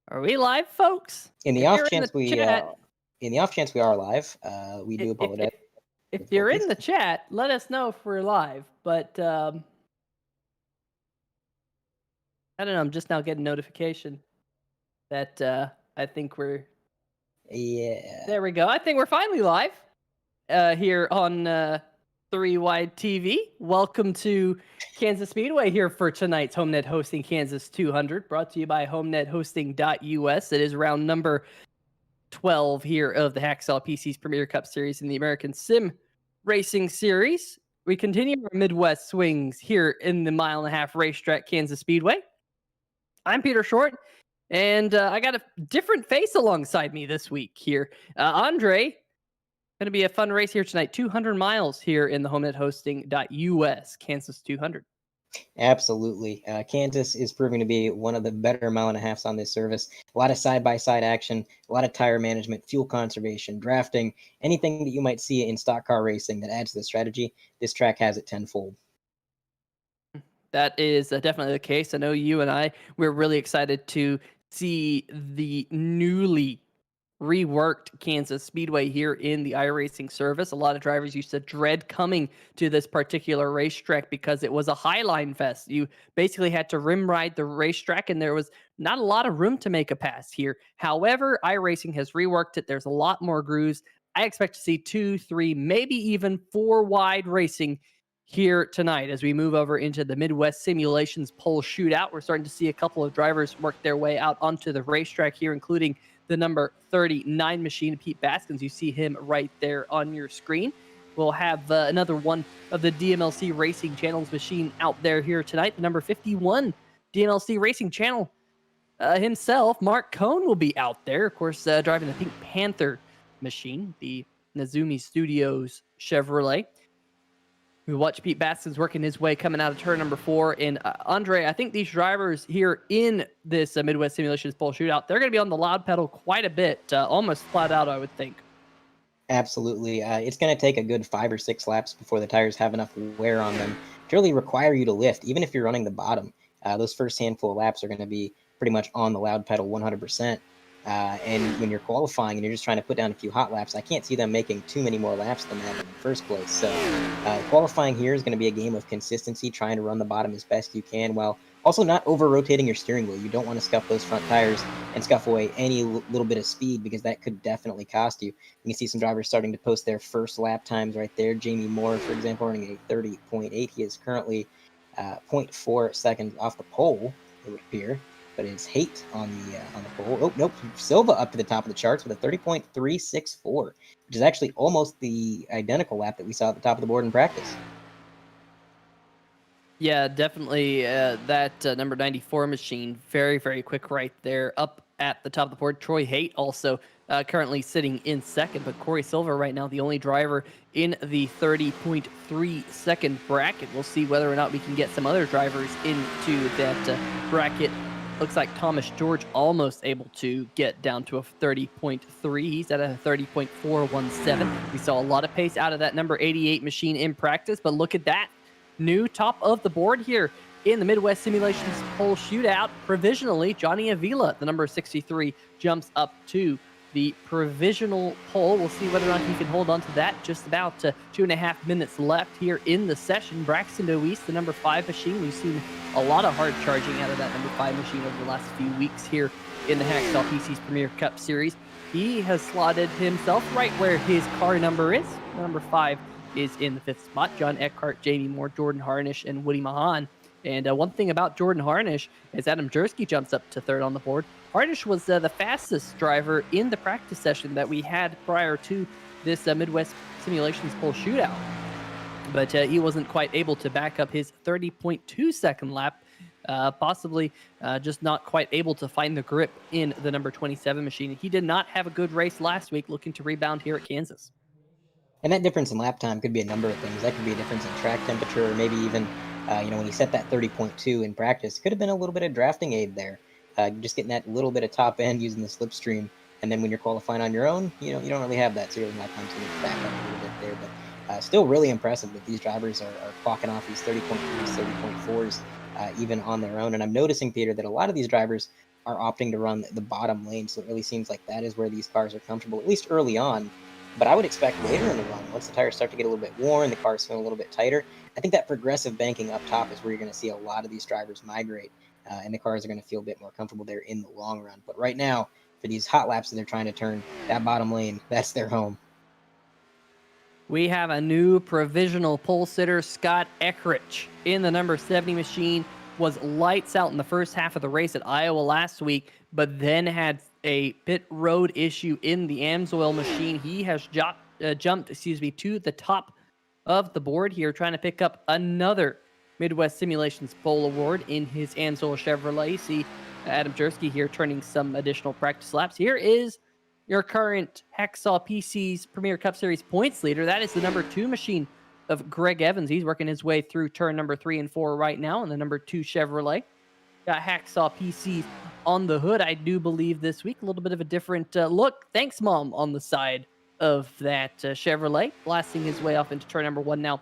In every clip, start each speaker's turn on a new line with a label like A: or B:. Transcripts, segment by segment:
A: Are we live, folks?
B: In the
A: If
B: off
A: you're in the
B: chance we,
A: chat,
B: uh, in the off chance we are live, we
A: i-
B: do
A: if
B: apologize
A: if
B: for
A: if you're in
B: difficulties.
A: the chat, let us know if we're live. But I don't know. I'm just now getting notification that I think we're
B: Yeah,
A: there. We go. I think we're finally live here on 3 Wide TV. Welcome to Kansas Speedway here for tonight's Homenet Hosting Kansas 200, brought to you by HomenetHosting.us. It is round number 12 here of the Hacksaw PC's Premier Cup Series in the American Sim Racing Series. We continue our Midwest swings here in the 1.5 racetrack, Kansas Speedway. I'm Peter Short, and I got a different face alongside me this week here. Andre, going to be a fun race here tonight. 200 miles here in the HomenetHosting.us Kansas 200.
B: absolutely. Kansas is proving to be one of the better mile and a halfs on this service. A lot of side-by-side action, a lot of tire management, fuel conservation, drafting, anything that you might see in stock car racing that adds to the strategy. This track has it tenfold.
A: That is definitely the case. I know you and we're really excited to see the newly reworked Kansas Speedway here in the iRacing service. A lot of drivers used to dread coming to this particular racetrack because it was a highline fest. You basically had to rim ride the racetrack, and there was not a lot of room to make a pass here. However, iRacing has reworked it. There's a lot more grooves. I expect to see 2, 3, maybe even 4 wide racing here tonight as we move over into the Midwest Simulations Pole Shootout. We're starting to see a couple of drivers work their way out onto the racetrack here, including the number 39 machine, Pete Baskins. You see him right there on your screen. We'll have another one of the DMLC Racing Channel's machine out there here tonight. The number 51 DMLC Racing Channel himself, Mark Cohn, will be out there, of course, driving the Pink Panther machine, the Nazumi Studios Chevrolet. We watch Pete Baskins working his way coming out of turn number 4. And Andre, I think these drivers here in this Midwest Simulations Pole Shootout, they're going to be on the loud pedal quite a bit, almost flat out, I would think.
B: Absolutely. It's going to take a good 5 or 6 laps before the tires have enough wear on them to really require you to lift, even if you're running the bottom. Those first handful of laps are going to be pretty much on the loud pedal 100%. And when you're qualifying and you're just trying to put down a few hot laps, I can't see them making too many more laps than that in the first place. So qualifying here is going to be a game of consistency, trying to run the bottom as best you can while also not over-rotating your steering wheel. You don't want to scuff those front tires and scuff away any little bit of speed because that could definitely cost you. You can see some drivers starting to post their first lap times right there. Jamie Moore, for example, running a 30.8. He is currently 0.4 seconds off the pole, it would appear. But it's Haight on the pole. Oh, nope. Silva up to the top of the charts with a 30.364, which is actually almost the identical lap that we saw at the top of the board in practice.
A: Yeah, definitely that number 94 machine, very, very quick right there up at the top of the board. Troy Haight also currently sitting in second, but Corey Silva right now the only driver in the 30.3 second bracket. We'll see whether or not we can get some other drivers into that bracket. Looks like Thomas George almost able to get down to a 30.3. He's at a 30.417. We saw a lot of pace out of that number 88 machine in practice, but look at that. New top of the board here in the Midwest Simulations Pole Shootout. Provisionally, Johnny Avila, the number 63, jumps up to the provisional pole. We'll see whether or not he can hold on to that. Just about 2.5 minutes left here in the session. Braxton Deweese, the number 5 machine. We've seen a lot of hard charging out of that number 5 machine over the last few weeks here in the Hacksaw PC's Premier Cup Series. He has slotted himself right where his car number is. Number 5 is in the 5th spot. John Eckhart, Jamie Moore, Jordan Harnish, and Woody Mahan. And one thing about Jordan Harnish is Adam Jersky jumps up to 3rd on the board. Harnish was the fastest driver in the practice session that we had prior to this Midwest Simulations Pole Shootout. But he wasn't quite able to back up his 30.2 second lap, possibly just not quite able to find the grip in the number 27 machine. He did not have a good race last week, looking to rebound here at Kansas.
B: And that difference in lap time could be a number of things. That could be a difference in track temperature, or maybe even, when he set that 30.2 in practice, could have been a little bit of drafting aid there. Just getting that little bit of top end using the slipstream. And then when you're qualifying on your own, you don't really have that. So your lap time's going to back up a little bit there. But still really impressive that these drivers are clocking off these 30.3s, 30.4s, even on their own. And I'm noticing, Peter, that a lot of these drivers are opting to run the bottom lane. So it really seems like that is where these cars are comfortable, at least early on. But I would expect later in the run, once the tires start to get a little bit worn, the cars feel a little bit tighter, I think that progressive banking up top is where you're going to see a lot of these drivers migrate, and the cars are going to feel a bit more comfortable there in the long run. But right now, for these hot laps that they're trying to turn, that bottom lane, that's their home.
A: We have a new provisional pole sitter, Scott Eckrich, in the number 70 machine. Was lights out in the first half of the race at Iowa last week, but then had a pit road issue in the Amsoil machine. He has jumped, to the top of the board here, trying to pick up another Midwest Simulations Pole Award in his Amsoil Chevrolet. See Adam Jersky here turning some additional practice laps. Here is your current Hacksaw PC's Premier Cup Series points leader. That is the number 2 machine of Greg Evans. He's working his way through turn number 3 and 4 right now in the number 2 Chevrolet. Got Hacksaw PC's on the hood, I do believe, this week. A little bit of a different look. Thanks, Mom, on the side of that Chevrolet, blasting his way off into turn number 1 now.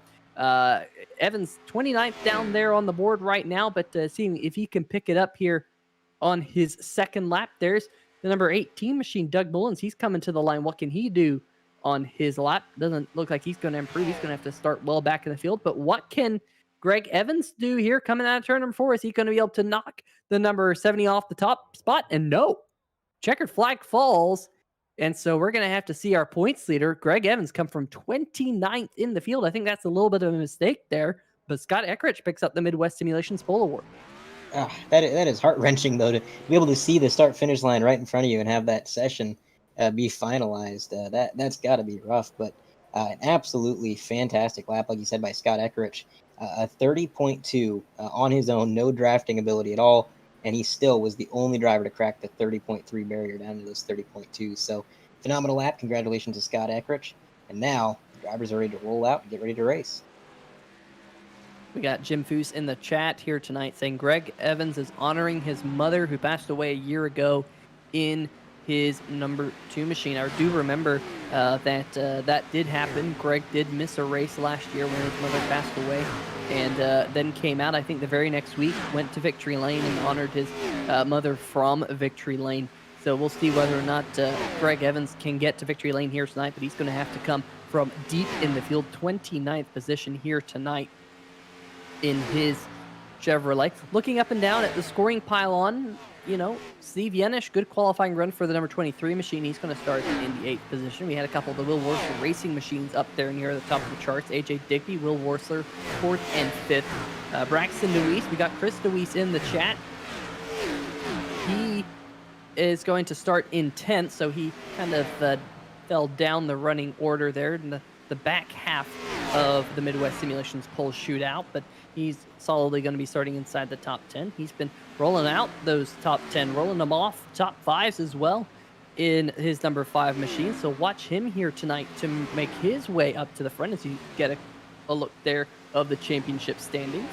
A: Evans 29th down there on the board right now, but seeing if he can pick it up here on his second lap. There's the number 18 machine, Doug Mullins. He's coming to the line. What can he do on his lap? Doesn't look like he's going to improve. He's going to have to start well back in the field. But what can Greg Evans do here coming out of turn number 4? Is he going to be able to knock the number 70 off the top spot? And no, checkered flag falls. And so we're going to have to see our points leader, Greg Evans, come from 29th in the field. I think that's a little bit of a mistake there. But Scott Eckrich picks up the Midwest Simulations Pole Award.
B: That is heart-wrenching, though, to be able to see the start-finish line right in front of you and have that session be finalized. That's got to be rough, but an absolutely fantastic lap, like you said, by Scott Eckrich. A 30.2 on his own, no drafting ability at all, and he still was the only driver to crack the 30.3 barrier down to those 30.2. So phenomenal lap. Congratulations to Scott Eckrich. And now the drivers are ready to roll out and get ready to race.
A: We got Jim Foose in the chat here tonight saying Greg Evans is honoring his mother who passed away a year ago in his number 2 machine. I do remember that did happen. Greg did miss a race last year when his mother passed away, and then came out, I think, the very next week, went to Victory Lane and honored his mother from Victory Lane. So we'll see whether or not Greg Evans can get to Victory Lane here tonight, but he's going to have to come from deep in the field, 29th position here tonight in his Chevrolet. Looking up and down at the scoring pylon, Steve Yenish, good qualifying run for the number 23 machine. He's going to start in the 8th position. We had a couple of the Will Worsler racing machines up there near the top of the charts. AJ Digby, Will Worsler, 4th and 5th. Braxton Deweese, we got Chris Deweese in the chat. He is going to start in 10th, so he kind of fell down the running order there in the back half of the Midwest Simulations pole shootout, but he's solidly going to be starting inside the top 10. He's been rolling out those top 10, rolling them off top 5s as well in his number 5 machine. So watch him here tonight to make his way up to the front as you get a look there of the championship standings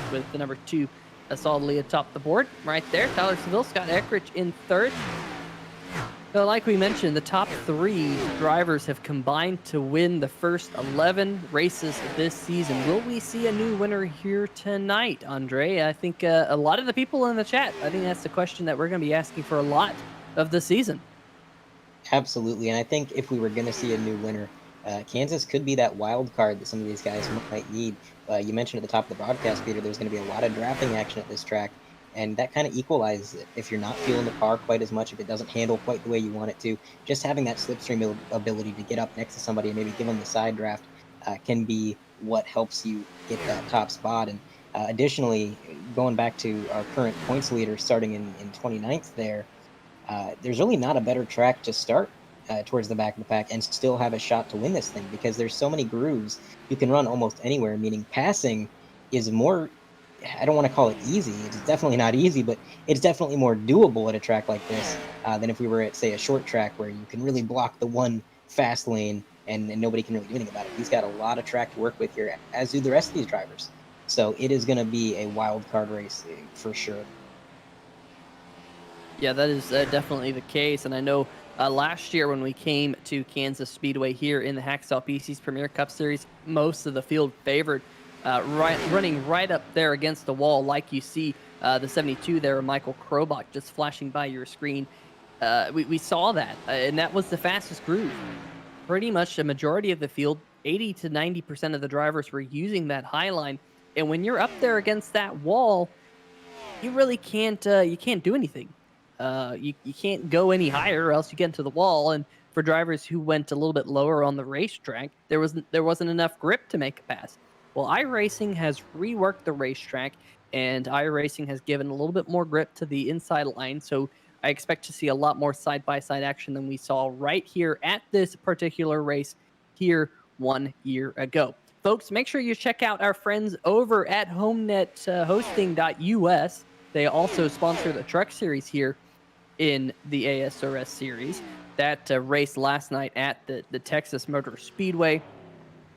A: with the number 2 solidly atop the board right there. Tyler Seville, Scott Eckrich in 3rd. So like we mentioned, the top 3 drivers have combined to win the first 11 races this season. Will we see a new winner here tonight, Andre? I think a lot of the people in the chat, I think that's the question that we're going to be asking for a lot of the season.
B: Absolutely, and I think if we were going to see a new winner, Kansas could be that wild card that some of these guys might need. You mentioned at the top of the broadcast, Peter, there's going to be a lot of drafting action at this track. And that kind of equalizes it. If you're not feeling the car quite as much, if it doesn't handle quite the way you want it to, just having that slipstream ability to get up next to somebody and maybe give them the side draft can be what helps you get that top spot. And additionally, going back to our current points leader starting in 29th there, there's really not a better track to start towards the back of the pack and still have a shot to win this thing, because there's so many grooves. You can run almost anywhere, meaning passing is more, I don't want to call it easy. It's definitely not easy, but it's definitely more doable at a track like this than if we were at, say, a short track where you can really block the one fast lane and nobody can really do anything about it. He's got a lot of track to work with here, as do the rest of these drivers. So it is going to be a wild card race for sure.
A: Yeah, that is definitely the case. And I know last year when we came to Kansas Speedway here in the Hacksaw PC's Premier Cup Series, most of the field favored running right up there against the wall, like you see The 72 there, Michael Krobach, just flashing by your screen. We saw that, and that was the fastest groove. Pretty much a majority of the field, 80 to 90% of the drivers were using that high line. And when you're up there against that wall, you really can't you can't do anything. You can't go any higher or else you get into the wall. And for drivers who went a little bit lower on the racetrack, there wasn't enough grip to make a pass. Well, iRacing has reworked the racetrack, and iRacing has given a little bit more grip to the inside line. So I expect to see a lot more side by side action than we saw right here at this particular race here 1 year ago. Folks, make sure you check out our friends over at Homenet hosting.us. They also sponsor the truck series here in the ASRS series. That race last night at the Texas Motor Speedway.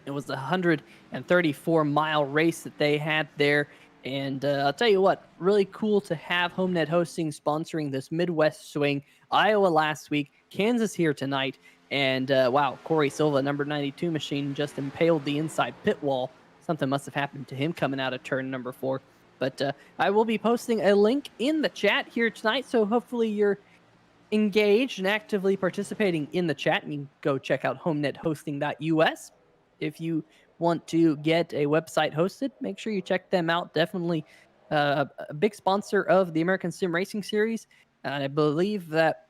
A: It was a 134-mile race that they had there. And I'll tell you what, really cool to have Homenet Hosting sponsoring this Midwest swing. Iowa last week, Kansas here tonight. And wow, Corey Silva, number 92 machine, just impaled the inside pit wall. Something must have happened to him coming out of turn number 4. But I will be posting a link in the chat here tonight. So hopefully you're engaged and actively participating in the chat. And you can go check out homnethosting.us. If you want to get a website hosted, make sure you check them out. Definitely a big sponsor of the American Sim Racing Series. And I believe that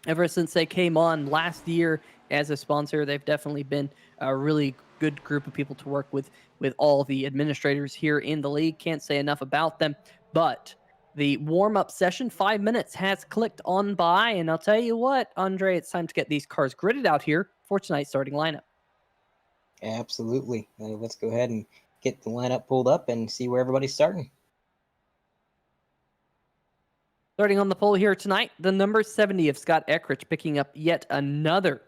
A: ever since they came on last year as a sponsor, they've definitely been a really good group of people to work with all the administrators here in the league. Can't say enough about them. But the warm-up session, 5 minutes, has clicked on by. And I'll tell you what, Andre, it's time to get these cars gridded out here for tonight's starting lineup.
B: Absolutely. Let's go ahead and get the lineup pulled up and see where everybody's starting.
A: Starting on the pole here tonight, the number 70 of Scott Eckrich picking up yet another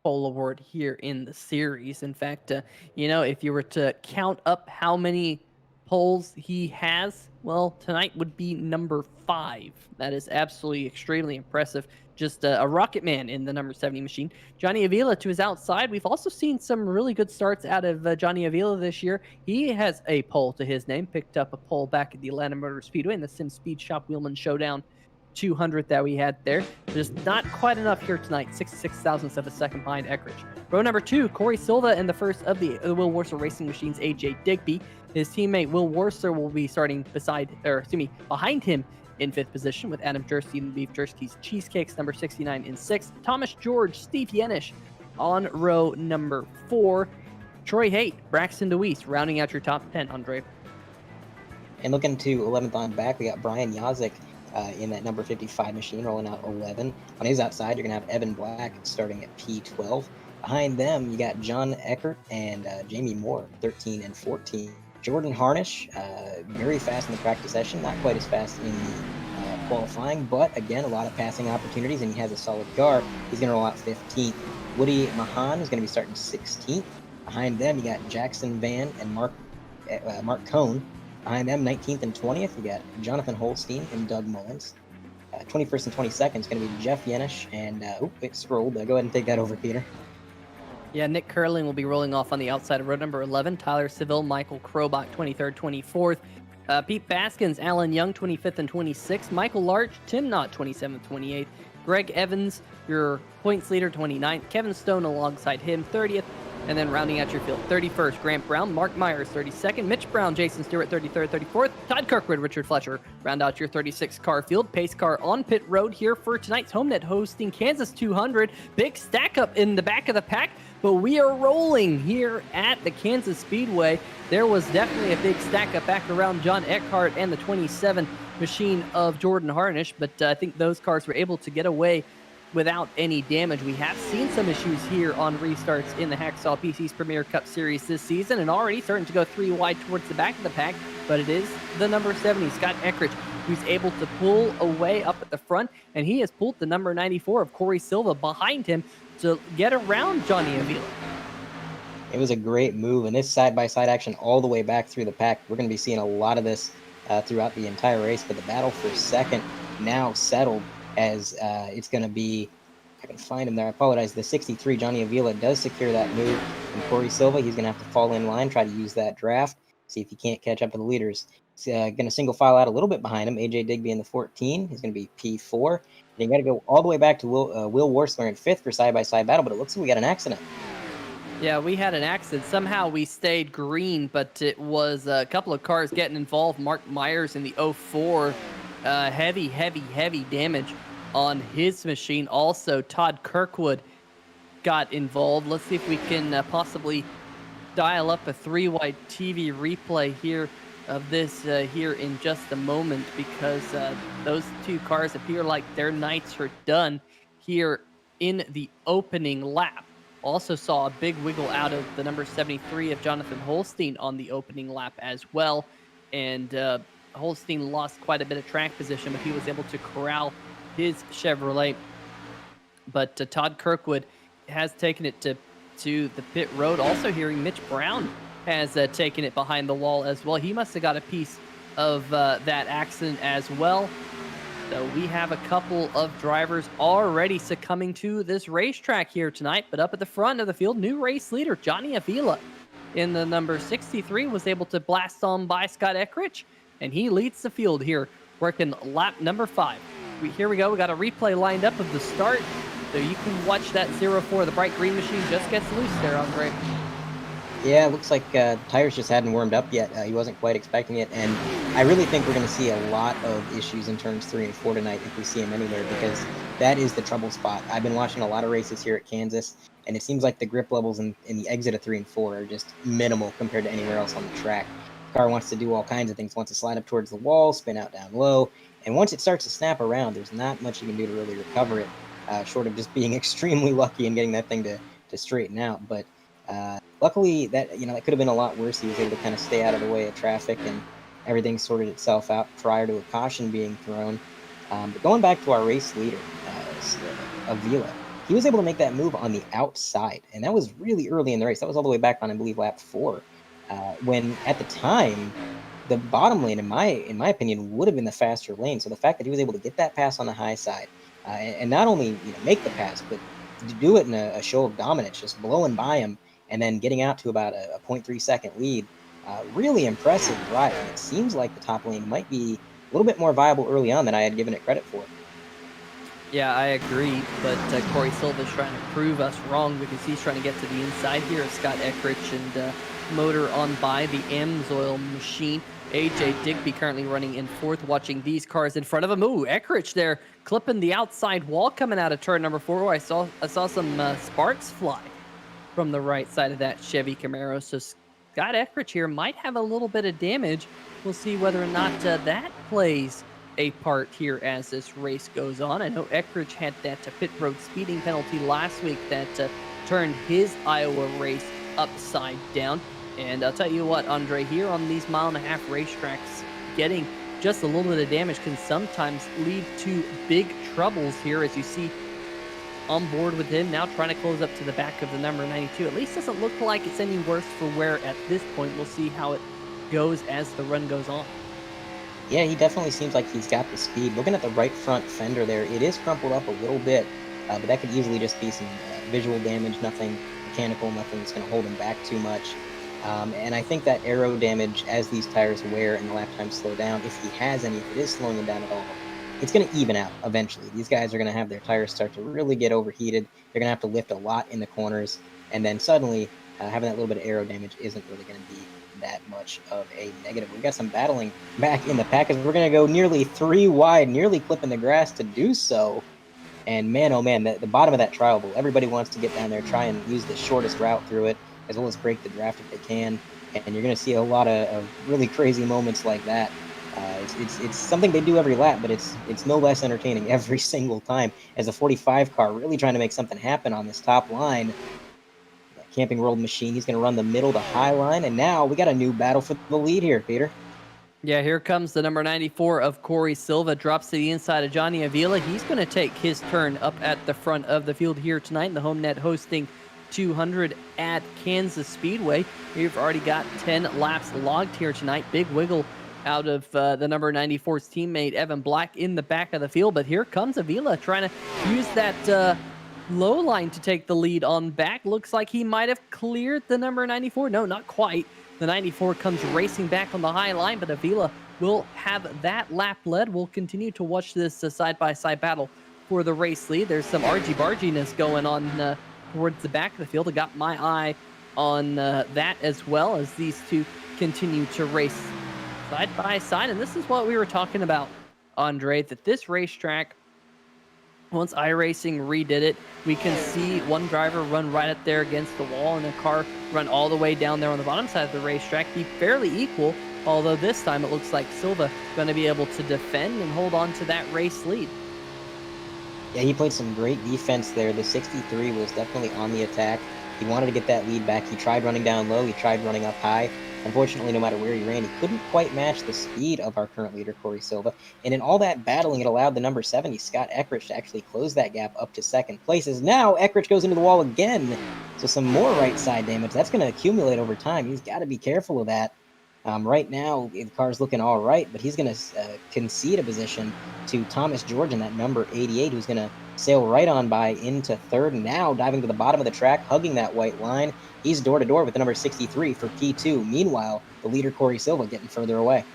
A: pole award here in the series. In fact, if you were to count up how many poles he has, well, tonight would be number 5. That is absolutely extremely impressive. Just a rocket man in the number 70 machine. Johnny Avila to his outside. We've also seen some really good starts out of Johnny Avila this year. He has a pole to his name. Picked up a pole back at the Atlanta Motor Speedway in the Sim Speed Shop Wheelman Showdown 200 that we had there. Just not quite enough here tonight. 66 thousandths of a second behind Eckrich. Row number 2, Corey Silva, and the first of the Will Worcester Racing Machines, AJ Digby. His teammate Will Worcester will be starting behind him in 5th position with Adam Jersey and Beef Jersey's Cheesecakes, number 69 in 6th. Thomas George, Steve Yenish on row number 4. Troy Haight, Braxton DeWeese, rounding out your top 10, Andre.
B: And looking to 11th on back, we got Brian Yazik in that number 55 machine, rolling out 11. On his outside, you're going to have Evan Black starting at P12. Behind them, you got John Eckert and Jamie Moore, 13 and 14. Jordan Harnish, very fast in the practice session, not quite as fast in the qualifying, but again, a lot of passing opportunities, and he has a solid car. He's going to roll out 15th. Woody Mahan is going to be starting 16th. Behind them, you got Jackson Van and Mark Cohn. Behind them, 19th and 20th, you got Jonathan Holstein and Doug Mullins. 21st and 22nd is going to be Jeff Yenish, and it scrolled. Go ahead and take that over, Peter.
A: Yeah, Nick Curling will be rolling off on the outside of row number 11. Tyler Seville, Michael Krobach, 23rd, 24th. Pete Baskins, Alan Young, 25th and 26th. Michael Larch, Tim Knott, 27th, 28th. Greg Evans, your points leader, 29th. Kevin Stone alongside him, 30th. And then rounding out your field, 31st, Grant Brown, Mark Myers, 32nd. Mitch Brown, Jason Stewart, 33rd, 34th. Todd Kirkwood, Richard Fletcher, round out your 36 car field. Pace car on pit road here for tonight's Homenet hosting Kansas 200. Big stack up in the back of the pack. But we are rolling here at the Kansas Speedway. There was definitely a big stack up back around John Eckhart and the 27 machine of Jordan Harnish, but I think those cars were able to get away without any damage. We have seen some issues here on restarts in the Hacksaw PC's Premier Cup Series this season, and already starting to go 3 wide towards the back of the pack, but it is the number 70, Scott Eckrich, who's able to pull away up at the front, and he has pulled the number 94 of Corey Silva behind him to get around Johnny Avila.
B: It was a great move, and this side-by-side action all the way back through the pack. We're going to be seeing a lot of this throughout the entire race, but the battle for second now settled as it's going to be, I can find him there, I apologize, the 63, Johnny Avila, does secure that move, and Corey Silva, he's going to have to fall in line, try to use that draft, see if he can't catch up to the leaders. going to single file out a little bit behind him. AJ Digby in the 14. He's going to be P4. And you got to go all the way back to Will Worsler in 5th for side-by-side battle, but it looks like we got an accident.
A: Yeah, we had an accident. Somehow we stayed green, but it was a couple of cars getting involved. Mark Myers in the 04. Heavy damage on his machine. Also, Todd Kirkwood got involved. Let's see if we can possibly dial up a 3-wide TV replay here of this here in just a moment, because those two cars appear like their nights are done here in the opening lap. Also saw a big wiggle out of the number 73 of Jonathan Holstein on the opening lap as well. And Holstein lost quite a bit of track position, but he was able to corral his Chevrolet. But Todd Kirkwood has taken it to the pit road. Also hearing Mitch Brown has taken it behind the wall as well. He must have got a piece of that accident as well. So we have a couple of drivers already succumbing to this racetrack here tonight. But up at the front of the field, new race leader Johnny Avila in the number 63 was able to blast on by Scott Eckrich, and he leads the field here, working lap number 5. Here we go. We got a replay lined up of the start, so you can watch that 04. The bright green machine just gets loose there, Andre.
B: Yeah, it looks like tires just hadn't warmed up yet. He wasn't quite expecting it, and I really think we're going to see a lot of issues in turns 3 and 4 tonight if we see him anywhere, because that is the trouble spot. I've been watching a lot of races here at Kansas, and it seems like the grip levels in the exit of 3 and 4 are just minimal compared to anywhere else on the track. The car wants to do all kinds of things. It wants to slide up towards the wall, spin out down low, and once it starts to snap around, there's not much you can do to really recover it, short of just being extremely lucky and getting that thing to straighten out. But luckily, that could have been a lot worse. He was able to kind of stay out of the way of traffic, and everything sorted itself out prior to a caution being thrown. But going back to our race leader, Avila, he was able to make that move on the outside, and that was really early in the race. That was all the way back on, I believe, lap 4, when at the time the bottom lane, in my opinion, would have been the faster lane. So the fact that he was able to get that pass on the high side, and not only make the pass, but to do it in a show of dominance, just blowing by him, and then getting out to about a 0.3 second lead. Really impressive drive. And it seems like the top lane might be a little bit more viable early on than I had given it credit for.
A: Yeah, I agree, but Corey Silva's trying to prove us wrong, because he's trying to get to the inside here of Scott Eckrich and motor on by the Amsoil machine. AJ Digby currently running in 4th, watching these cars in front of him. Ooh, Eckrich there clipping the outside wall coming out of turn number 4. I saw some sparks fly from the right side of that Chevy Camaro. So Scott Eckrich here might have a little bit of damage. We'll see whether or not that plays a part here as this race goes on. I know Eckrich had that pit road speeding penalty last week that turned his Iowa race upside down. And I'll tell you what, Andre, here on these 1.5 mile racetracks, getting just a little bit of damage can sometimes lead to big troubles here, as you see on board with him now trying to close up to the back of the number 92. At least doesn't look like it's any worse for wear at this point. We'll see how it goes as the run goes on.
B: Yeah, he definitely seems like he's got the speed. Looking at the right front fender there, it is crumpled up a little bit, but that could easily just be some visual damage, nothing mechanical, nothing that's going to hold him back too much. And I think that aero damage, as these tires wear and the lap times slow down, if he has any, if it is slowing him down at all, it's going to even out eventually. These guys are going to have their tires start to really get overheated. They're going to have to lift a lot in the corners, and then suddenly having that little bit of aero damage isn't really going to be that much of a negative. We've got some battling back in the pack, as we're going to go nearly 3 wide, nearly clipping the grass to do so. And man, oh man, the bottom of that trial bowl, everybody wants to get down there, try and use the shortest route through it, as well as break the draft if they can. And you're going to see a lot of really crazy moments like that. It's something they do every lap, but it's no less entertaining every single time, as a 45 car really trying to make something happen on this top line. Camping World machine, he's going to run the middle to high line, and now we got a new battle for the lead here, Peter.
A: Yeah, here comes the number 94 of Corey Silva, drops to the inside of Johnny Avila. He's going to take his turn up at the front of the field here tonight in the Homenet hosting 200 at Kansas Speedway. We've already got 10 laps logged here tonight. Big wiggle out of the number 94's teammate Evan Black in the back of the field, but here comes Avila trying to use that low line to take the lead on back. Looks like he might have cleared the number 94. No, not quite. The 94 comes racing back on the high line, but Avila will have that lap led. We'll continue to watch this side-by-side battle for the race lead. There's some argy-barginess going on towards the back of the field. I got my eye on that as well as these two continue to race side by side. And this is what we were talking about, Andre, that this racetrack, once iRacing redid it, we can see one driver run right up there against the wall and a car run all the way down there on the bottom side of the racetrack, be fairly equal, although this time it looks like Silva going to be able to defend and hold on to that race lead.
B: Yeah, he played some great defense there. The 63 was definitely on the attack. He wanted to get that lead back. He tried running down low. He tried running up high. Unfortunately, no matter where he ran, he couldn't quite match the speed of our current leader, Corey Silva. And in all that battling, it allowed the number 70, Scott Eckrich, to actually close that gap up to second place. As now Eckrich goes into the wall again. So some more right side damage. That's going to accumulate over time. He's got to be careful of that. Right now, the car's looking all right, but he's going to concede a position to Thomas George in that number 88, who's going to sail right on by into third. Now diving to the bottom of the track, hugging that white line. He's door-to-door with the number 63 for P2. Meanwhile, the leader, Corey Silva, getting further away.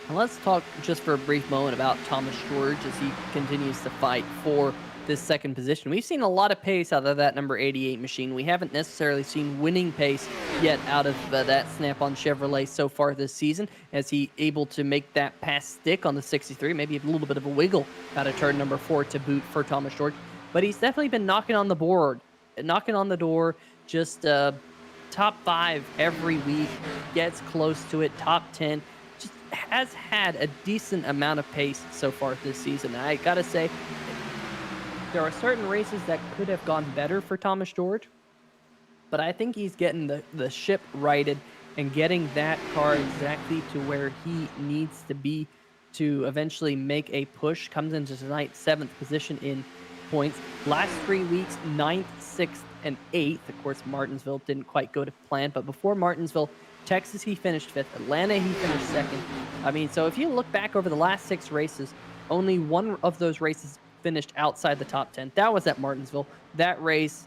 A: And let's talk just for a brief moment about Thomas George as he continues to fight for this second position. We've seen a lot of pace out of that number 88 machine. We haven't necessarily seen winning pace yet out of that Snap-on Chevrolet so far this season, as he able to make that pass stick on the 63, maybe a little bit of a wiggle out of turn number 4 to boot for Thomas George. But he's definitely been knocking on the board, knocking on the door, just top 5 every week, gets close to it, top 10, just has had a decent amount of pace so far this season. I gotta say, there are certain races that could have gone better for Thomas George, but I think he's getting the ship righted and getting that car exactly to where he needs to be to eventually make a push. Comes into tonight 7th position in points. Last 3 weeks, 9th, 6th, and 8th. Of course, Martinsville didn't quite go to plan, but before Martinsville, Texas, he finished 5th. Atlanta, he finished 2nd. I mean, so if you look back over the last 6 races, only one of those races finished outside the top 10. That was at Martinsville. That race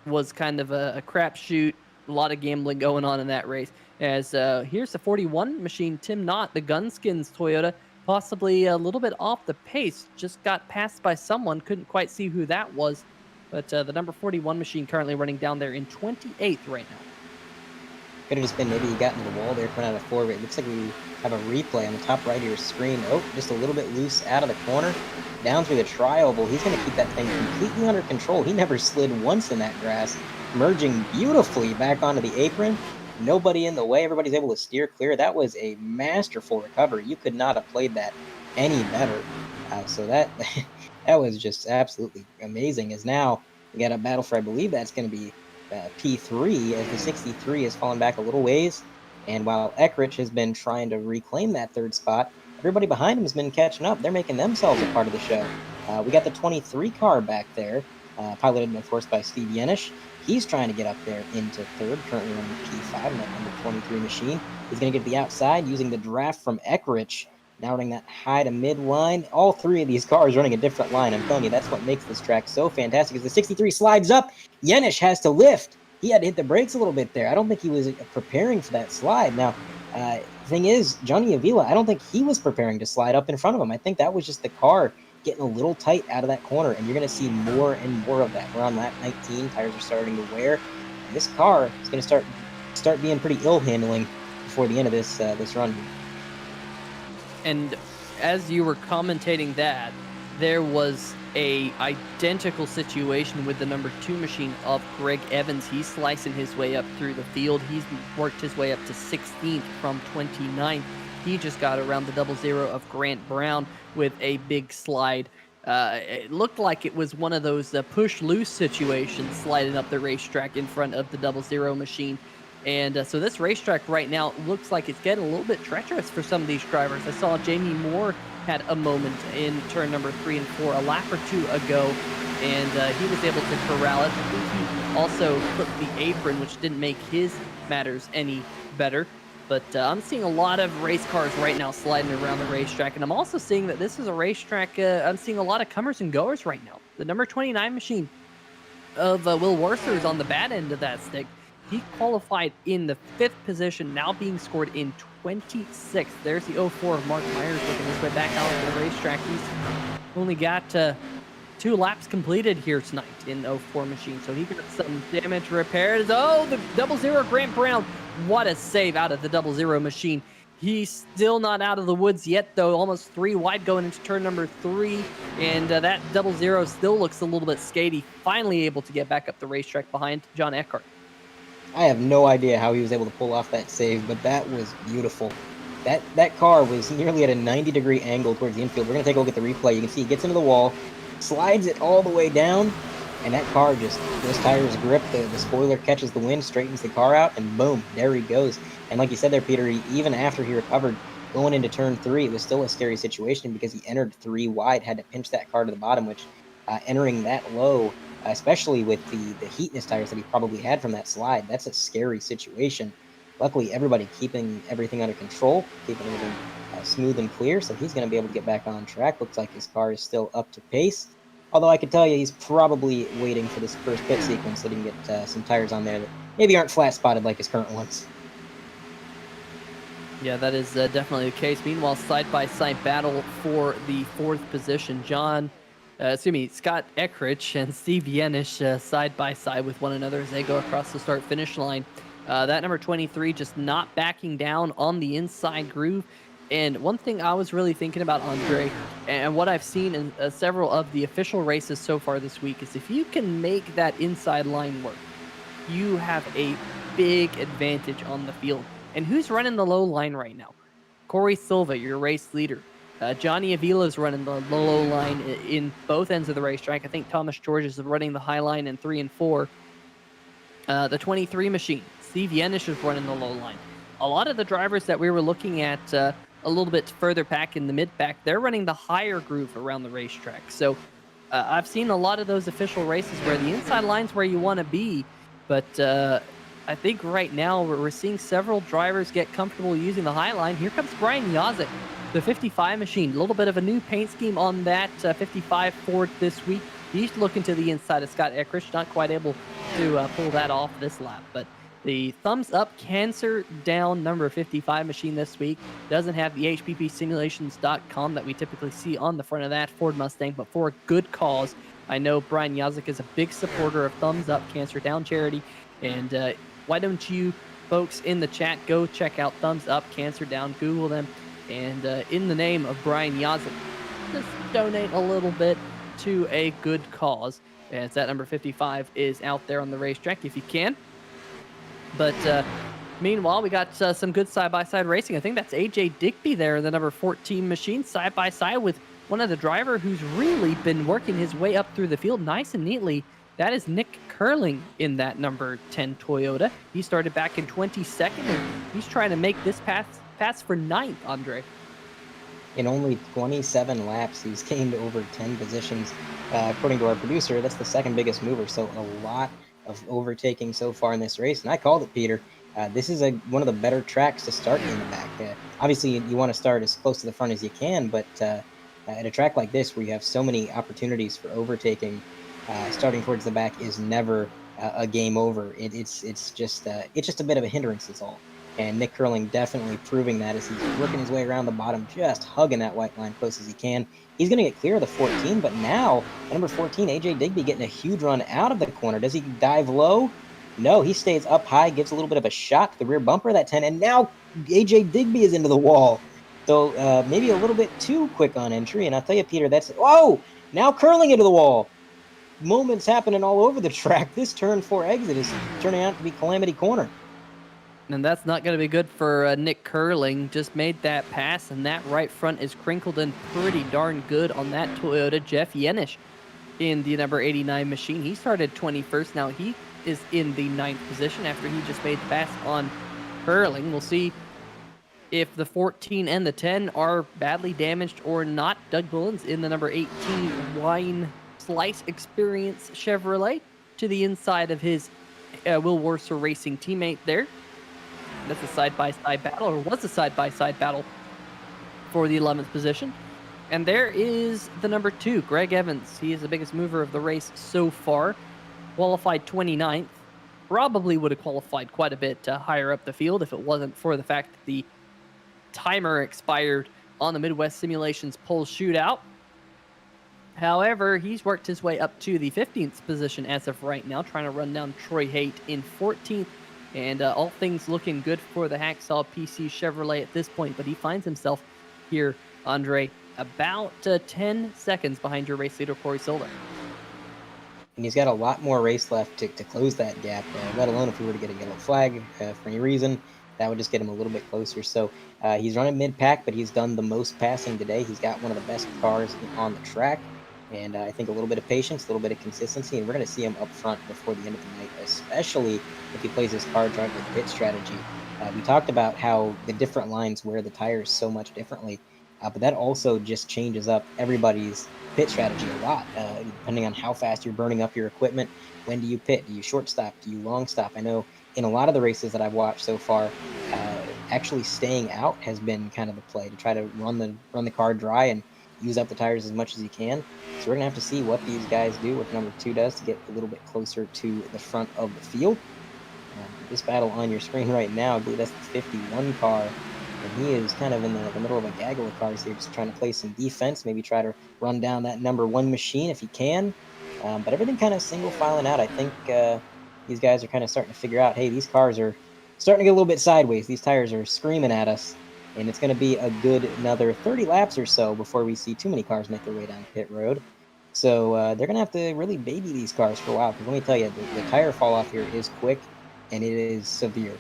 A: was kind of a crapshoot. A lot of gambling going on in that race. As here's the 41 machine, Tim Knott, the Gunskins Toyota, possibly a little bit off the pace. Just got passed by someone. Couldn't quite see who that was. But the number 41 machine currently running down there in 28th right now.
B: Could have just been maybe he got into the wall there, coming out of 4, but it looks like we have a replay on the top right of your screen. Oh, just a little bit loose out of the corner, down through the tri-oval. He's going to keep that thing completely under control. He never slid once in that grass, merging beautifully back onto the apron. Nobody in the way. Everybody's able to steer clear. That was a masterful recovery. You could not have played that any better. So that that was just absolutely amazing. As now we got a battle for, I believe that's going to be P3, as the 63 has fallen back a little ways. And while Eckrich has been trying to reclaim that 3rd spot, everybody behind him has been catching up. They're making themselves a part of the show. We got the 23 car back there, piloted, of course, by Steve Yenish. He's trying to get up there into 3rd, currently running P5 in that number 23 machine. He's going to get to the outside using the draft from Eckrich, now running that high to mid line. All 3 of these cars running a different line. I'm telling you, that's what makes this track so fantastic. As the 63 slides up, Yenish has to lift. He had to hit the brakes a little bit there. I don't think he was preparing for that slide. Now, thing is, Johnny Avila, I don't think he was preparing to slide up in front of him. I think that was just the car getting a little tight out of that corner, and you're going to see more and more of that. We're on lap 19. Tires are starting to wear. And this car is going to start being pretty ill handling before the end of this run.
A: And as you were commentating that, there was a identical situation with the number 2 machine of Greg Evans. He's slicing his way up through the field. He's worked his way up to 16th from 29th. He just got around the 00 of Grant Brown with a big slide. It looked like it was one of those push loose situations, sliding up the racetrack in front of the 00 machine. And so this racetrack right now looks like it's getting a little bit treacherous for some of these drivers. I saw Jamie Moore had a moment in turn number 3 and 4 a lap or 2 ago, and he was able to corral it. I think he also clipped the apron, which didn't make his matters any better. But I'm seeing a lot of race cars right now sliding around the racetrack, and I'm also seeing that this is a racetrack, I'm seeing a lot of comers and goers right now. The number 29 machine of Will Worcester is on the bad end of that stick. He qualified in the 5th position, now being scored in 26th. There's the 04 of Mark Myers looking his way back out to the racetrack. He's only got 2 laps completed here tonight in 04 machine, so he got some damage repairs. Oh, the 00 Grant Brown. What a save out of the 00 machine. He's still not out of the woods yet, though. Almost 3 wide going into turn number 3. And that 00 still looks a little bit skaty. Finally able to get back up the racetrack behind John Eckhart.
B: I have no idea how he was able to pull off that save, but that was beautiful. That car was nearly at a 90-degree angle towards the infield. We're going to take a look at the replay. You can see he gets into the wall, slides it all the way down, and that car just, those tires grip, the spoiler catches the wind, straightens the car out, and boom, there he goes. And like you said there, Peter, even after he recovered, going into turn 3, it was still a scary situation because he entered 3 wide, had to pinch that car to the bottom, which entering that low, especially with the heat in his tires that he probably had from that slide, that's a scary situation. Luckily, everybody keeping everything under control, keeping everything smooth and clear, so he's going to be able to get back on track. Looks like his car is still up to pace. Although I can tell you he's probably waiting for this first pit sequence so he can get some tires on there that maybe aren't flat-spotted like his current ones.
A: Yeah, that is definitely the case. Meanwhile, side-by-side battle for the 4th position. Scott Eckrich and Steve Yenish side-by-side with one another as they go across the start-finish line. That number 23 just not backing down on the inside groove. And one thing I was really thinking about, Andre, and what I've seen in several of the official races so far this week, is if you can make that inside line work, you have a big advantage on the field. And who's running the low line right now? Corey Silva, your race leader. Johnny Avila's running the low line in both ends of the racetrack. I think Thomas George is running the high line in 3 and 4. The 23 machine, Steve Yenish is running the low line. A lot of the drivers that we were looking at a little bit further back in the mid-pack, they're running the higher groove around the racetrack. So I've seen a lot of those official races where the inside line's where you want to be, but I think right now we're seeing several drivers get comfortable using the high line. Here comes Brian Yazik, the 55 machine. A little bit of a new paint scheme on that 55 Ford this week. He's looking to the inside of Scott Eckrich, not quite able to pull that off this lap. But the thumbs up cancer down number 55 machine this week doesn't have the hppsimulations.com that we typically see on the front of that Ford Mustang, but for a good cause. I know Brian Yazik is a big supporter of thumbs up cancer down charity, and why don't you folks in the chat go check out Thumbs Up Cancer Down, Google them, and in the name of Brian Yazik, just donate a little bit to a good cause, as that number 55 is out there on the racetrack if you can. But meanwhile, we got some good side-by-side racing. I think that's AJ Digby there in the number 14 machine, side-by-side with one of the driver who's really been working his way up through the field nice and neatly. That is Nick Curling in that number 10 Toyota. He started back in 22nd, and he's trying to make this pass for 9th, Andre.
B: In only 27 laps, he's gained over 10 positions. According to our producer, that's the second biggest mover, so a lot of overtaking so far in this race. And I called it, Peter. This is one of the better tracks to start in the back. Obviously, you want to start as close to the front as you can, but at a track like this where you have so many opportunities for overtaking, starting towards the back is never a game over. It's just a bit of a hindrance is all. And Nick Curling definitely proving that as he's working his way around the bottom, just hugging that white line close as he can. He's going to get clear of the 14, but now number 14, AJ Digby, getting a huge run out of the corner. Does he dive low? No, he stays up high, gives a little bit of a shot to the rear bumper of that 10, and now AJ Digby is into the wall. So maybe a little bit too quick on entry, and I'll tell you, Peter, whoa! Now Curling into the wall. Moments happening all over the track. This turn 4 exit is turning out to be Calamity Corner.
A: And that's not going to be good for Nick Curling. Just made that pass, and that right front is crinkled in pretty darn good on that Toyota. Jeff Yenish in the number 89 machine. He started 21st. Now he is in the 9th position after he just made the pass on Curling. We'll see if the 14 and the 10 are badly damaged or not. Doug Bullens in the number 18 Wine Slice Experience Chevrolet to the inside of his Will Worcer Racing teammate there. That's a side-by-side battle, or was a side-by-side battle for the 11th position. And there is the number 2, Greg Evans. He is the biggest mover of the race so far. Qualified 29th. Probably would have qualified quite a bit higher up the field if it wasn't for the fact that the timer expired on the Midwest Simulations pole shootout. However, he's worked his way up to the 15th position as of right now, trying to run down Troy Haight in 14th. And all things looking good for the Hacksaw PC Chevrolet at this point, but he finds himself here, Andre, about 10 seconds behind your race leader, Corey Silver.
B: And he's got a lot more race left to close that gap, let alone if we were to get a yellow flag for any reason, that would just get him a little bit closer. So he's running mid-pack, but he's done the most passing today. He's got one of the best cars on the track, and I think a little bit of patience, a little bit of consistency, and we're going to see him up front before the end of the night, especially if he plays his car drive with pit strategy. We talked about how the different lines wear the tires so much differently, but that also just changes up everybody's pit strategy a lot, depending on how fast you're burning up your equipment. When do you pit? Do you short stop? Do you long stop? I know in a lot of the races that I've watched so far, actually staying out has been kind of the play to try to run the car dry and use up the tires as much as you can. So we're gonna have to see what these guys do, what number 2 does to get a little bit closer to the front of the field. This battle on your screen right now, I believe that's the 51 car, and he is kind of in the middle of a gaggle of cars here, just trying to play some defense, maybe try to run down that number 1 machine if he can. But everything kind of single filing out. I think these guys are kind of starting to figure out, hey, these cars are starting to get a little bit sideways. These tires are screaming at us, and it's going to be a good another 30 laps or so before we see too many cars make their way down pit road. So they're going to have to really baby these cars for a while, because let me tell you, the tire fall off here is quick, and it is severe.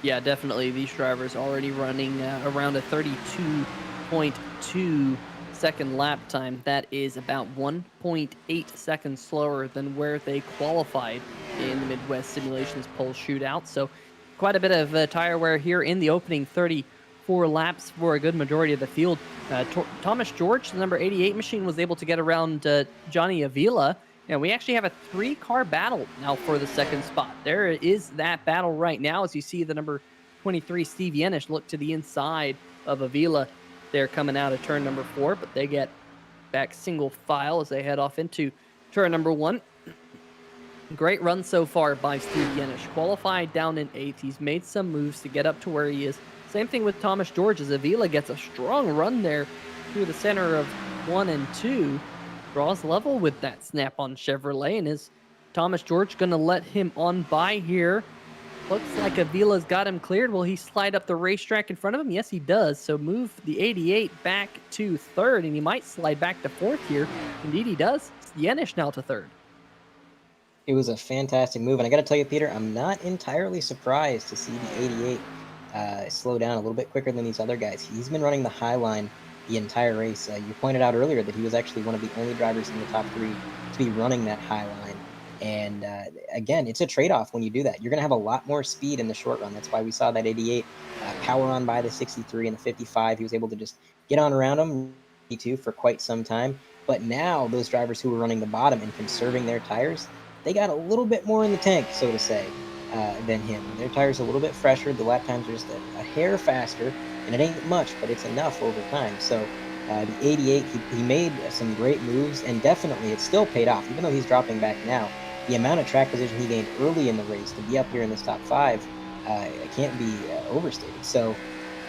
A: Yeah, definitely. These drivers already running around a 32.2 second lap time. That is about 1.8 seconds slower than where they qualified in the Midwest Simulations pole shootout. So quite a bit of tire wear here in the opening 34 laps for a good majority of the field. Thomas George, the number 88 machine, was able to get around Johnny Avila. And we actually have a 3-car battle now for the second spot. There is that battle right now as you see the number 23 Steve Yenish look to the inside of Avila. They're coming out of turn number 4, but they get back single file as they head off into turn number 1. Great run so far by Steve Yenish. Qualified down in 8th. He's made some moves to get up to where he is. Same thing with Thomas George as Avila gets a strong run there through the center of 1 and 2. Draws level with that snap-on Chevrolet, and is Thomas George going to let him on by here? Looks like Avila's got him cleared. Will he slide up the racetrack in front of him? Yes, he does. So move the 88 back to 3rd, and he might slide back to 4th here. Indeed, he does. It's Yenish now to 3rd.
B: It was a fantastic move, and I got to tell you, Peter, I'm not entirely surprised to see the 88 slow down a little bit quicker than these other guys. He's been running the high line the entire race. You pointed out earlier that he was actually one of the only drivers in the top 3 to be running that high line. And again, it's a trade-off when you do that. You're going to have a lot more speed in the short run. That's why we saw that 88 power on by the 63 and the 55. He was able to just get on around him for quite some time. But now those drivers who were running the bottom and conserving their tires, they got a little bit more in the tank, so to say, than him. Their tires are a little bit fresher. The lap times are just a hair faster. And it ain't much, but it's enough over time. So the 88, he made some great moves, and definitely it still paid off. Even though he's dropping back now, the amount of track position he gained early in the race to be up here in this top 5 can't be overstated. So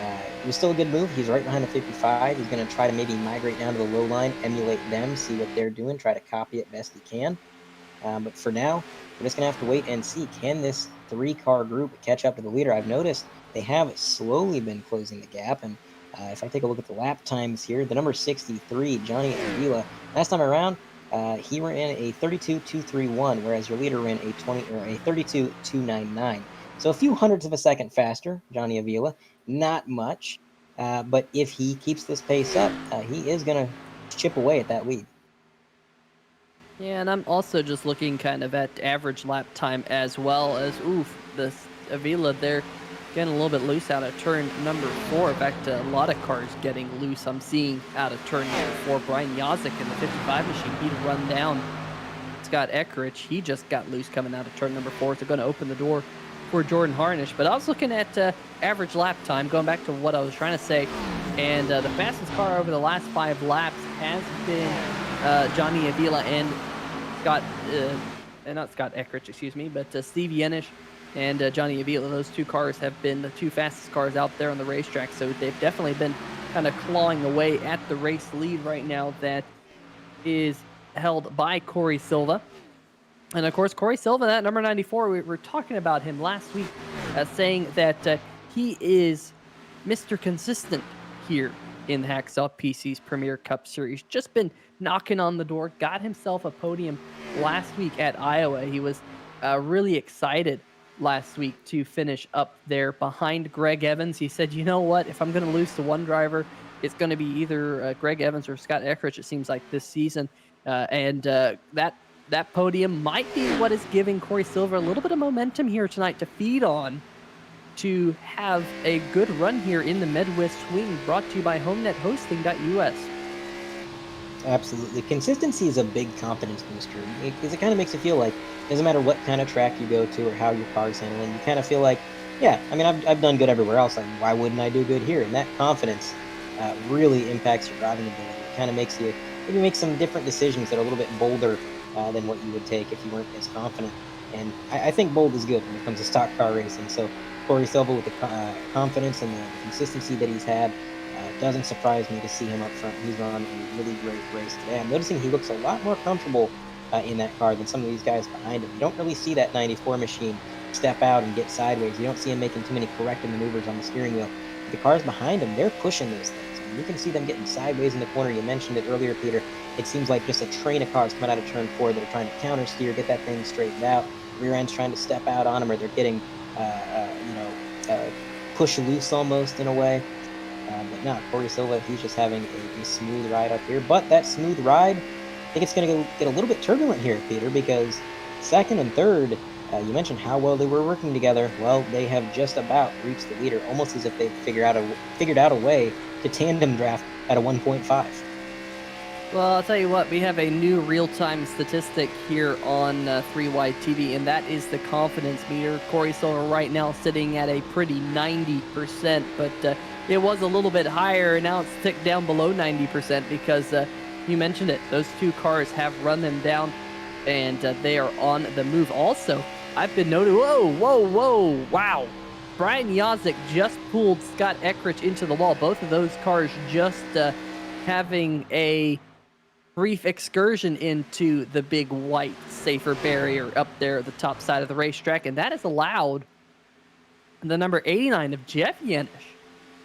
B: it was still a good move. He's right behind the 55. He's going to try to maybe migrate down to the low line, emulate them, see what they're doing, try to copy it best he can. But for now, we're just going to have to wait and see. Can this 3-car group catch up to the leader? I've noticed they have slowly been closing the gap, and if I take a look at the lap times here, the number 63, Johnny Avila, last time around, he ran a 32.231, whereas your leader ran a 32.299. So a few hundredths of a second faster, Johnny Avila, not much, but if he keeps this pace up, he is going to chip away at that lead.
A: Yeah, and I'm also just looking kind of at average lap time as well as, this Avila there getting a little bit loose out of turn number 4. In fact, a lot of cars getting loose. I'm seeing out of turn number 4, Brian Yazik in the 55 machine. He'd run down Scott Eckrich. He just got loose coming out of turn number 4. So going to open the door for Jordan Harnish. But I was looking at average lap time, going back to what I was trying to say. And the fastest car over the last 5 laps has been Johnny Avila and Scott, not Scott Eckrich, excuse me, but Steve Yenish. and Johnny Avila. Those two cars have been the two fastest cars out there on the racetrack, so they've definitely been kind of clawing away at the race lead right now that is held by Corey Silva. And of course, Corey Silva, that number 94, we were talking about him last week, saying that he is Mr. Consistent here in Hacksaw PC's Premier Cup Series. Just been knocking on the door, got himself a podium last week at Iowa. He was really excited last week to finish up there behind Greg Evans. He said, you know what, if I'm going to lose to one driver, it's going to be either Greg Evans or Scott Eckrich, it seems like, this season. That podium might be what is giving Corey Silva a little bit of momentum here tonight to feed on, to have a good run here in the Midwest Swing, brought to you by HomeNetHosting.us.
B: Absolutely. Consistency is a big confidence booster, because it kind of makes it feel like it doesn't matter what kind of track you go to or how your car's handling, you kind of feel like, yeah, I mean, I've done good everywhere else. Like, why wouldn't I do good here? And that confidence really impacts your driving ability. It kind of makes you maybe make some different decisions that are a little bit bolder than what you would take if you weren't as confident. And I think bold is good when it comes to stock car racing. So Corey Silva, with the confidence and the consistency that he's had, doesn't surprise me to see him up front. He's run a really great race today. I'm noticing he looks a lot more comfortable in that car than some of these guys behind him. You don't really see that 94 machine step out and get sideways. You don't see him making too many corrective maneuvers on the steering wheel. But the cars behind him, they're pushing those things. You can see them getting sideways in the corner. You mentioned it earlier, Peter. It seems like just a train of cars coming out of turn 4 that are trying to counter steer, get that thing straightened out. Rear end's trying to step out on them, or they're getting, push loose almost in a way. But no, Corey Silva, he's just having a smooth ride up here. But that smooth ride, I think it's going to get a little bit turbulent here, Peter, because second and third, you mentioned how well they were working together. Well, they have just about reached the leader, almost as if they figured out a way to tandem draft at a 1.5.
A: Well, I'll tell you what, we have a new real-time statistic here on 3Y TV, and that is the confidence meter. Corey Silva right now sitting at a pretty 90%, but it was a little bit higher, and now it's ticked down below 90% because you mentioned it. Those two cars have run them down, and they are on the move. Also, I've been noting, whoa, wow. Brian Yazik just pulled Scott Eckrich into the wall. Both of those cars just having a brief excursion into the big white safer barrier up there at the top side of the racetrack, and that has allowed the number 89 of Jeff Yenish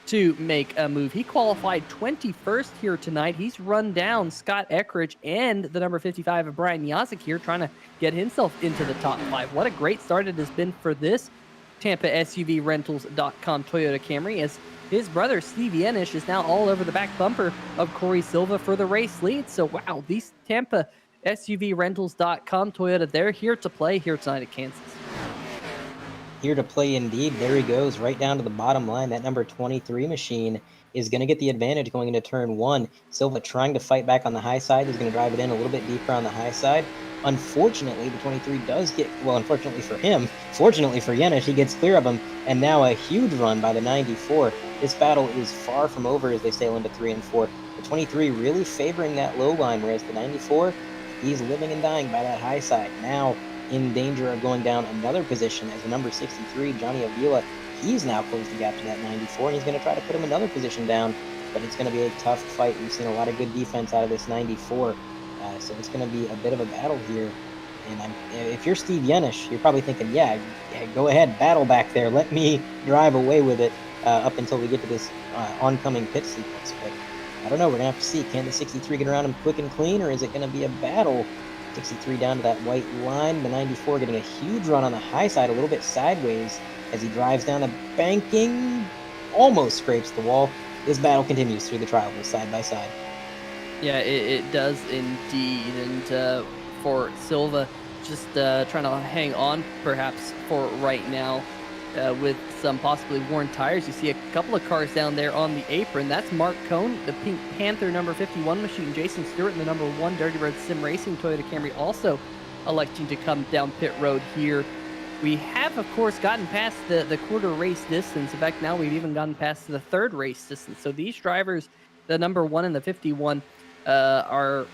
A: to make a move. He qualified 21st here tonight. He's run down Scott Eckrich and the number 55 of Brian Yazik here, trying to get himself into the top 5. What a great start it has been for this Tampa SUVRentals.com Toyota Camry, as his brother Steve Yenish is now all over the back bumper of Corey Silva for the race lead. So wow, these Tampa SUVRentals.com Toyota, they're here to play here tonight at Kansas.
B: Here to play indeed. There he goes, right down to the bottom line. That number 23 machine is going to get the advantage going into turn 1. Silva trying to fight back on the high side. He's going to drive it in a little bit deeper on the high side. Unfortunately, the 23 does get, well, unfortunately for him, fortunately for Yenish, he gets clear of him, and now a huge run by the 94. This battle is far from over as they sail into 3 and 4. The 23 really favoring that low line, whereas the 94, he's living and dying by that high side. Now in danger of going down another position as the number 63, Johnny Avila, he's now closed the gap to that 94, and he's going to try to put him another position down, but it's going to be a tough fight. We've seen a lot of good defense out of this 94. So it's going to be a bit of a battle here. And if you're Steve Yenish, you're probably thinking, yeah, go ahead, battle back there. Let me drive away with it up until we get to this oncoming pit sequence. But I don't know. We're going to have to see. Can the 63 get around him quick and clean, or is it going to be a battle? 63 down to that white line. The 94 getting a huge run on the high side, a little bit sideways as he drives down the banking. Almost scrapes the wall. This battle continues through the trials side by side.
A: Yeah, it does indeed. And for Silva, just trying to hang on perhaps for right now with some possibly worn tires. You see a couple of cars down there on the apron. That's Mark Cohn, the Pink Panther number 51 machine. Jason Stewart and the number 1 Dirty Red Sim Racing Toyota Camry also electing to come down pit road here. We have, of course, gotten past the quarter race distance. In fact, now we've even gotten past the third race distance. So these drivers, the number 1 and the 51, are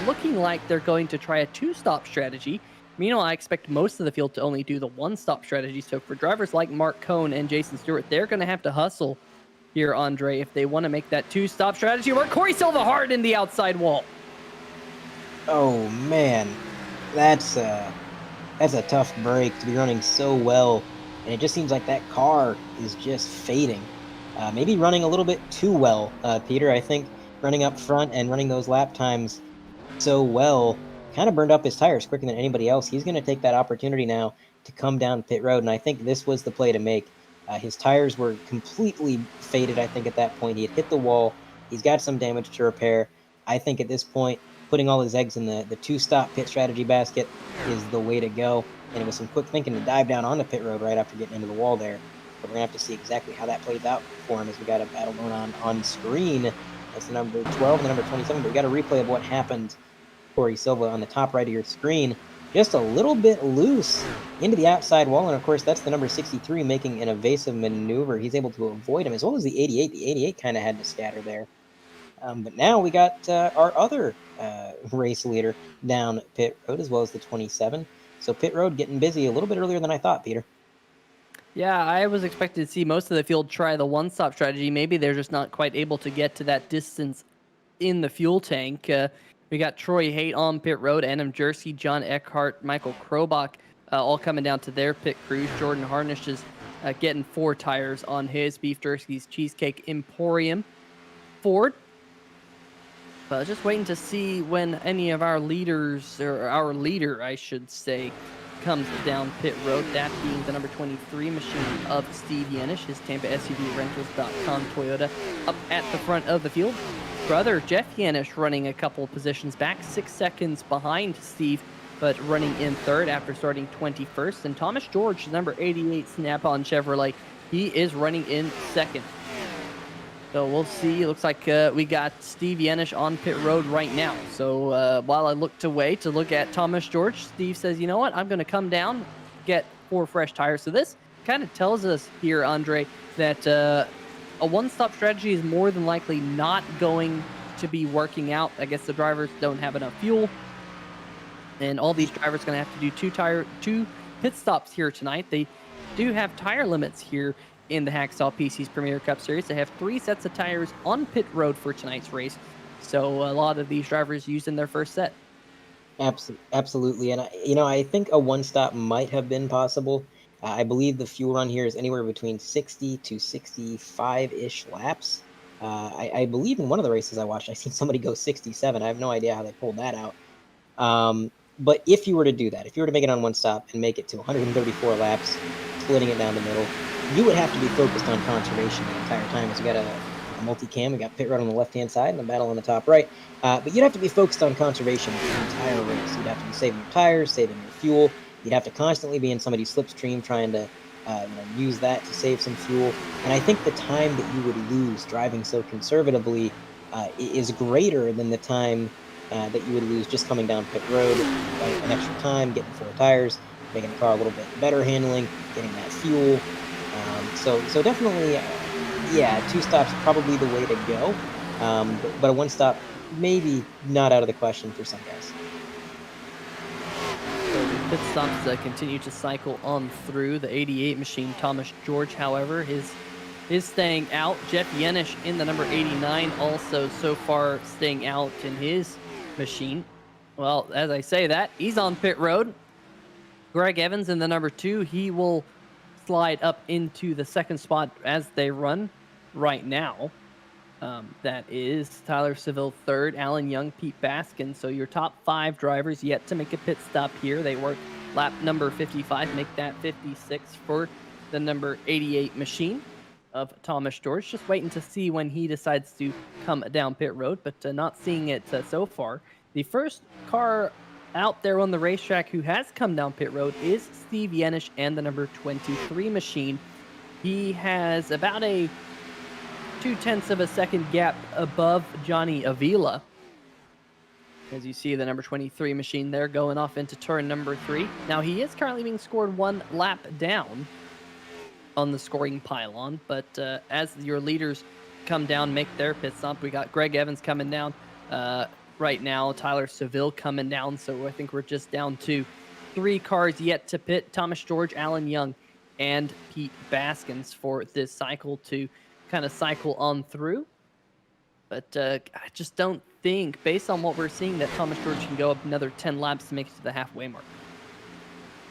A: looking like they're going to try a 2-stop strategy. Meanwhile, I expect most of the field to only do the one-stop strategy. So for drivers like Mark Cohn and Jason Stewart, they're going to have to hustle here, Andre, if they want to make that two-stop strategy work. Corey Silva hard in the outside wall.
B: Oh man, that's a tough break to be running so well, and it just seems like that car is just fading. Maybe running a little bit too well, Peter. I think running up front and running those lap times so well kind of burned up his tires quicker than anybody else. He's going to take that opportunity now to come down pit road, and I think this was the play to make. His tires were completely faded, I think, at that point. He had hit the wall. He's got some damage to repair. I think at this point, putting all his eggs in the two-stop pit strategy basket is the way to go. And it was some quick thinking to dive down on the pit road right after getting into the wall there. But we're going to have to see exactly how that plays out for him as we got a battle going on screen. That's the number 12 and the number 27. But we got a replay of what happened. Corey Silva on the top right of your screen, just a little bit loose into the outside wall. And of course, that's the number 63 making an evasive maneuver. He's able to avoid him, as well as the 88. The 88 kind of had to scatter there. But now we got our other race leader down pit road, as well as the 27. So pit road getting busy a little bit earlier than I thought, Peter.
A: Yeah, I was expected to see most of the field try the one-stop strategy. Maybe they're just not quite able to get to that distance in the fuel tank. We got Troy Haight on pit road, Adam Jersey, John Eckhart, Michael Krobach, all coming down to their pit crews. Jordan Harnish is getting 4 tires on his Beef Jerky's Cheesecake Emporium Ford. But just waiting to see when any of our leaders, or our leader, I should say, comes down pit road. That being the number 23 machine of Steve Yanish, his Tampa SUV Rentals.com Toyota, up at the front of the field. Brother Jeff Yanish running a couple positions back, 6 seconds behind Steve, but running in third after starting 21st. And Thomas George, number 88 Snap-on Chevrolet, he is running in second. So we'll see. It looks like we got Steve Yanish on pit road right now. So while I looked away to look at Thomas George, Steve says, you know what, I'm going to come down, get 4 fresh tires. So this kind of tells us here, Andre, that a one-stop strategy is more than likely not going to be working out. I guess the drivers don't have enough fuel. And all these drivers are going to have to do 2 pit stops here tonight. They do have tire limits here in the Hacksaw PC's Premier Cup Series. They have 3 sets of tires on pit road for tonight's race. So a lot of these drivers used in their first set.
B: Absolutely. And, I think a one-stop might have been possible. I believe the fuel run here is anywhere between 60 to 65-ish laps. I believe in one of the races I watched, I seen somebody go 67. I have no idea how they pulled that out. But if you were to do that, if you were to make it on one stop and make it to 134 laps, splitting it down the middle, you would have to be focused on conservation the entire time. As we got a multi-cam, we got pit road on the left-hand side and the battle on the top right. But you'd have to be focused on conservation the entire race. You'd have to be saving your tires, saving your fuel. You'd have to constantly be in somebody's slipstream trying to use that to save some fuel. And I think the time that you would lose driving so conservatively is greater than the time that you would lose just coming down pit road, an extra time, getting 4 tires, making the car a little bit better handling, getting that fuel. So definitely, 2 stops probably the way to go. But a one stop maybe not out of the question for some guys.
A: So the pit stops continue to cycle on through. The 88 machine, Thomas George, however, is staying out. Jeff Yanish in the number 89 also so far staying out in his machine. Well, as I say that, he's on pit road. Greg Evans in the number 2, he will slide up into the second spot as they run right now. That is Tyler Seville third, Alan Young, Pete Baskin. So your top 5 drivers yet to make a pit stop here. They work lap number 55, make that 56 for the number 88 machine of Thomas George. Just waiting to see when he decides to come down pit road, but not seeing it so far. The first car out there on the racetrack who has come down pit road is Steve Yanish and the number 23 machine. He has about a 0.2 of a second gap above Johnny Avila. As you see the number 23 machine there going off into turn number 3. Now he is currently being scored 1 lap down on the scoring pylon, but as your leaders come down, make their pit stop, we got Greg Evans coming down right now, Tyler Seville coming down, so I think we're just down to three cars yet to pit: Thomas George, Alan Young, and Pete Baskins for this cycle to kind of cycle on through. But I just don't think, based on what we're seeing, that Thomas George can go up another 10 laps to make it to the halfway mark.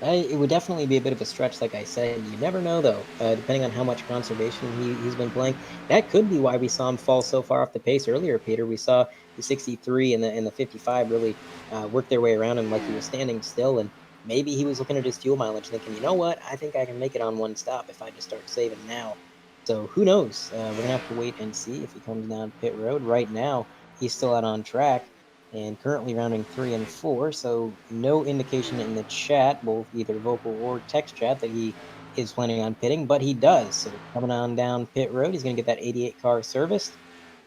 B: It would definitely be a bit of a stretch, like I said. You never know, though, depending on how much conservation he's been playing. That could be why we saw him fall so far off the pace earlier, Peter. We saw the 63 and the 55 really work their way around him like he was standing still, and maybe he was looking at his fuel mileage thinking, you know what, I think I can make it on one stop if I just start saving now. So who knows? We're going to have to wait and see if he comes down pit road. Right now, he's still out on track and currently rounding 3 and 4. So no indication in the chat, both either vocal or text chat, that he is planning on pitting, but he does. So coming on down pit road, he's going to get that 88 car serviced.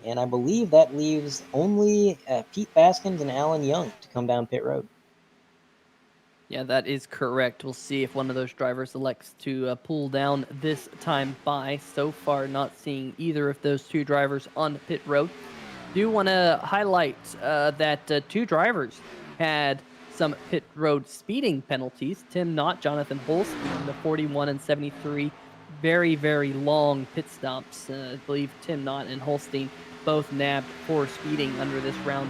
B: And I believe that leaves only Pete Baskins and Alan Young to come down pit road.
A: Yeah, that is correct. We'll see if one of those drivers elects to pull down this time by. So far, not seeing either of those two drivers on pit road. Do want to highlight that two drivers had some pit road speeding penalties. Tim Knott, Jonathan Holstein, the 41 and 73, very, very long pit stops. I believe Tim Knott and Holstein both nabbed for speeding under this round.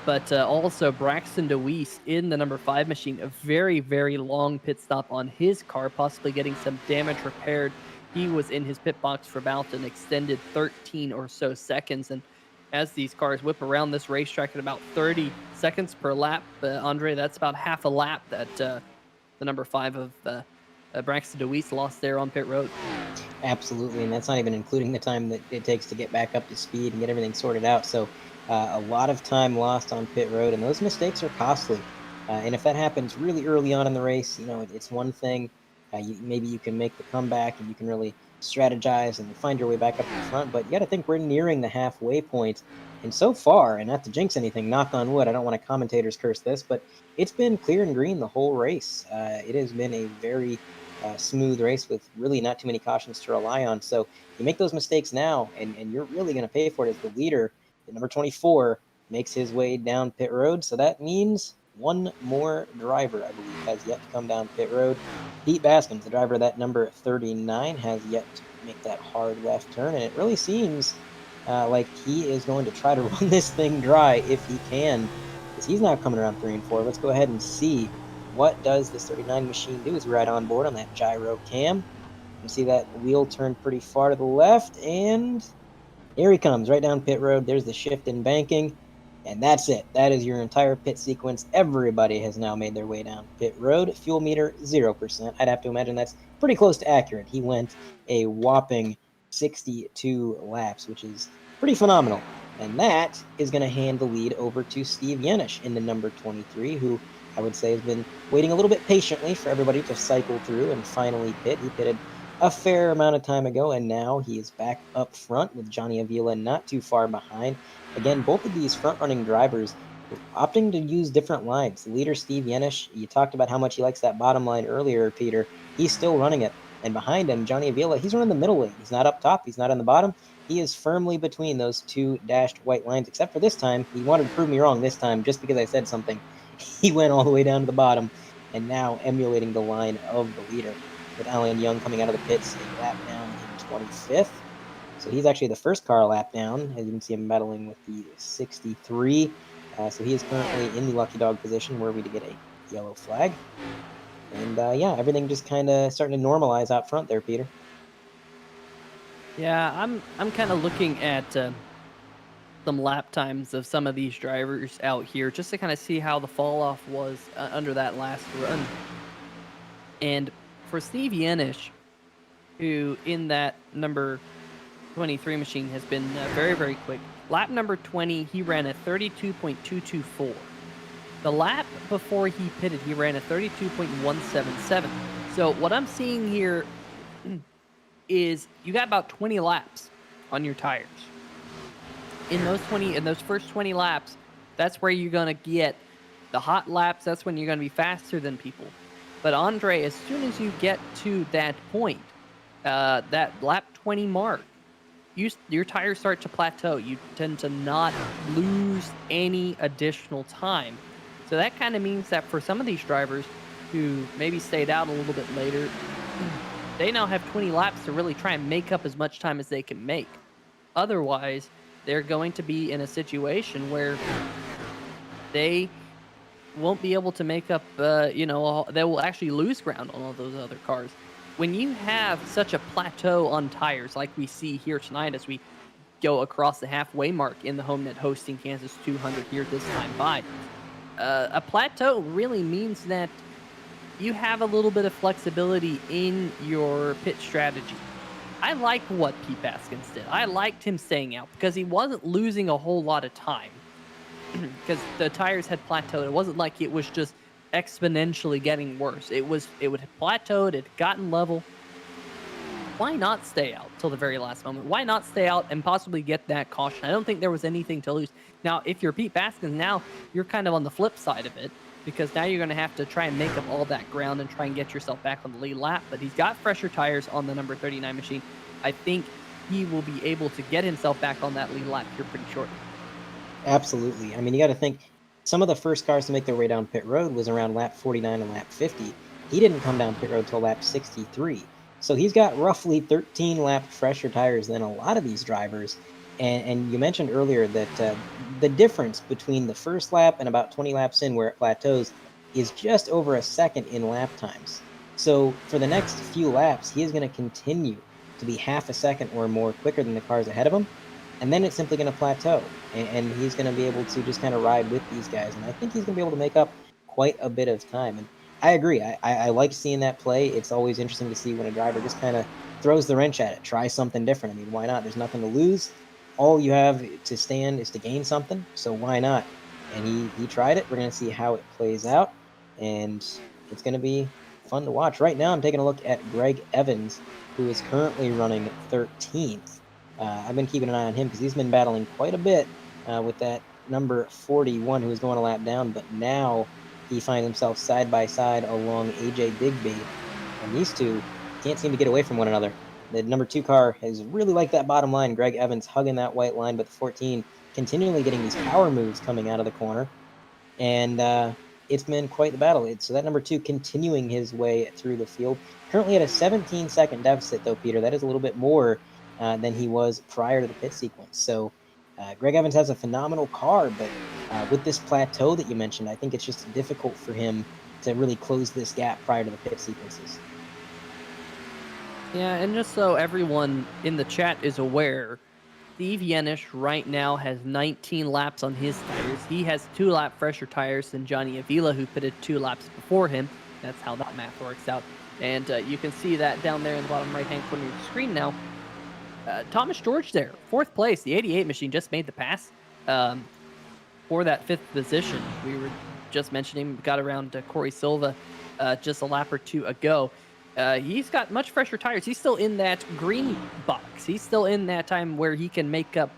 A: But also Braxton DeWeese in the number 5 machine, a very, very long pit stop on his car, possibly getting some damage repaired. He was in his pit box for about an extended 13 or so seconds. And as these cars whip around this racetrack at about 30 seconds per lap, Andre, that's about half a lap that the number 5 of Braxton DeWeese lost there on pit road.
B: Absolutely, and that's not even including the time that it takes to get back up to speed and get everything sorted out. So a lot of time lost on pit road, and those mistakes are costly. And if that happens really early on in the race, you know, it's one thing. Maybe you can make the comeback and you can really strategize and find your way back up to the front. But you got to think we're nearing the halfway point. And so far, and not to jinx anything, knock on wood, I don't want to commentators curse this, but it's been clear and green the whole race. It has been a very smooth race with really not too many cautions to rely on. So you make those mistakes now, and you're really going to pay for it as the leader. The number 24 makes his way down pit road. So that means one more driver, I believe, has yet to come down pit road. Pete Baskins, the driver of that number 39, has yet to make that hard left turn. And it really seems like he is going to try to run this thing dry if he can, because he's now coming around 3 and 4. Let's go ahead and see what does this 39 machine do as we're right on board on that gyro cam. You can see that wheel turned pretty far to the left, and here he comes, right down pit road. There's the shift in banking, and that's it. That is your entire pit sequence. Everybody has now made their way down pit road. Fuel meter, 0%. I'd have to imagine that's pretty close to accurate. He went a whopping 62 laps, which is pretty phenomenal. And that is going to hand the lead over to Steve Yenish in the number 23, who I would say has been waiting a little bit patiently for everybody to cycle through and finally pit. He pitted a fair amount of time ago, and now he is back up front with Johnny Avila not too far behind. Again, both of these front-running drivers opting to use different lines. The leader, Steve Yenish, you talked about how much he likes that bottom line earlier, Peter. He's still running it. And behind him, Johnny Avila, he's running the middle lane. He's not up top. He's not on the bottom. He is firmly between those two dashed white lines, except for this time. He wanted to prove me wrong this time just because I said something. He went all the way down to the bottom, and now emulating the line of the leader, with Alan Young coming out of the pits a lap down in 25th. So he's actually the first car lap down, as you can see him battling with the 63. So he is currently in the lucky dog position, where we to get a yellow flag. And yeah, everything just kind of starting to normalize out front there, Peter.
A: Yeah, I'm kind of looking at some lap times of some of these drivers out here just to kind of see how the fall off was under that last run. And for Steve Yenish, who in that number 23 machine has been very, very quick. Lap number 20, he ran a 32.224. The lap before he pitted, he ran a 32.177. So what I'm seeing here is you got about 20 laps on your tires. In those first 20 laps, that's where you're gonna get the hot laps. That's when you're gonna be faster than people. But Andre, as soon as you get to that point, that lap 20 mark, your tires start to plateau. You tend to not lose any additional time. So that kind of means that for some of these drivers who maybe stayed out a little bit later, they now have 20 laps to really try and make up as much time as they can make. Otherwise, they're going to be in a situation where they won't be able to make up, they will actually lose ground on all those other cars. When you have such a plateau on tires like we see here tonight as we go across the halfway mark in the Homenet hosting Kansas 200 here this time by, a plateau really means that you have a little bit of flexibility in your pit strategy. I like what Pete Baskins did. I liked him staying out because he wasn't losing a whole lot of time because the tires had plateaued. It wasn't like it was just exponentially getting worse. It would have plateaued, it had gotten level. Why not stay out till the very last moment? Why not stay out and possibly get that caution? I don't think there was anything to lose. Now, if you're Pete Baskins, now you're kind of on the flip side of it because now you're going to have to try and make up all that ground and try and get yourself back on the lead lap. But he's got fresher tires on the number 39 machine. I think he will be able to get himself back on that lead lap here pretty shortly.
B: Absolutely. I mean, you got to think some of the first cars to make their way down pit road was around lap 49 and lap 50. He didn't come down pit road till lap 63. So he's got roughly 13 lap fresher tires than a lot of these drivers. And you mentioned earlier that the difference between the first lap and about 20 laps in where it plateaus is just over a second in lap times. So for the next few laps, he is going to continue to be half a second or more quicker than the cars ahead of him. And then it's simply going to plateau. And he's going to be able to just kind of ride with these guys. And I think he's going to be able to make up quite a bit of time. And I agree. I like seeing that play. It's always interesting to see when a driver just kind of throws the wrench at it, try something different. I mean, why not? There's nothing to lose. All you have to stand is to gain something. So why not? And he tried it. We're going to see how it plays out. And it's going to be fun to watch. Right now, I'm taking a look at Greg Evans, who is currently running 13th. I've been keeping an eye on him because he's been battling quite a bit with that number 41 who was going a lap down, but now he finds himself side by side along AJ Digby, and these two can't seem to get away from one another. The number 2 car has really liked that bottom line. Greg Evans hugging that white line, but the 14 continually getting these power moves coming out of the corner, and it's been quite the battle. So that number 2 continuing his way through the field. Currently at a 17-second deficit, though, Peter. That is a little bit more than he was prior to the pit sequence. So Greg Evans has a phenomenal car, but with this plateau that you mentioned, I think it's just difficult for him to really close this gap prior to the pit sequences.
A: Yeah, and just so everyone in the chat is aware, Steve Yenish right now has 19 laps on his tires. He has 2 lap fresher tires than Johnny Avila, who pitted 2 laps before him. That's how that math works out. And you can see that down there in the bottom right-hand corner of the screen now. Thomas George there, 4th place. The 88 machine just made the pass for that 5th position. We were just mentioning, got around Corey Silva just a lap or 2 ago. He's got much fresher tires. He's still in that green box. He's still in that time where he can make up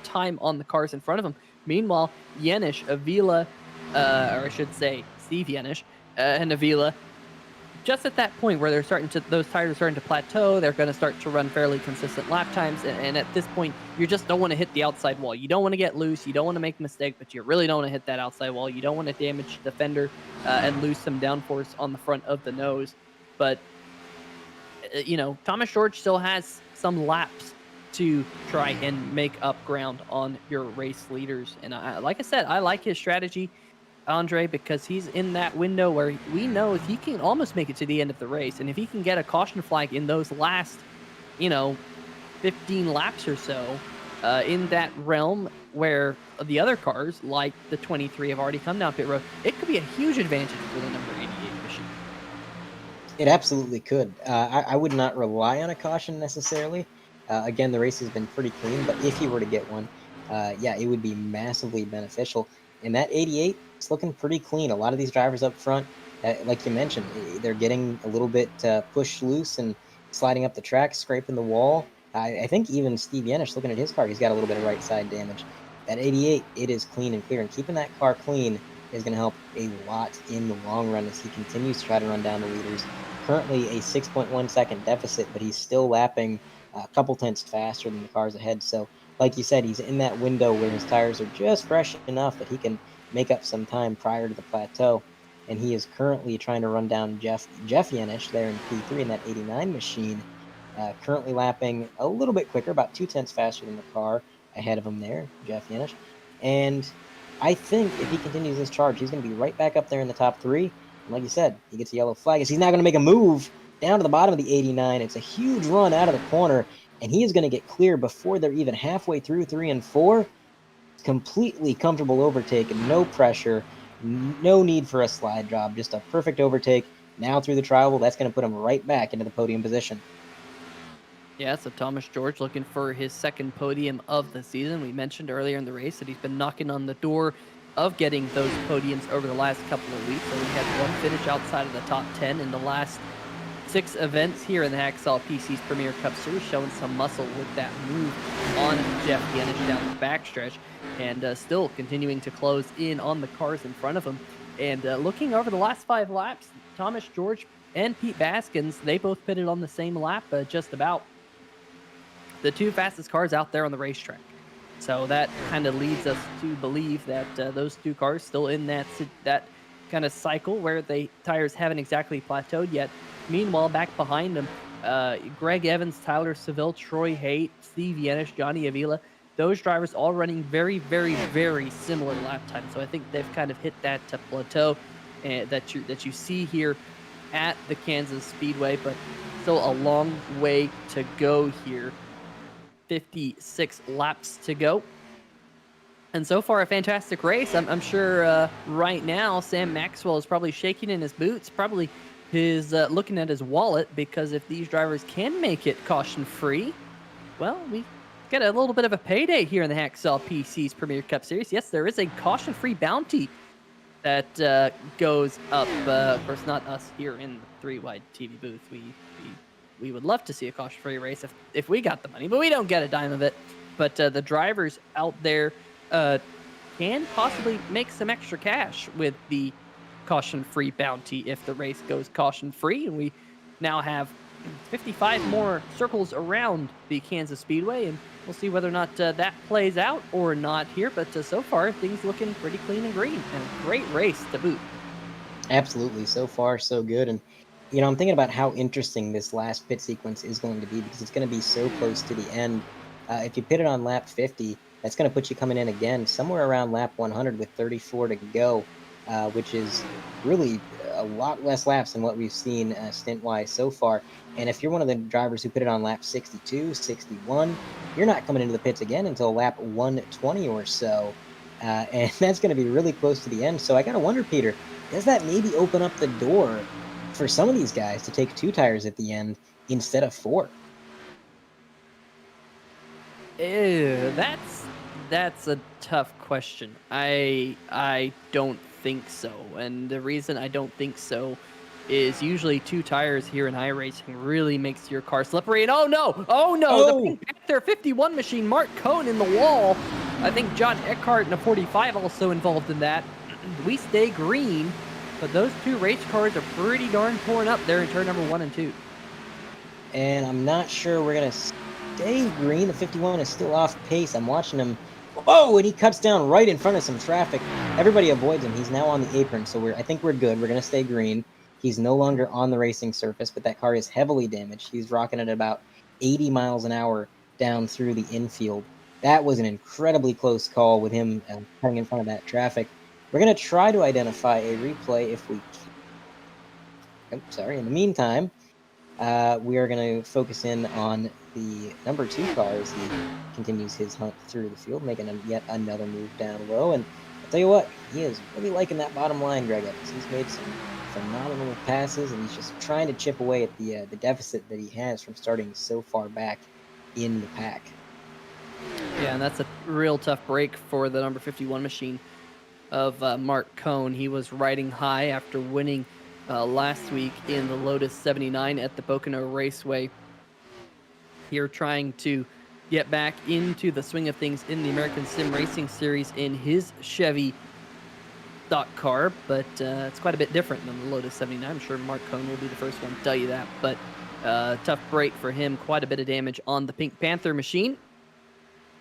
A: time on the cars in front of him. Meanwhile, Yenish, Avila, or I should say Steve Yenish and Avila, just at that point where those tires are starting to plateau, they're going to start to run fairly consistent lap times. And at this point, you just don't want to hit the outside wall. You don't want to get loose. You don't want to make a mistake, but you really don't want to hit that outside wall. You don't want to damage the fender and lose some downforce on the front of the nose. But, Thomas George still has some laps to try and make up ground on your race leaders. And like I said, I like his strategy, Andre, because he's in that window where we know if he can almost make it to the end of the race, and if he can get a caution flag in those last, 15 laps or so, in that realm where the other cars, like the 23, have already come down pit road, it could be a huge advantage for the number 88 machine.
B: It absolutely could. I would not rely on a caution necessarily. Again, the race has been pretty clean, but if you were to get one, it would be massively beneficial. And that 88, it's looking pretty clean. A lot of these drivers up front, like you mentioned, they're getting a little bit pushed loose and sliding up the track, scraping the wall. I think even Steve Yenish, looking at his car, he's got a little bit of right side damage. That 88, it is clean and clear, and keeping that car clean is going to help a lot in the long run as he continues to try to run down the leaders. Currently a 6.1 second deficit, but he's still lapping a couple tenths faster than the cars ahead. So, like you said, he's in that window where his tires are just fresh enough that he can make up some time prior to the plateau. and he is currently trying to run down Jeff Yanish there in P3 in that 89 machine. Currently lapping a little bit quicker, about 2/10 faster than the car ahead of him there, Jeff Yanish. And I think if he continues this charge, he's going to be right back up there in the top 3. And like you said, he gets a yellow flag as he's now going to make a move down to the bottom of the 89. It's a huge run out of the corner, and he is going to get clear before they're even halfway through 3 and 4. Completely comfortable overtake, no pressure, no need for a slide job, just a perfect overtake. Now through the trial, that's going to put him right back into the podium position.
A: Yeah, so Thomas George looking for his second podium of the season. We mentioned earlier in the race that he's been knocking on the door of getting those podiums over the last couple of weeks. So he had one finish outside of the top 10 in the last 6 events here in the Hacksaw PC's Premier Cup Series, showing some muscle with that move on Jeff Yanish down the backstretch, and still continuing to close in on the cars in front of him. And looking over the last 5 laps, Thomas George and Pete Baskins, they both pitted on the same lap, just about. The 2 fastest cars out there on the racetrack. So that kind of leads us to believe that those 2 cars still in that kind of cycle where the tires haven't exactly plateaued yet. Meanwhile, back behind them, Greg Evans, Tyler Seville, Troy Haight, Steve Yanish, Johnny Avila, those drivers all running very, very, very similar lap time. So I think they've kind of hit that plateau that you see here at the Kansas Speedway, but still a long way to go here. 56 laps to go. And so far, a fantastic race. I'm sure right now, Sam Maxwell is probably shaking in his boots, probably looking at his wallet, because if these drivers can make it caution-free, well, we get a little bit of a payday here in the Hacksaw PC's Premier Cup Series. Yes, there is a caution-free bounty that goes up. Of course, not us here in the 3-wide TV booth. We would love to see a caution-free race if we got the money, but we don't get a dime of it. But the drivers out there can possibly make some extra cash with the caution-free bounty if the race goes caution-free. And we now have 55 more circles around the Kansas Speedway, and we'll see whether or not that plays out or not here. But so far, things looking pretty clean and green, and a great race to boot.
B: Absolutely. So far, so good. And I'm thinking about how interesting this last pit sequence is going to be, because it's going to be so close to the end. If you pit it on lap 50, that's going to put you coming in again somewhere around lap 100 with 34 to go, which is really a lot less laps than what we've seen stint-wise so far. And if you're one of the drivers who put it on lap 62, 61, you're not coming into the pits again until lap 120 or so. And that's going to be really close to the end. So I got to wonder, Peter, does that maybe open up the door for some of these guys to take 2 tires at the end instead of 4?
A: Ew, that's a tough question. I don't think so, and the reason I don't think so is usually 2 tires here in iRacing really makes your car slippery. And oh no, the Pink Panther 51 machine, Mark Cohn in the wall. I think John Eckhart in a 45 also involved in that. We stay green, but those 2 race cars are pretty darn torn up there in turn number 1 and 2.
B: And I'm not sure we're going to stay green. The 51 is still off pace. I'm watching him. Oh, and he cuts down right in front of some traffic. Everybody avoids him. He's now on the apron, so I think we're good. We're going to stay green. He's no longer on the racing surface, but that car is heavily damaged. He's rocking at about 80 miles an hour down through the infield. That was an incredibly close call with him cutting in front of that traffic. We're going to try to identify a replay if we can. Oh, sorry. In the meantime, we are going to focus in on the number 2 car as he continues his hunt through the field, making yet another move down low. And I'll tell you what, he is really liking that bottom line, Greg Evans. He's made some phenomenal passes, and he's just trying to chip away at the deficit that he has from starting so far back in the pack.
A: Yeah, and that's a real tough break for the number 51 machine of Mark Cohn. He was riding high after winning last week in the Lotus 79 at the Pocono Raceway. Here trying to get back into the swing of things in the American Sim Racing Series in his Chevy stock car, but it's quite a bit different than the Lotus 79. I'm sure Mark Cohn will be the first one to tell you that, but tough break for him. Quite a bit of damage on the Pink Panther machine.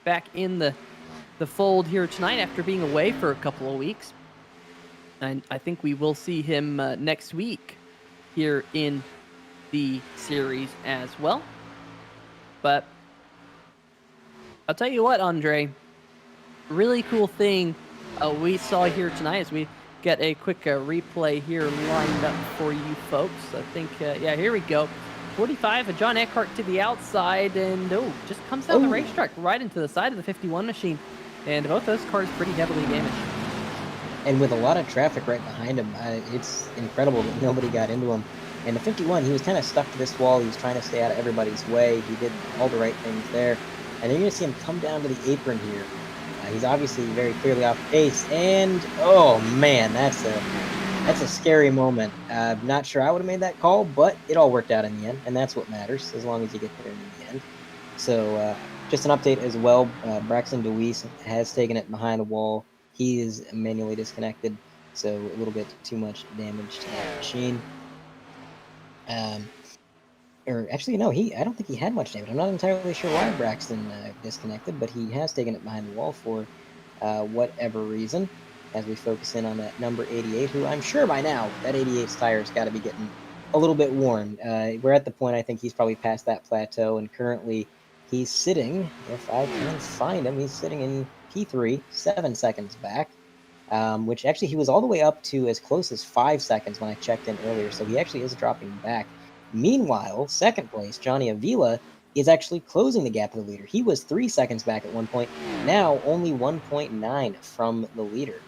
A: Back in the fold here tonight after being away for a couple of weeks. And I think we will see him next week here in the series as well. But I'll tell you what, Andre, really cool thing we saw here tonight as we get a quick replay here lined up for you folks. I think, yeah, here we go. 45, John Eckhart to the outside, and just comes down the
B: Oh,
A: racetrack right into the side of the 51 machine. And both those cars pretty heavily damaged.
B: and with a lot of traffic right behind him, it's incredible that nobody got into him. And the 51, he was kind of stuck to this wall. He was trying to stay out of everybody's way. He did all the right things there. And then you're going to see him come down to the apron here. He's obviously very clearly off pace. And, oh, man, that's a scary moment. Not sure I would have made that call, but it all worked out in the end. And that's what matters, as long as you get there in the end. So just an update as well. Braxton DeWeese has taken it behind the wall. He is manually disconnected, so a little bit too much damage to that machine. Or actually, no, I don't think he had much damage. I'm not entirely sure why Braxton disconnected, but he has taken it behind the wall for whatever reason. As we focus in on that number 88, who I'm sure by now that 88's tire's got to be getting a little bit worn. We're at the point I think he's probably past that plateau, and currently he's sitting, if I can find him, he's sitting in P3, 7 seconds back, which actually he was all the way up to as close as 5 seconds when I checked in earlier, so he actually is dropping back. Meanwhile, second place, Johnny Avila, is actually closing the gap to the leader. He was 3 seconds back at one point, now only 1.9 from the leader.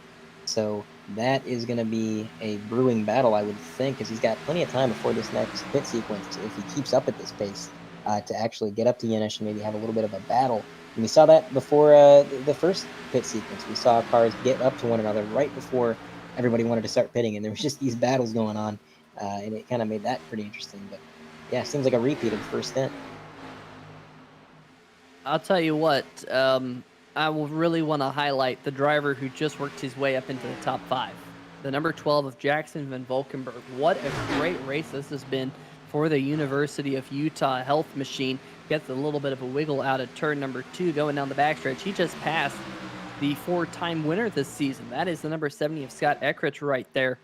B: So that is going to be a brewing battle, I would think, because he's got plenty of time before this next pit sequence, if he keeps up at this pace, to actually get up to Yenish and maybe have a little bit of a battle. And we saw that before the first pit sequence. We saw cars get up to one another right before everybody wanted to start pitting, and there was just these battles going on, and it kind of made that pretty interesting. But yeah, it seems like a repeat of the first stint.
A: I'll tell you what, I will really want to highlight the driver who just worked his way up into the top 5. The number 12 of Jackson Van Valkenburg. What a great race this has been for the University of Utah Health Machine. Gets a little bit of a wiggle out of turn number 2 going down the backstretch. He just passed the 4-time winner this season. That is the number 70 of Scott Eckrich right there.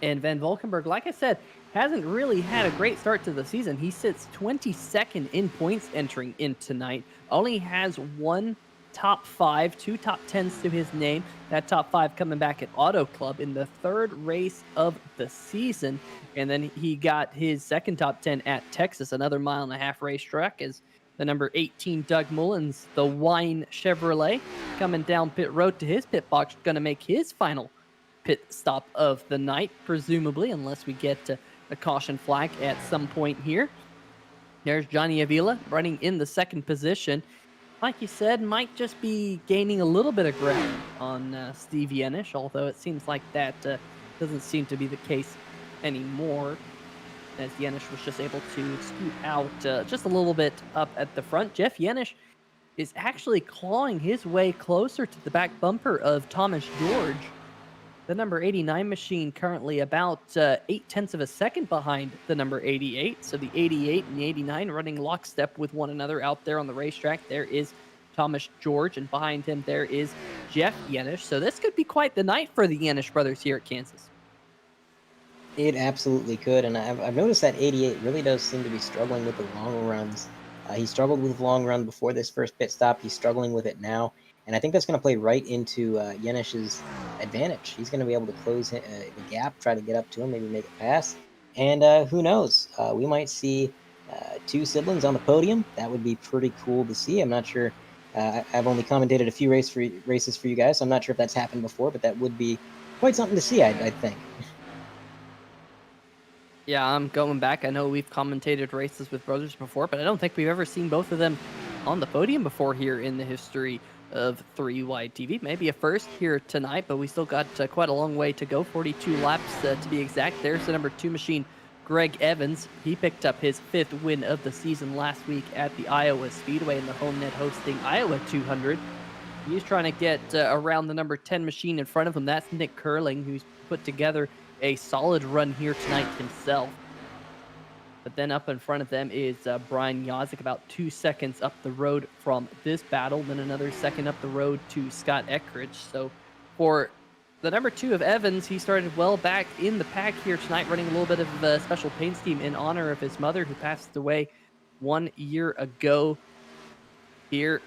A: And Van Valkenburg, like I said, hasn't really had a great start to the season. He sits 22nd in points entering in tonight. Only has one top 5, 2 top 10s to his name. That top 5 coming back at Auto Club in the 3rd race of the season. And then he got his second top 10 at Texas, another 1.5-mile racetrack, as the number 18 Doug Mullins, the Wine Chevrolet, coming down pit road to his pit box, going to make his final pit stop of the night, presumably, unless we get a caution flag at some point here. There's Johnny Avila running in the 2nd position. Like you said, might just be gaining a little bit of ground on Steve Yenish, although it seems like that doesn't seem to be the case anymore, as Yenish was just able to scoot out just a little bit up at the front. Jeff Yenish is actually clawing his way closer to the back bumper of Thomas George. The number 89 machine currently about 0.8 of a second behind the number 88. So the 88 and the 89 running lockstep with one another out there on the racetrack. There is Thomas George, and behind him there is Jeff Yenish. So this could be quite the night for the Yenish brothers here at Kansas.
B: It absolutely could, and I've noticed that 88 really does seem to be struggling with the long runs. He struggled with long run before this first pit stop. He's struggling with it now. And I think that's going to play right into Yenish's advantage. He's going to be able to close the gap, try to get up to him, maybe make it pass. And who knows? We might see 2 siblings on the podium. That would be pretty cool to see. I'm not sure. I've only commentated a few races for you guys, so I'm not sure if that's happened before, but that would be quite something to see, I think.
A: Yeah, I'm going back. I know we've commentated races with brothers before, but I don't think we've ever seen both of them on the podium before here in the history of 3-Wide TV. Maybe a first here tonight, but we still got quite a long way to go. 42 laps to be exact. There's the number 2 machine, Greg Evans. He picked up his 5th win of the season last week at the Iowa Speedway in the Homenet hosting Iowa 200. He's trying to get around the number 10 machine in front of him. That's Nick Curling, who's put together a solid run here tonight himself. But then up in front of them is Brian Yazik, about 2 seconds up the road from this battle. Then another second up the road to Scott Eckrich. So for the number 2 of Evans, he started well back in the pack here tonight, running a little bit of a special paint scheme in honor of his mother, who passed away 1 year ago here.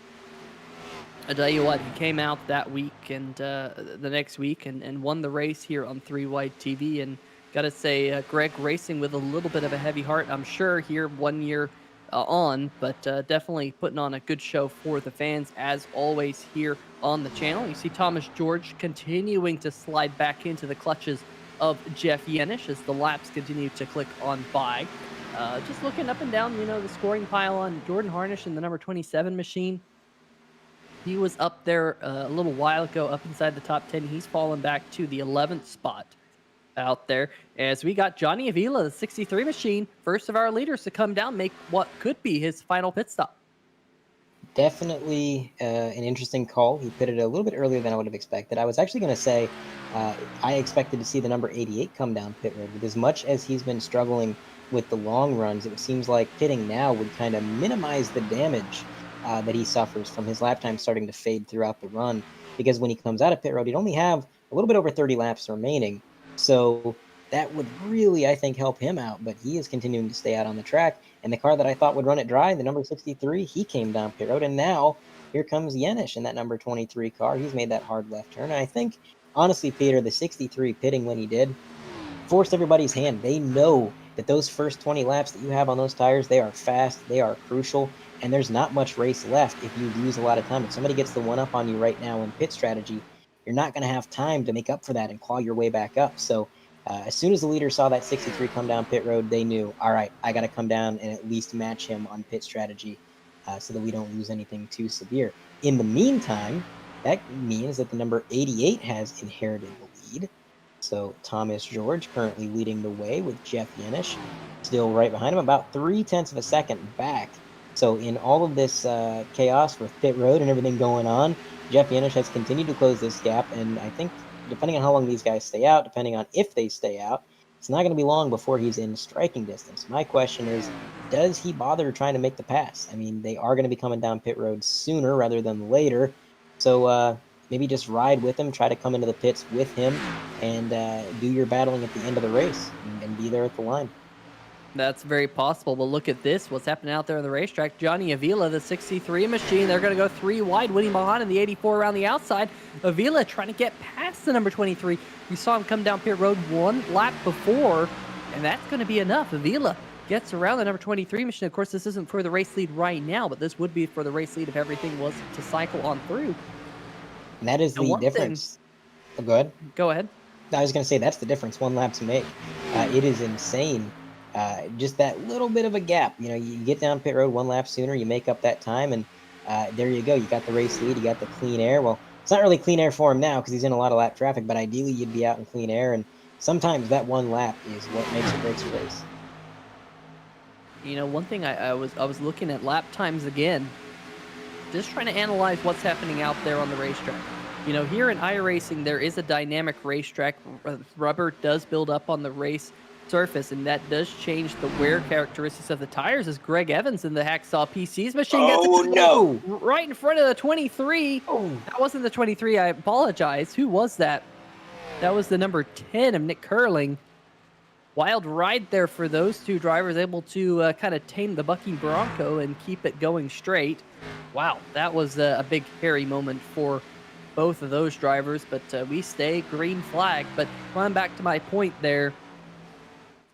A: I tell you what, he came out that week and the next week and won the race here on 3 Wide TV. And got to say, Greg racing with a little bit of a heavy heart, I'm sure, here 1 year on, but definitely putting on a good show for the fans, as always, here on the channel. You see Thomas George continuing to slide back into the clutches of Jeff Yenish as the laps continue to click on by. Just looking up and down, the scoring pile on Jordan Harnish in the number 27 machine. He was up there a little while ago, up inside the top 10. He's fallen back to the 11th spot out there, as we got Johnny Avila, the 63 machine, first of our leaders to come down, make what could be his final pit stop.
B: Definitely an interesting call. He pitted a little bit earlier than I would have expected. I was actually going to say I expected to see the number 88 come down pit road. With as much as he's been struggling with the long runs, it seems like pitting now would kind of minimize the damage that he suffers from his lap time starting to fade throughout the run. Because when he comes out of pit road, he'd only have a little bit over 30 laps remaining. So that would really, I think, help him out. But he is continuing to stay out on the track. And the car that I thought would run it dry, the number 63, he came down pit road. And now here comes Yenish in that number 23 car. He's made that hard left turn. And I think, honestly, Peter, the 63 pitting when he did forced everybody's hand. They know that those first 20 laps that you have on those tires, they are fast, they are crucial, and there's not much race left if you lose a lot of time. If somebody gets the one up on you right now in pit strategy, you're not going to have time to make up for that and claw your way back up. So as soon as the leader saw that 63 come down pit road, they knew, all right, I got to come down and at least match him on pit strategy so that we don't lose anything too severe. In the meantime, that means that the number 88 has inherited the lead. So Thomas George currently leading the way with Jeff Yenish still right behind him, about 0.3 of a second back. So in all of this chaos with pit road and everything going on, Jeff Yenish has continued to close this gap. And I think depending on how long these guys stay out, depending on if they stay out, it's not going to be long before he's in striking distance. My question is, does he bother trying to make the pass? I mean, they are going to be coming down pit road sooner rather than later. So maybe just ride with him, try to come into the pits with him, and do your battling at the end of the race and be there at the line.
A: That's very possible. But look at this. What's happening out there on the racetrack? Johnny Avila, the 63 machine. They're going to go 3 wide, winning behind in the 84 around the outside. Avila trying to get past the number 23. We saw him come down pit road 1 lap before, and that's going to be enough. Avila gets around the number 23 machine. Of course, this isn't for the race lead right now, but this would be for the race lead if everything was to cycle on through.
B: And that is the difference. Oh, go ahead.
A: Go ahead.
B: I was going to say that's the difference 1 lap to make. It is insane. Just that little bit of a gap. You get down pit road 1 lap sooner, you make up that time, and there you go. You got the race lead, you got the clean air. Well, it's not really clean air for him now because he's in a lot of lap traffic, but ideally you'd be out in clean air, and sometimes that 1 lap is what makes or breaks a race.
A: One thing I was looking at lap times again, just trying to analyze what's happening out there on the racetrack. Here in iRacing, there is a dynamic racetrack. Rubber does build up on the race surface, and that does change the wear characteristics of the tires, as Greg Evans in the Hacksaw PC's machine gets right in front of the 23. Oh, that wasn't the 23. I apologize. Who was that? That was the number 10 of Nick Curling. Wild ride there for those 2 drivers, able to kind of tame the bucking Bronco and keep it going straight. Wow, that was a big hairy moment for both of those drivers, but we stay green flag. But going back to my point there,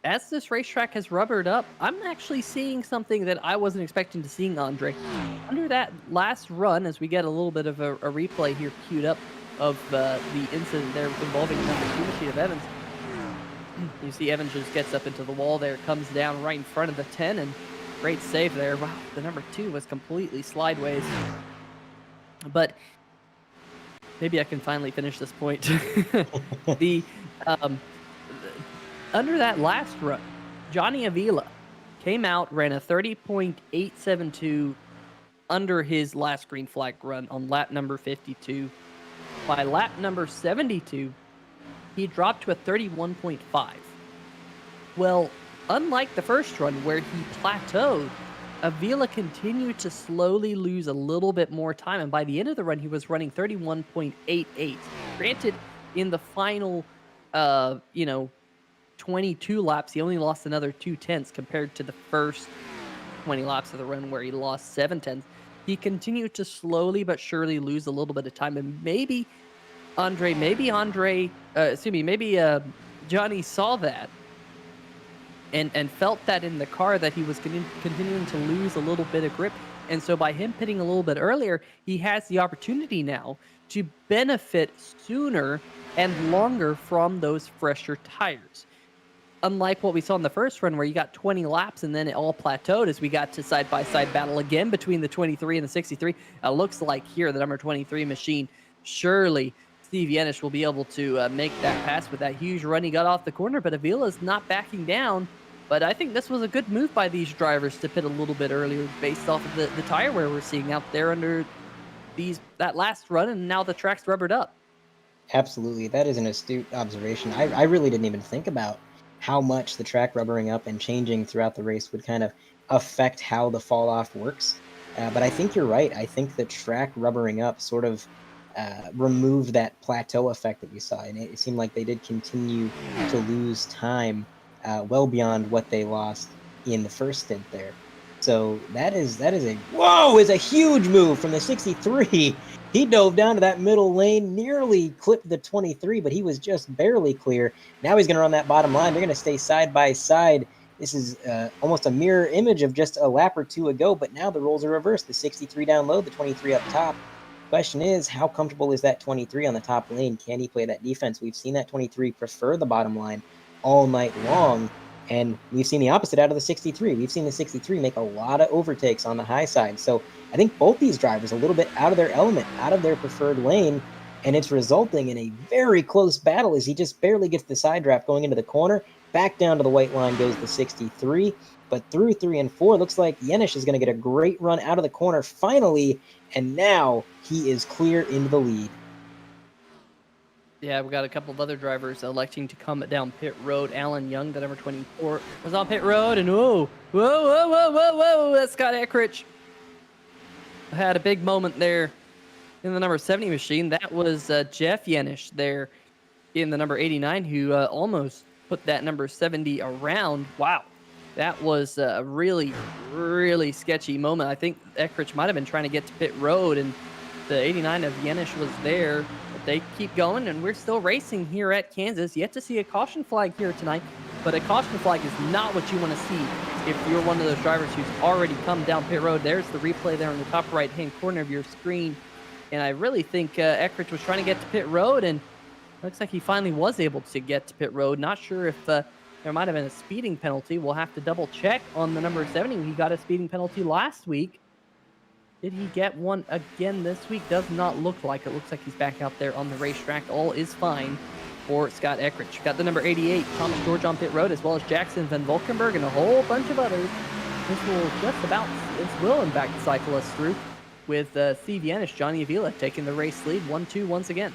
A: as this racetrack has rubbered up, I'm actually seeing something that I wasn't expecting to see, Andre. Under that last run, as we get a little bit of a replay here queued up of the incident there involving the number 2 machine of Evans, you see Evans just gets up into the wall there, comes down right in front of the 10, and great save there. Wow, the number 2 was completely slideways. But maybe I can finally finish this point. Under that last run, Johnny Avila came out, ran a 30.872 under his last green flag run on lap number 52. By lap number 72, he dropped to a 31.5. Well, unlike the first run where he plateaued, Avila continued to slowly lose a little bit more time, and by the end of the run, he was running 31.88. Granted, in the final, you know, 22 laps, he only lost another 2/10 compared to the first 20 laps of the run where he lost 7/10. He continued to slowly but surely lose a little bit of time, and maybe Johnny saw that and felt that in the car that he was continuing to lose a little bit of grip. And so by him pitting a little bit earlier, he has the opportunity now to benefit sooner and longer from those fresher tires. Unlike what we saw in the first run where you got 20 laps and then it all plateaued as we got to side-by-side battle again between the 23 and the 63. Looks like here the number 23 machine, surely Steve Yenish will be able to make that pass with that huge run he got off the corner, but Avila's not backing down. But I think this was a good move by these drivers to pit a little bit earlier based off of the tire wear we're seeing out there under that last run, and now the track's rubbered up.
B: Absolutely. That is an astute observation. I really didn't even think about how much the track rubbering up and changing throughout the race would kind of affect how the fall off works. But I think you're right. I think the track rubbering up sort of removed that plateau effect that we saw. And it seemed like they did continue to lose time well beyond what they lost in the first stint there. So that is a huge move from the 63. He dove down to that middle lane, nearly clipped the 23, but he was just barely clear. Now he's going to run that bottom line. They're going to stay side by side. This is almost a mirror image of just a lap or two ago, but now the roles are reversed. The 63 down low, the 23 up top. Question is, how comfortable is that 23 on the top lane? Can he play that defense? We've seen that 23 prefer the bottom line all night long. And we've seen the opposite out of the 63. We've seen the 63 make a lot of overtakes on the high side. So I think both these drivers a little bit out of their element, out of their preferred lane, and it's resulting in a very close battle as he just barely gets the side draft going into the corner. Back down to the white line goes the 63. But through 3 and 4, looks like Yenish is going to get a great run out of the corner finally, and now he is clear into the lead.
A: Yeah, we got a couple of other drivers electing to come down pit road. Alan Young, the number 24, was on pit road, and whoa, Scott Eckrich had a big moment there in the number 70 machine. That was Jeff Yenish there in the number 89, who almost put that number 70 around. Wow, that was a really, really sketchy moment. I think Eckrich might have been trying to get to pit road, and the 89 of Yenish was there. They keep going, and we're still racing here at Kansas. Yet to see a caution flag here tonight, but a caution flag is not what you want to see if you're one of those drivers who's already come down pit road. There's the replay there in the top right-hand corner of your screen, and I really think Eckrich was trying to get to pit road, and looks like he finally was able to get to pit road. Not sure if there might have been a speeding penalty. We'll have to double-check on the number 70. He got a speeding penalty last week. Did he get one again this week? Does not look like it. Looks like he's back out there on the racetrack. All is fine for Scott Eckrich. Got the number 88, Thomas George on pit road, as well as Jackson Van Valkenburg and a whole bunch of others. This will in fact cycle us through with Steve Yenish, Johnny Avila taking the race lead 1-2 once again.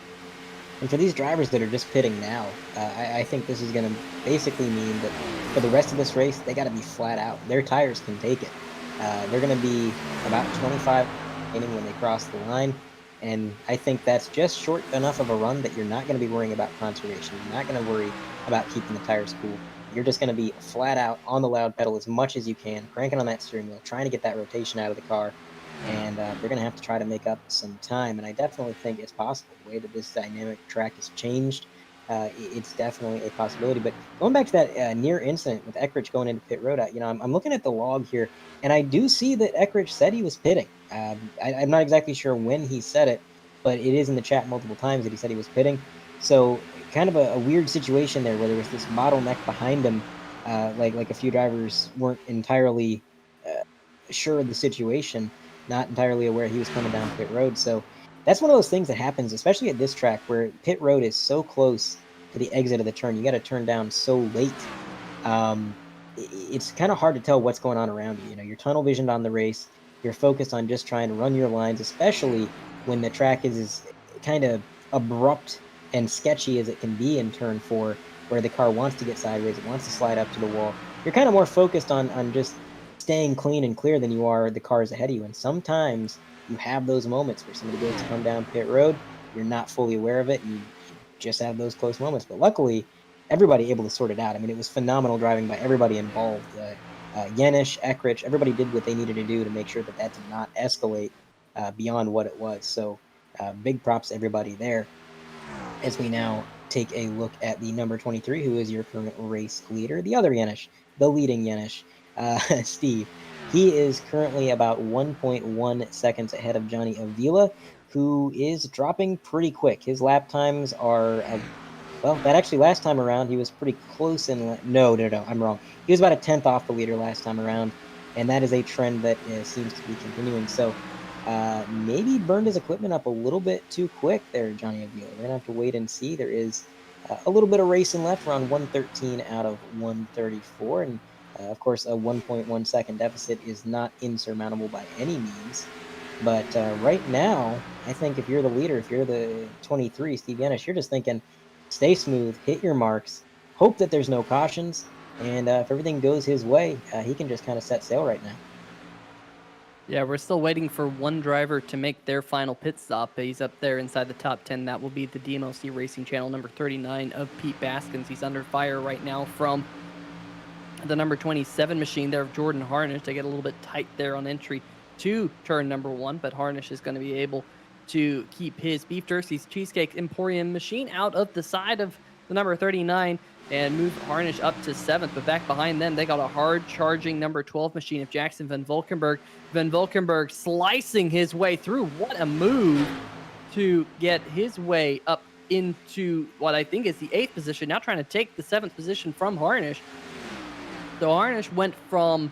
B: And for these drivers that are just pitting now, I think this is going to basically mean that for the rest of this race, they got to be flat out. Their tires can take it. They're going to be about 25 inning when they cross the line, and I think that's just short enough of a run that you're not going to be worrying about conservation. You're not going to worry about keeping the tires cool. You're just going to be flat out on the loud pedal as much as you can, cranking on that steering wheel, trying to get that rotation out of the car, and they're going to have to try to make up some time, and I definitely think it's possible. The way that this dynamic track has changed, it's definitely a possibility. But going back to that near incident with Eckrich going into pit road, I'm looking at the log here, and I do see that Eckrich said he was pitting. I'm not exactly sure when he said it, but it is in the chat multiple times that he said he was pitting. So kind of a weird situation there where there was this bottleneck behind him, like a few drivers weren't entirely sure of the situation, not entirely aware he was coming down pit road. So that's one of those things that happens, especially at this track where pit road is so close to the exit of the turn. You got to turn down so late. It's kind of hard to tell what's going on around you. You're tunnel visioned on the race. You're focused on just trying to run your lines, especially when the track is as kind of abrupt and sketchy as it can be in turn 4, where the car wants to get sideways, it wants to slide up to the wall. You're kind of more focused on just staying clean and clear than you are the cars ahead of you. And sometimes you have those moments where somebody goes to come down pit road, you're not fully aware of it, and you just have those close moments. But luckily, everybody able to sort it out. I mean, it was phenomenal driving by everybody involved. Yenish, Ekrich, everybody did what they needed to do to make sure that that did not escalate beyond what it was. So big props to everybody there. As we now take a look at the number 23, who is your current race leader, the other Yenish, the leading Yenish, Steve. He is currently about 1.1 seconds ahead of Johnny Avila, who is dropping pretty quick. His lap times are, well, that actually last time around, he was pretty close in, no, I'm wrong. He was about a 10th off the leader last time around, and that is a trend that seems to be continuing. So maybe burned his equipment up a little bit too quick there, Johnny Avila. We're going to have to wait and see. There is a little bit of racing left, around 113 out of 134. And of course, a 1.1 second deficit is not insurmountable by any means. But right now, I think if you're the leader, if you're the 23, Steve Yenish, you're just thinking, stay smooth, hit your marks, hope that there's no cautions, and if everything goes his way, he can just kind of set sail right now.
A: Yeah, we're still waiting for one driver to make their final pit stop. He's up there inside the top 10. That will be the DMLC Racing Channel number 39 of Pete Baskins. He's under fire right now from the number 27 machine there of Jordan Harnish. They get a little bit tight there on entry to turn number 1, but Harnish is going to be able to keep his Beef Jerseys Cheesecake Emporium machine out of the side of the number 39 and move Harnish up to 7th. But back behind them, they got a hard-charging number 12 machine of Jackson Van Valkenburg. Van Valkenburg slicing his way through. What a move to get his way up into what I think is the 8th position. Now trying to take the 7th position from Harnish. So Harnish went from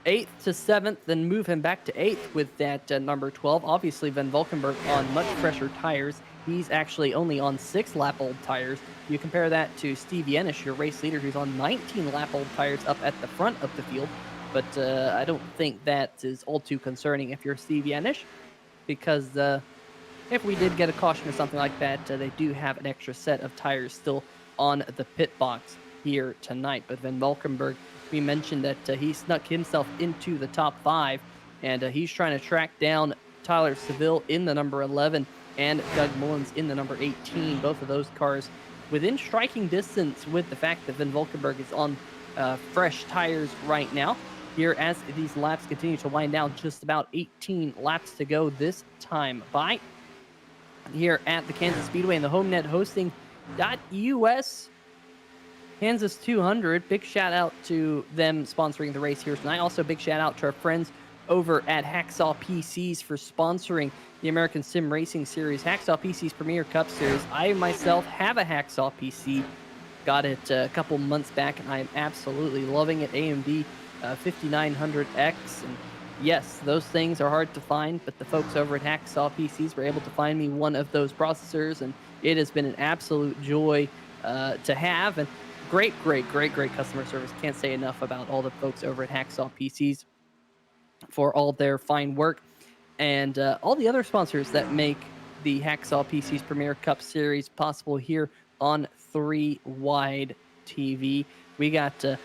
A: 8th to 7th, then move him back to 8th with that number 12. Obviously, Van Valkenburg on much fresher tires. He's actually only on 6-lap-old tires. You compare that to Steve Yenish, your race leader, who's on 19-lap-old tires up at the front of the field. But I don't think that is all too concerning if you're Steve Yenish, because if we did get a caution or something like that, they do have an extra set of tires still on the pit box here tonight. But Van Valkenburg, we mentioned that he snuck himself into the top 5, and he's trying to track down Tyler Seville in the number 11 and Doug Mullins in the number 18. Both of those cars within striking distance, with the fact that Van Valkenburg is on fresh tires right now. Here, as these laps continue to wind down, just about 18 laps to go this time by. Here at the Kansas Speedway and the Homenet hosting .us Kansas 200. Big shout out to them sponsoring the race here tonight. Also, big shout out to our friends over at Hacksaw PCs for sponsoring the American Sim Racing Series, Hacksaw PC's Premier Cup Series. I myself have a Hacksaw PC. Got it a couple months back, and I am absolutely loving it. AMD 5900X. And yes, those things are hard to find, but the folks over at Hacksaw PCs were able to find me one of those processors, and it has been an absolute joy to have. And great customer service. Can't say enough about all the folks over at Hacksaw PCs for all their fine work, and all the other sponsors that make the Hacksaw PC's Premier Cup Series possible here on 3 Wide TV. We got a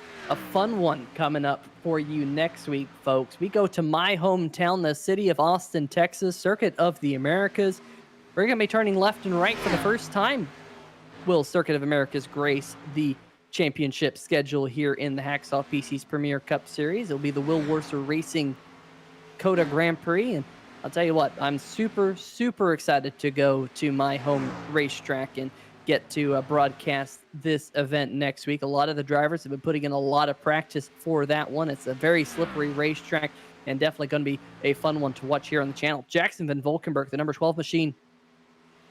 A: fun one coming up for you next week, folks. We go to my hometown, the city of Austin, Texas, Circuit of the Americas. We're going to be turning left and right for the first time. Will Circuit of Americas grace the championship schedule here in the Hacksaw PC's Premier Cup Series? It'll be the Will Worcer Racing COTA Grand Prix, and I'll tell you what, I'm super excited to go to my home racetrack and get to broadcast this event next week. A lot of the drivers have been putting in a lot of practice for that one. It's a very slippery racetrack and definitely going to be a fun one to watch here on the channel. Jackson Van Valkenburg, the number 12 machine,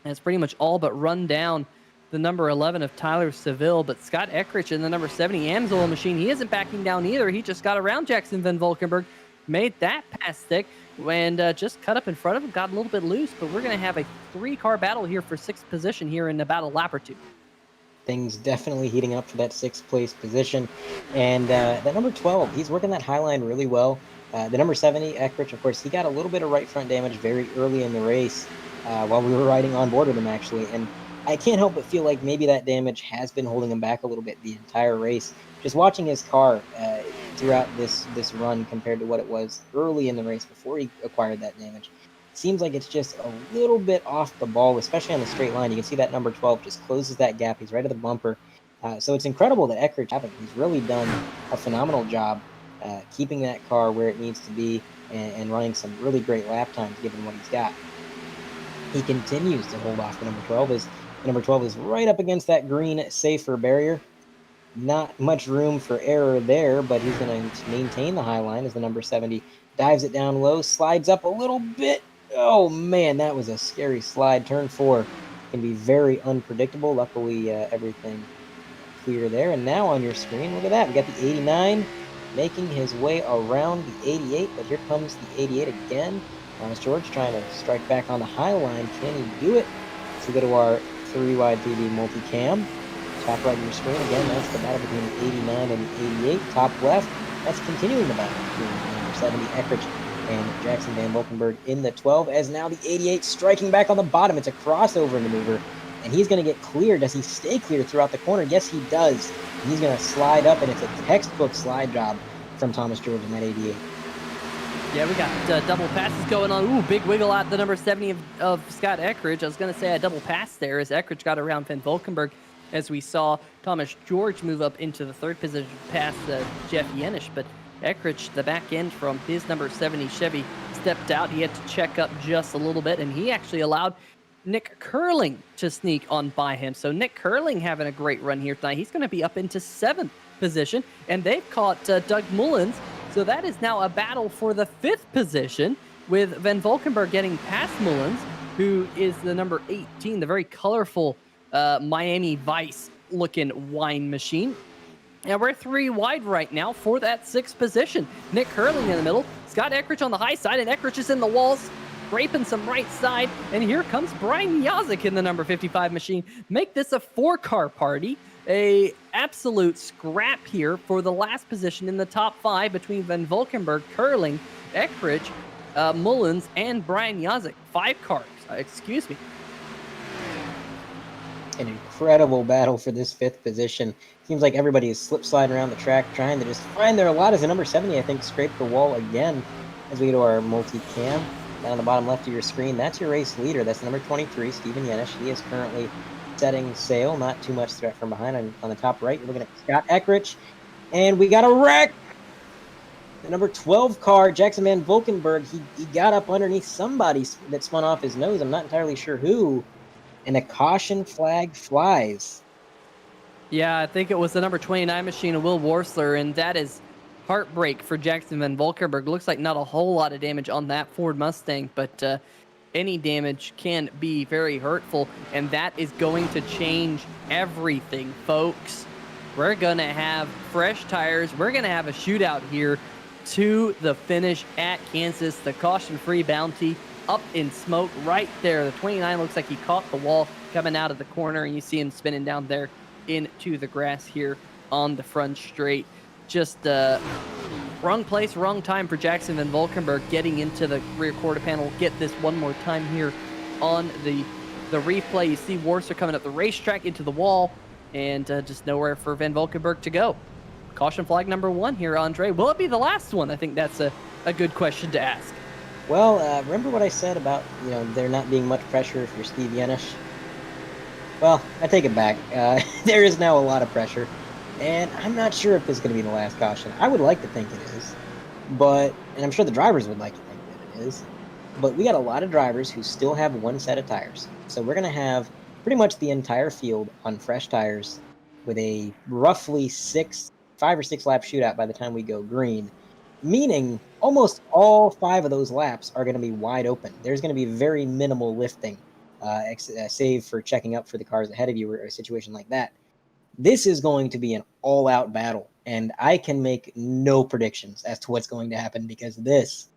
A: has pretty much all but run down the number 11 of Tyler Seville, but Scott Ekrich in the number 70 Amsoil machine, he isn't backing down either. He just got around Jackson Van Valkenburg, made that pass stick, and just cut up in front of him, got a little bit loose, but we're going to have a 3-car battle here for 6th position here in about a lap or two.
B: Things definitely heating up for that 6th place position. And that number 12, he's working that high line really well. The number 70, Ekrich, of course, he got a little bit of right front damage very early in the race while we were riding on board with him, actually. And I can't help but feel like maybe that damage has been holding him back a little bit the entire race. Just watching his car throughout this run compared to what it was early in the race before he acquired that damage, seems like it's just a little bit off the ball, especially on the straight line. You can see that number 12 just closes that gap. He's right at the bumper. So it's incredible that Eckrich happened. He's really done a phenomenal job keeping that car where it needs to be and running some really great lap times given what he's got. He continues to hold off the number 12 as the number 12 is right up against that green safer barrier. Not much room for error there, but he's going to maintain the high line as the number 70 dives it down low, slides up a little bit. Oh man, that was a scary slide. Turn 4 can be very unpredictable. Luckily, everything clear there. And now on your screen, look at that. We got the 89 making his way around the 88, but here comes the 88 again. Thomas George trying to strike back on the high line. Can he do it? So we go to our 3-wide 3D multicam. Top right of your screen, again, that's the battle between the 89 and the 88. Top left, that's continuing the battle between number 70, Eckrich, and Jackson Van Valkenburg in the 12, as now the 88 striking back on the bottom. It's a crossover maneuver, and he's going to get clear. Does he stay clear throughout the corner? Yes, he does. He's going to slide up, and it's a textbook slide job from Thomas George in that 88.
A: Yeah, we got double passes going on. Ooh, big wiggle out the number 70 of Scott Eckrich. I was going to say a double pass there as Eckrich got around Van Valkenburg, as we saw Thomas George move up into the third position past Jeff Yenish. But Eckrich, the back end from his number 70 Chevy, stepped out. He had to check up just a little bit, and he actually allowed Nick Curling to sneak on by him. So Nick Curling having a great run here tonight. He's going to be up into 7th position, and they've caught Doug Mullins. So that is now a battle for the 5th position, with Van Valkenburg getting past Mullins, who is the number 18, the very colorful Miami Vice looking wine machine. And we're 3 wide right now for that 6th position. Nick Curling in the middle, Scott Eckrich on the high side, and Eckrich is in the walls, scraping some right side. And here comes Brian Yazik in the number 55 machine. Make this a 4-car party. A absolute scrap here for the last position in the top 5 between Van Valkenburg, Curling, Eckrich, Mullins, and Brian Yazik. 5 cars, excuse me.
B: An incredible battle for this 5th position. Seems like everybody is slip sliding around the track, trying to just find their lot. As the number 70, I think, scraped the wall again as we go to our multi-cam. Down on the bottom left of your screen, that's your race leader. That's number 23, Stephen Yenish. He is currently setting sail. Not too much threat from behind. On the top right, you're looking at Scott Eckrich. And we got a wreck! The number 12 car, Jackson Van Valkenburg, he got up underneath somebody that spun off his nose. I'm not entirely sure who. And a caution flag flies.
A: Yeah, I think it was the number 29 machine of Will Worsler, and that is heartbreak for Jackson Van Valkenburg. Looks like not a whole lot of damage on that Ford Mustang, but any damage can be very hurtful, and that is going to change everything, folks. We're going to have fresh tires. We're going to have a shootout here to the finish at Kansas. The caution-free bounty up in smoke right there. The 29 looks like he caught the wall coming out of the corner, and you see him spinning down there into the grass here on the front straight. Just wrong place, wrong time for Jackson Van Valkenburg getting into the rear quarter panel. Get this one more time here on the replay. You see Worsler coming up the racetrack into the wall, and just nowhere for Van Valkenburg to go. Caution flag number 1 here, Andre. Will it be the last one? I think that's a good question to ask.
B: Well, remember what I said about, there not being much pressure if you're Steve Yenish? Well, I take it back. There is now a lot of pressure, and I'm not sure if this is going to be the last caution. I would like to think it is, and I'm sure the drivers would like to think that it is, but we got a lot of drivers who still have 1 set of tires. So we're going to have pretty much the entire field on fresh tires with a roughly 5 or 6 lap shootout by the time we go green. Meaning almost all 5 of those laps are going to be wide open. There's going to be very minimal lifting, save for checking up for the cars ahead of you or a situation like that. This is going to be an all-out battle, and I can make no predictions as to what's going to happen because this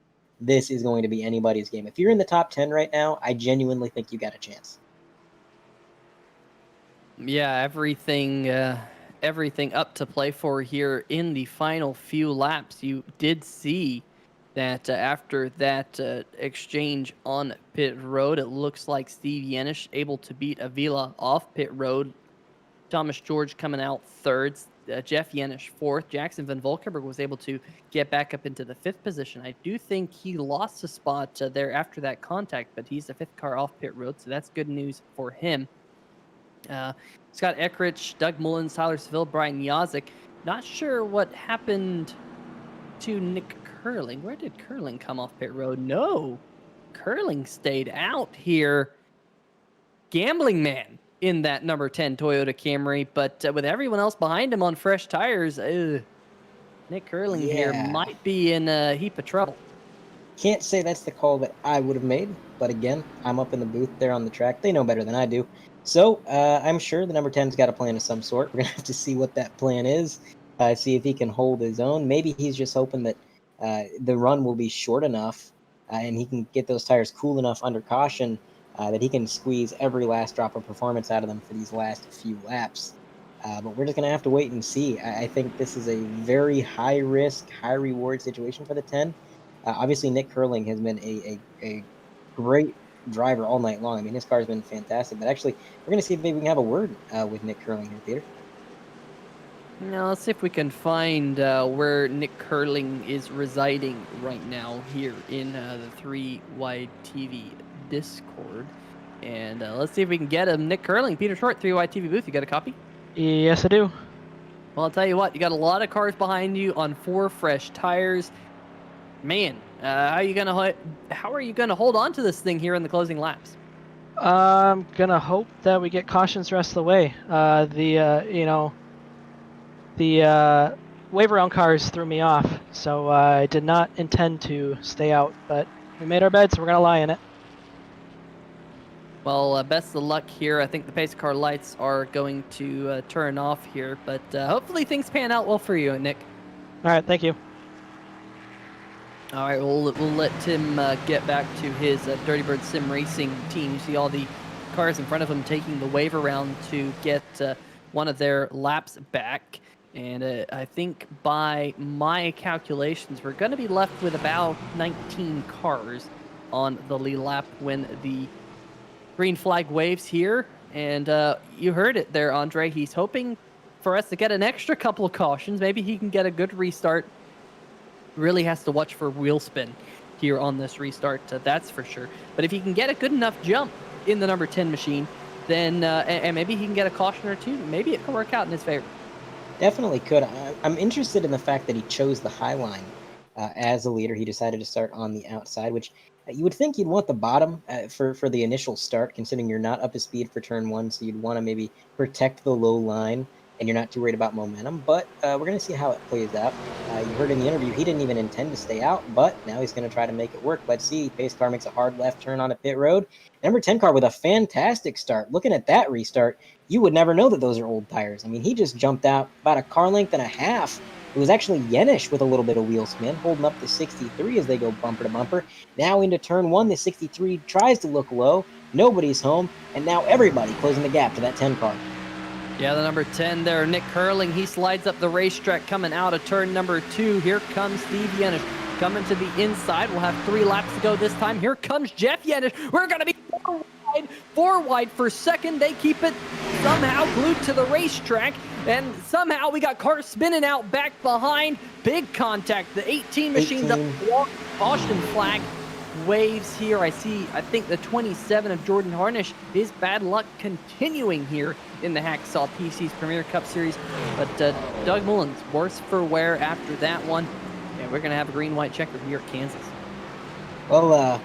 B: is going to be anybody's game. If you're in the top 10 right now, I genuinely think you got a chance.
A: Yeah, everything up to play for here in the final few laps. You did see that after that exchange on pit road, it looks like Steve Yenish able to beat Avila off pit road. Thomas George coming out 3rd. Jeff Yenish 4th. Jackson Van Volkerberg was able to get back up into the 5th position. I do think he lost a spot there after that contact, but he's the 5th car off pit road, so that's good news for him. Scott Eckrich, Doug Mullins, Tyler Seville, Brian Yazik. Not sure what happened to Nick Curling. Where did Curling come off pit road? No, Curling stayed out here. Gambling man in that number 10 Toyota Camry, but with everyone else behind him on fresh tires, Nick Curling here might be in a heap of trouble.
B: Can't say that's the call that I would have made, but again, I'm up in the booth there on the track. They know better than I do. So I'm sure the number 10's got a plan of some sort. We're going to have to see what that plan is, see if he can hold his own. Maybe he's just hoping that the run will be short enough and he can get those tires cool enough under caution that he can squeeze every last drop of performance out of them for these last few laps. But we're just going to have to wait and see. I think this is a very high-risk, high-reward situation for the 10. Obviously, Nick Curling has been a great driver all night long. I mean, his car's been fantastic. But actually, we're going to see if maybe we can have a word with Nick Curling here, Peter.
A: Now, let's see if we can find where Nick Curling is residing right now here in the 3Wide TV Discord. And let's see if we can get him. Nick Curling, Peter Short, 3Wide TV booth. You got a copy?
C: Yes, I do.
A: Well, I'll tell you what. You got a lot of cars behind you on 4 fresh tires. Man, how are you gonna hold on to this thing here in the closing laps?
C: I'm gonna hope that we get cautions the rest of the way. The wave around cars threw me off, so I did not intend to stay out, but we made our bed, so we're gonna lie in it.
A: Well, best of luck here. I think the pace car lights are going to turn off here, but hopefully things pan out well for you, Nick.
C: All right, thank you.
A: All right, we'll let Tim get back to his Dirty Bird Sim Racing team. You see all the cars in front of him taking the wave around to get one of their laps back. And I think by my calculations, we're going to be left with about 19 cars on the lead lap when the green flag waves here. And you heard it there, Andre. He's hoping for us to get an extra couple of cautions. Maybe he can get a good restart. Really has to watch for wheel spin here on this restart, that's for sure. But if he can get a good enough jump in the number 10 machine, then and maybe he can get a caution or two, maybe it can work out in his favor.
B: Definitely could. I'm interested in the fact that he chose the high line as a leader. He decided to start on the outside, which you would think you'd want the bottom for the initial start, considering you're not up to speed for turn 1, so you'd want to maybe protect the low line and you're not too worried about momentum. But we're going to see how it plays out. You heard in the interview, he didn't even intend to stay out, but now he's going to try to make it work. Let's see. Pace car makes a hard left turn on a pit road. Number 10 car with a fantastic start. Looking at that restart, you would never know that those are old tires. I mean, he just jumped out about a car length and a half. It was actually Yenish with a little bit of wheel spin, holding up the 63 as they go bumper to bumper. Now into turn 1, the 63 tries to look low. Nobody's home, and now everybody closing the gap to that 10 car.
A: Yeah, the number 10 there, Nick Curling. He slides up the racetrack coming out of turn number 2. Here comes Steve Yenish coming to the inside. We'll have 3 laps to go this time. Here comes Jeff Yenish. We're going to be 4 wide for second. They keep it somehow glued to the racetrack. And somehow we got cars spinning out back behind. Big contact. The 18 machine's up. Caution flag waves here. I think the 27 of Jordan Harnish, his bad luck continuing here in the Hacksaw PC's Premier Cup Series. But Doug Mullins, worse for wear after that one. And we're going to have a green-white checker here at Kansas.
B: Well,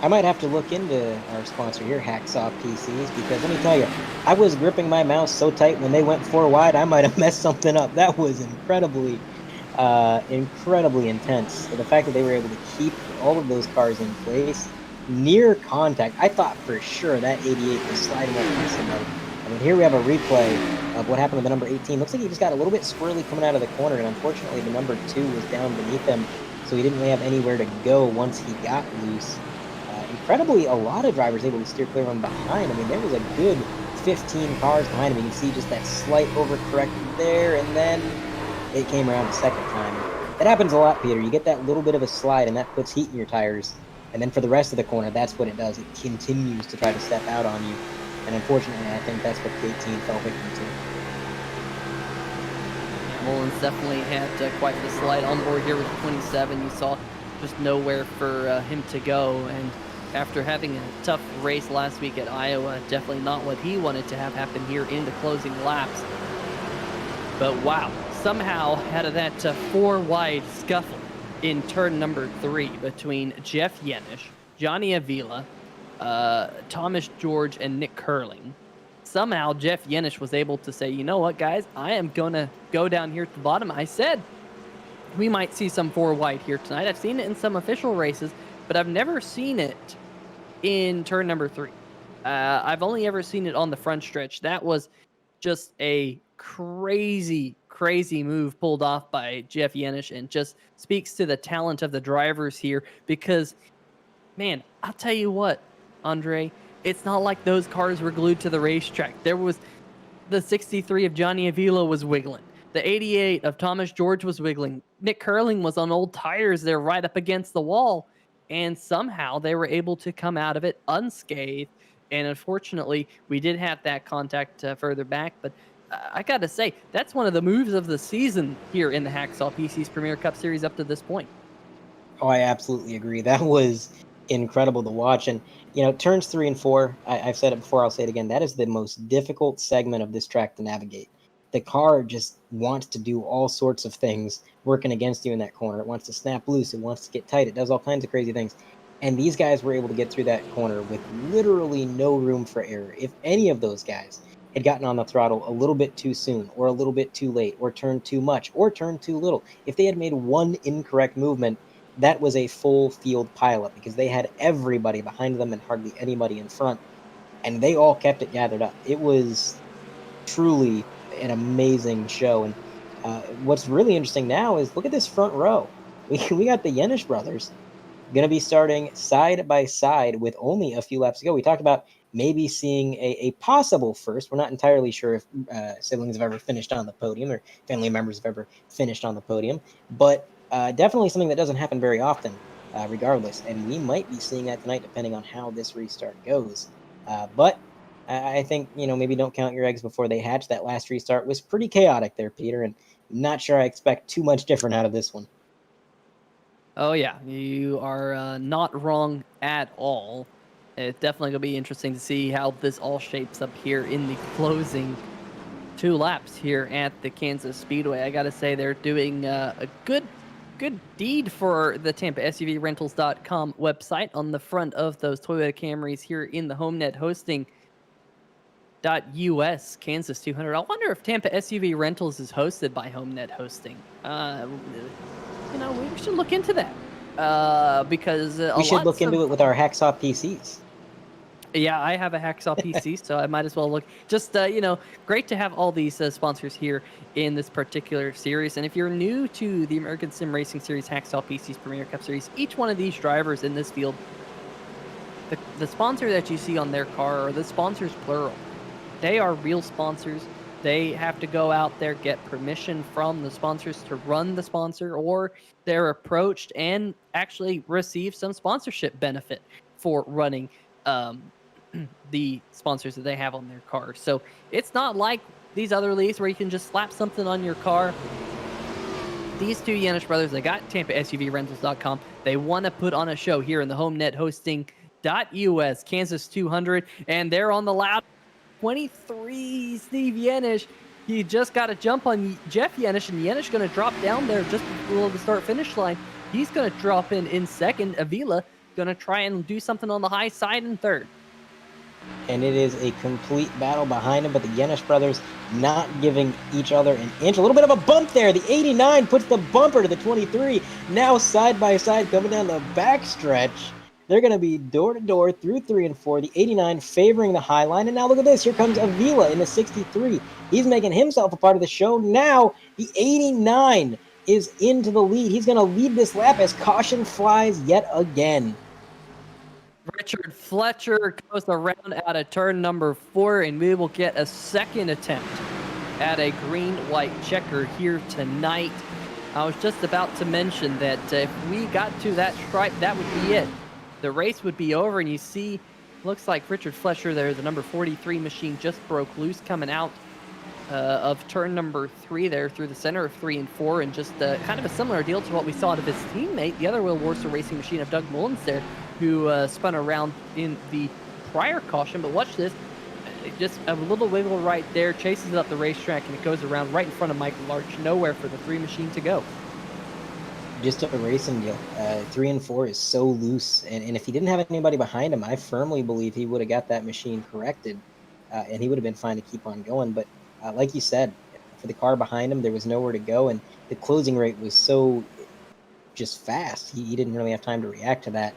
B: I might have to look into our sponsor here, Hacksaw PCs, because let me tell you, I was gripping my mouse so tight when they went 4 wide, I might have messed something up. That was incredibly intense. The fact that they were able to keep all of those cars in place near contact, I thought for sure that 88 was sliding up on somebody. I mean, here we have a replay of what happened to the number 18. Looks like he just got a little bit squirrely coming out of the corner, and unfortunately the number 2 was down beneath him, so he didn't really have anywhere to go once he got loose. Incredibly, a lot of drivers able to steer clear from behind. I mean, there was a good 15 cars behind him. You can see just that slight overcorrect there, and then it came around the second time. That happens a lot, Peter. You get that little bit of a slide, and that puts heat in your tires. And then for the rest of the corner, that's what it does. It continues to try to step out on you. And unfortunately, I think that's what the 18 fell victim to.
A: Mullins definitely had quite the slide on board here with 27. You saw just nowhere for him to go. And after having a tough race last week at Iowa, definitely not what he wanted to have happen here in the closing laps. But wow, somehow out of that 4-wide scuffle in turn number 3 between Jeff Yenish, Johnny Avila, Thomas George, and Nick Curling, somehow Jeff Yenish was able to say, you know what, guys, I am going to go down here at the bottom. I said we might see some 4-wide here tonight. I've seen it in some official races, but I've never seen it in turn number 3. I've only ever seen it on the front stretch. That was just a crazy move pulled off by Jeff Yenish, and just speaks to the talent of the drivers here. Because, man, I'll tell you what, Andre, it's not like those cars were glued to the racetrack. There was the 63 of Johnny Avila was wiggling. The 88 of Thomas George was wiggling. Nick Curling was on old tires there right up against the wall. And somehow they were able to come out of it unscathed. And unfortunately, we did have that contact further back. But I got to say, that's one of the moves of the season here in the Hacksaw PC's Premier Cup Series up to this point.
B: Oh, I absolutely agree. That was incredible to watch. And, you know, turns 3 and 4, I've said it before, I'll say it again, that is the most difficult segment of this track to navigate. The car just wants to do all sorts of things working against you in that corner. It wants to snap loose. It wants to get tight. It does all kinds of crazy things. And these guys were able to get through that corner with literally no room for error. If any of those guys had gotten on the throttle a little bit too soon, or a little bit too late, or turned too much, or turned too little, if they had made one incorrect movement, that was a full field pileup, because they had everybody behind them and hardly anybody in front. And they all kept it gathered up. It was truly an amazing show. And what's really interesting now is look at this front row. We got the Yenish brothers going to be starting side by side with only a few laps to go. We talked about maybe seeing a possible first. We're not entirely sure if siblings have ever finished on the podium, or family members have ever finished on the podium, but definitely something that doesn't happen very often, regardless. And we might be seeing that tonight, depending on how this restart goes. But I think, you know, maybe don't count your eggs before they hatch. That last restart was pretty chaotic there, Peter, and not sure I expect too much different out of this one.
A: Oh, yeah, you are not wrong at all. It's definitely going to be interesting to see how this all shapes up here in the closing 2 laps here at the Kansas Speedway. I got to say, they're doing a good deed for the TampaSUVRentals.com website on the front of those Toyota Camrys here in the Homenet hosting .us Kansas 200. I wonder if Tampa SUV Rentals is hosted by Homenet Hosting. You know, we should look into that because
B: we should look into it with our Hacksaw PCs.
A: Yeah, I have a Hacksaw PC, so I might as well look. Just, you know, great to have all these sponsors here in this particular series. And if you're new to the American Sim Racing Series Hacksaw PC's Premier Cup Series, each one of these drivers in this field, the sponsor that you see on their car, or the sponsors plural, they are real sponsors. They have to go out there, get permission from the sponsors to run the sponsor, or they're approached and actually receive some sponsorship benefit for running the sponsors that they have on their car. So it's not like these other leagues where you can just slap something on your car. These two Yenish brothers, they got TampaSUVRentals.com. They want to put on a show here in the Homenet hosting .us Kansas 200, and they're on the loud 23 Steve Yenish. He just got a jump on Jeff Yenish, and Yenish going to drop down there just below the start-finish line. He's going to drop in second. Avila going to try and do something on the high side in third.
B: And it is a complete battle behind him, but the Yenish brothers not giving each other an inch. A little bit of a bump there. The 89 puts the bumper to the 23. Now side by side coming down the backstretch. They're going to be door-to-door through 3 and 4. The 89 favoring the high line. And now look at this. Here comes Avila in the 63. He's making himself a part of the show. Now the 89 is into the lead. He's going to lead this lap as caution flies yet again.
A: Richard Fletcher goes around out of turn number 4, and we will get a second attempt at a green-white checker here tonight. I was just about to mention that if we got to that stripe, that would be it. The race would be over, and you see, looks like Richard Fletcher there, the number 43 machine, just broke loose coming out of turn number 3 there through the center of 3 and 4, and just kind of a similar deal to what we saw out of his teammate, the other Will Warser Racing machine of Doug Mullins there, who spun around in the prior caution. But watch this. Just a little wiggle right there, chases it up the racetrack, and it goes around right in front of Michael Larch. Nowhere for the 3 machine to go.
B: Just a racing deal. 3 and 4 is so loose, and if he didn't have anybody behind him, I firmly believe he would have got that machine corrected, and he would have been fine to keep on going. But like you said, for the car behind him, there was nowhere to go, and the closing rate was so just fast. He didn't really have time to react to that.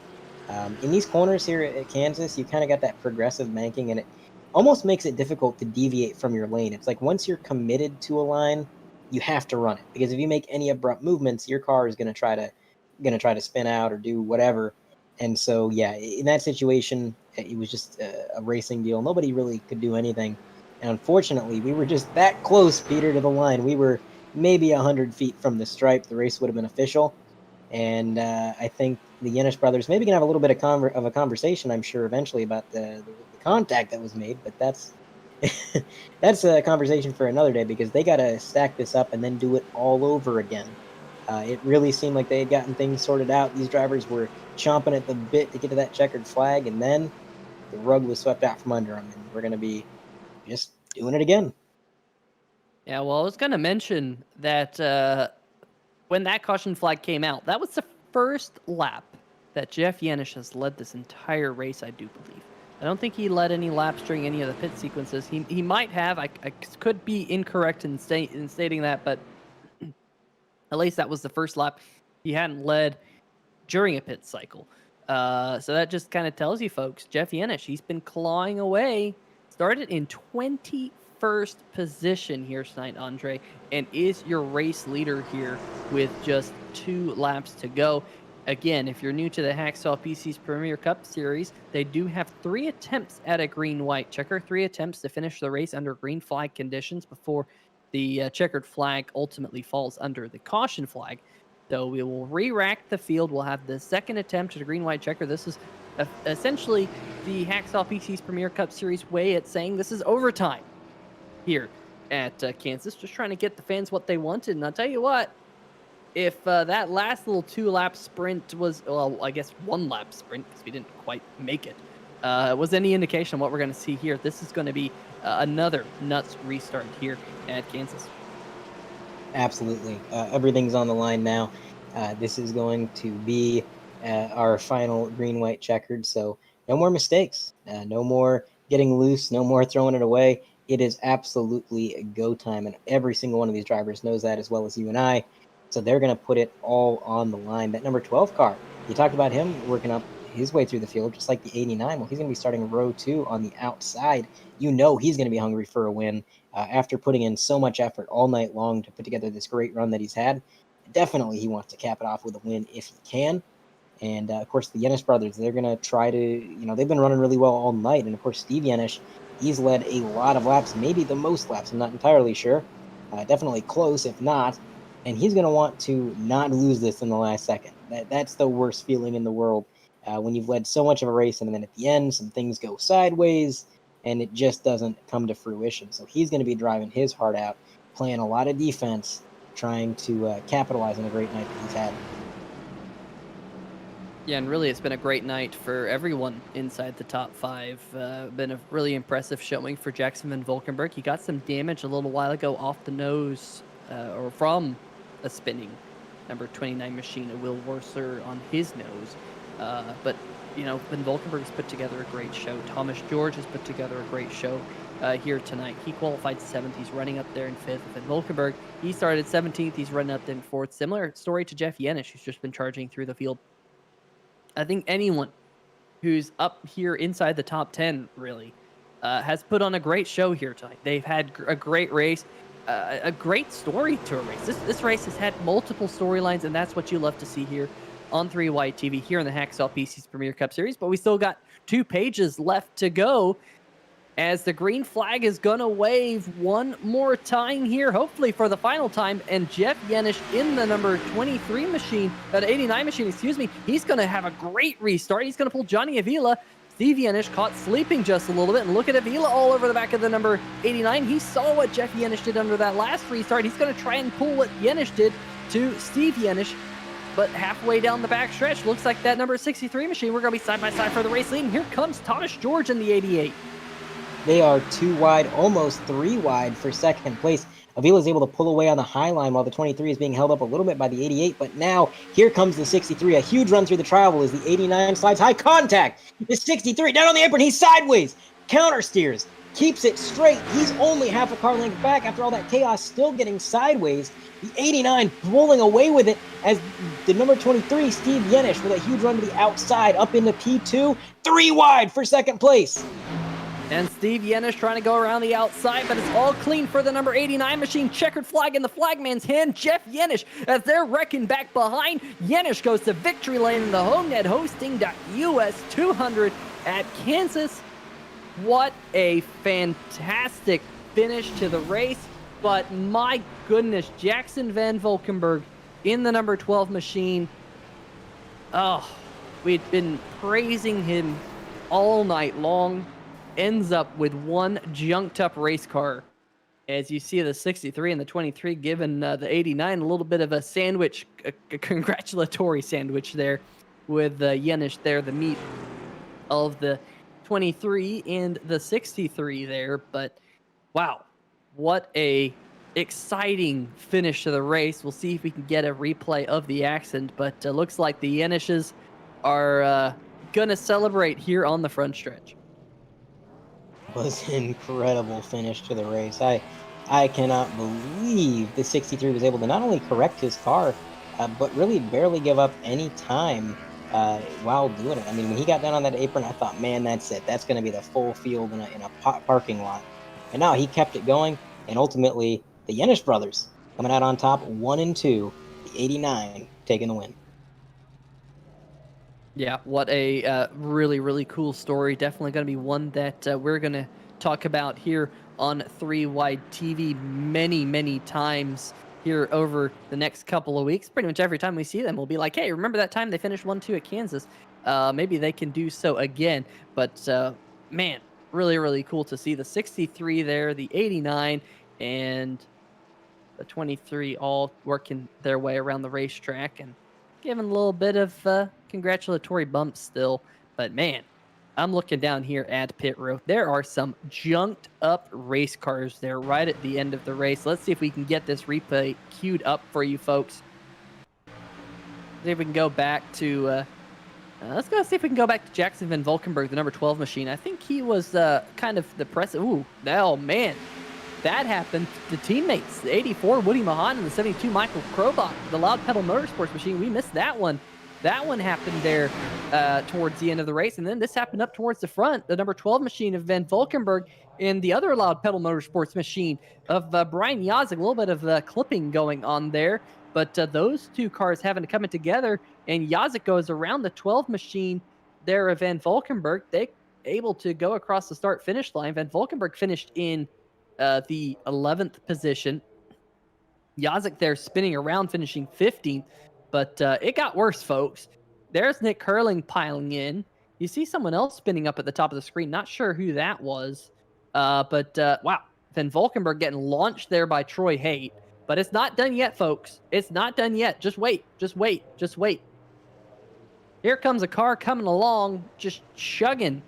B: In these corners here at Kansas, you kind of got that progressive banking, and it almost makes it difficult to deviate from your lane. It's like once you're committed to a line, you have to run it, because if you make any abrupt movements, your car is going to try to spin out or do whatever. And so, yeah, in that situation, it was just a racing deal. Nobody really could do anything. And unfortunately, we were just that close, Peter, to the line. We were maybe 100 feet from the stripe. The race would have been official. And I think the Yenish brothers maybe can have a little bit of a conversation, I'm sure, eventually about the contact that was made. But that's that's a conversation for another day, because they got to stack this up and then do it all over again. It really seemed like they had gotten things sorted out. These drivers were chomping at the bit to get to that checkered flag, and then the rug was swept out from under them, and we're going to be just doing it again.
A: Yeah, well, I was going to mention that when that caution flag came out, that was the first lap that Jeff Yenish has led this entire race, I do believe. I don't think he led any laps during any of the pit sequences. He might have. I could be incorrect in stating that, but at least that was the first lap he hadn't led during a pit cycle. So that just kind of tells you, folks, Jeff Yenish, he's been clawing away. Started in 21st position here tonight, Andre, and is your race leader here with just 2 laps to go. Again, if you're new to the Hacksaw PC's Premier Cup Series, they do have 3 attempts at a green-white checker, 3 attempts to finish the race under green flag conditions before the checkered flag ultimately falls under the caution flag. So we will re-rack the field. We'll have the second attempt at a green-white checker. This is essentially the Hacksaw PC's Premier Cup Series way at saying this is overtime here at Kansas, just trying to get the fans what they wanted. And I'll tell you what, if that last little 2-lap sprint was, well, I guess 1-lap sprint, because we didn't quite make it, was any indication of what we're going to see here, this is going to be another nuts restart here at Kansas.
B: Absolutely. Everything's on the line now. This is going to be our final green-white checkered, so no more mistakes, no more getting loose, no more throwing it away. It is absolutely go time, and every single one of these drivers knows that as well as you and I. So they're going to put it all on the line. That number 12 car, you talked about him working up his way through the field, just like the 89. Well, he's going to be starting row 2 on the outside. You know he's going to be hungry for a win after putting in so much effort all night long to put together this great run that he's had. Definitely he wants to cap it off with a win if he can. And, of course, the Yenish brothers, they're going to try to, they've been running really well all night. And, of course, Steve Yenish, he's led a lot of laps, maybe the most laps. I'm not entirely sure. Definitely close, if not. And he's going to want to not lose this in the last second. That's the worst feeling in the world when you've led so much of a race, and then at the end, some things go sideways, and it just doesn't come to fruition. So he's going to be driving his heart out, playing a lot of defense, trying to capitalize on a great night that he's had.
A: Yeah, and really it's been a great night for everyone inside the top 5. Been a really impressive showing for Jackson Van Valkenburg. He got some damage a little while ago off the nose, or from a spinning number 29 machine, a Will Warser on his nose. But, Van Valkenburg's put together a great show. Thomas George has put together a great show here tonight. He qualified 7th. He's running up there in 5th. Van Valkenburg, he started 17th. He's running up there in 4th. Similar story to Jeff Yenish, who's just been charging through the field. I think anyone who's up here inside the top 10 really has put on a great show here tonight. They've had a great race, a great story to a race. This race has had multiple storylines, and that's what you love to see here on 3 White TV here in the Hacksaw PC's Premier Cup Series. But we still got 2 pages left to go, as the green flag is going to wave one more time here, hopefully for the final time. And Jeff Yenish in the number 23 machine, that 89 machine, excuse me, he's going to have a great restart. He's going to pull Johnny Avila Steve Yenish caught sleeping just a little bit, and look at Avila all over the back of the number 89. He saw what Jeff Yenish did under that last restart. He's going to try and pull what Yenish did to Steve Yenish, but halfway down the back stretch, looks like that number 63 machine, we're going to be side by side for the race lead, and here comes Thomas George in the 88.
B: They are 2 wide, almost 3 wide for second place. Avila is able to pull away on the high line while the 23 is being held up a little bit by the 88, but now here comes the 63. A huge run through the travel as the 89 slides high contact. The 63 down on the apron, he's sideways, counter steers, keeps it straight. He's only half a car length back after all that chaos, still getting sideways. The 89 pulling away with it as the number 23, Steve Yenish, with a huge run to the outside up into P2, 3 wide for second place.
A: And Steve Yenish trying to go around the outside, but it's all clean for the number 89 machine. Checkered flag in the flagman's hand. Jeff Yenish, as they're wrecking back behind. Yenish goes to victory lane in the Homenet hosting US 200 at Kansas. What a fantastic finish to the race. But my goodness, Jackson Van Valkenburg in the number 12 machine. Oh, we'd been praising him all night long. Ends up with one junked up race car. As you see the 63 and the 23 giving the 89 a little bit of a sandwich, a congratulatory sandwich there with Yenish there, the meat of the 23 and the 63 there. But wow, what a exciting finish to the race. We'll see if we can get a replay of the accident, but looks like the Yenishes are going to celebrate here on the front stretch.
B: Was an incredible finish to the race. I cannot believe the 63 was able to not only correct his car, but really barely give up any time while doing it. I mean, when he got down on that apron, I thought, man, that's it. That's going to be the full field in a parking lot. And now he kept it going, and ultimately, the Yenish brothers coming out on top, 1 and 2, the 89 taking the win.
A: Yeah, what a really, really cool story. Definitely going to be one that we're going to talk about here on 3 Wide TV many, many times here over the next couple of weeks. Pretty much every time we see them, we'll be like, hey, remember that time they finished 1-2 at Kansas? Maybe they can do so again. But, man, really, really cool to see the 63 there, the 89, and the 23 all working their way around the racetrack and giving a little bit of congratulatory bumps still. But man, I'm looking down here at pit road. There are some junked up race cars there right at the end of the race. Let's see if we can get this replay queued up for you folks. See if we can go back to let's go see if we can go back to Jackson Van Valkenburg, the number 12 machine. I think he was kind of the press. Ooh, oh man, that happened to teammates. The 84 Woody Mahan and the 72 Michael Krobach, the Loud Pedal Motorsports machine. We missed that one. That one happened there towards the end of the race. And then this happened up towards the front, the number 12 machine of Van Valkenburg and the other Loud Pedal Motorsports machine of Brian Yazek. A little bit of clipping going on there. But those two cars having to come in together, and Yazek goes around the 12 machine there of Van Valkenburg. They able to go across the start-finish line. Van Valkenburg finished in the 11th position. Yazek there spinning around, finishing 15th. But it got worse, folks. There's Nick Curling piling in. You see someone else spinning up at the top of the screen. Not sure who that was. But wow. Van Valkenburg getting launched there by Troy Haight. But it's not done yet, folks. It's not done yet. Just wait. Just wait. Just wait. Here comes a car coming along, just chugging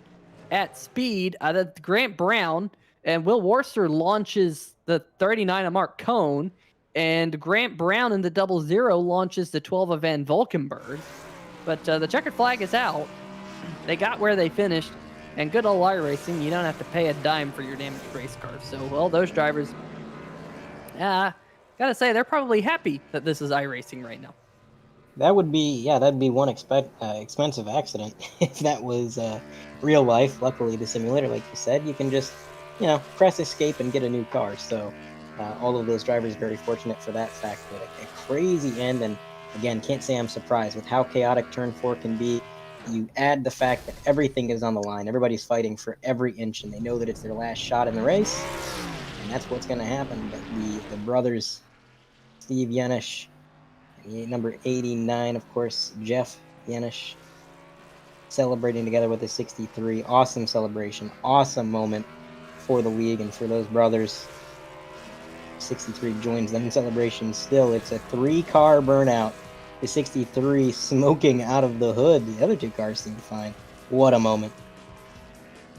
A: at speed. Grant Brown and Will Worcester launches the 39 of Mark Cohn. And Grant Brown in the 00 launches the 12 of Van Valkenburg. But the checkered flag is out. They got where they finished. And good old iRacing, you don't have to pay a dime for your damaged race car. So, well, those drivers, gotta say, they're probably happy that this is iRacing right now.
B: That would be, that'd be one expensive accident if that was real life. Luckily, the simulator, like you said, you can just, press escape and get a new car. So all of those drivers very fortunate for that fact. But a crazy end, and again, can't say I'm surprised with how chaotic Turn 4 can be. You add the fact that everything is on the line. Everybody's fighting for every inch, and they know that it's their last shot in the race, and that's what's going to happen. But the brothers, Steve Yenish, number 89, of course, Jeff Yenish, celebrating together with the 63. Awesome celebration, awesome moment for the league and for those brothers. 63 joins them in celebration. Still, it's a 3-car burnout. The 63 smoking out of the hood. The other 2 cars seem fine. What a moment.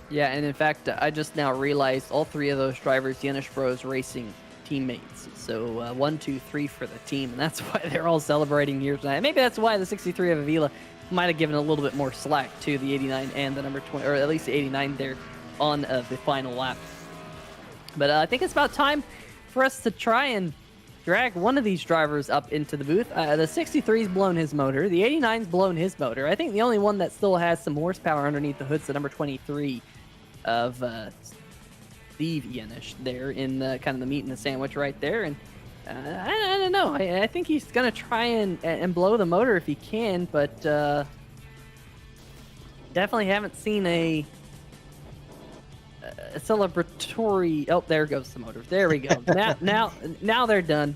A: Yeah, and in fact, I just now realized all 3 of those drivers, Yanish Bros Racing teammates. So 1, 2, 3 for the team, and that's why they're all celebrating here tonight. Maybe that's why the 63 of Avila might have given a little bit more slack to the 89 and the number 20, or at least the 89 there on the final lap. But I think it's about time for us to try and drag one of these drivers up into the booth. The 63's blown his motor. The 89's blown his motor. I think the only one that still has some horsepower underneath the hood's the number 23 of Steve Yanish there in the kind of the meat and the sandwich right there. And I don't know. I think he's going to try and blow the motor if he can, but definitely haven't seen a celebratory. Oh, there goes the motor. There we go. now they're done.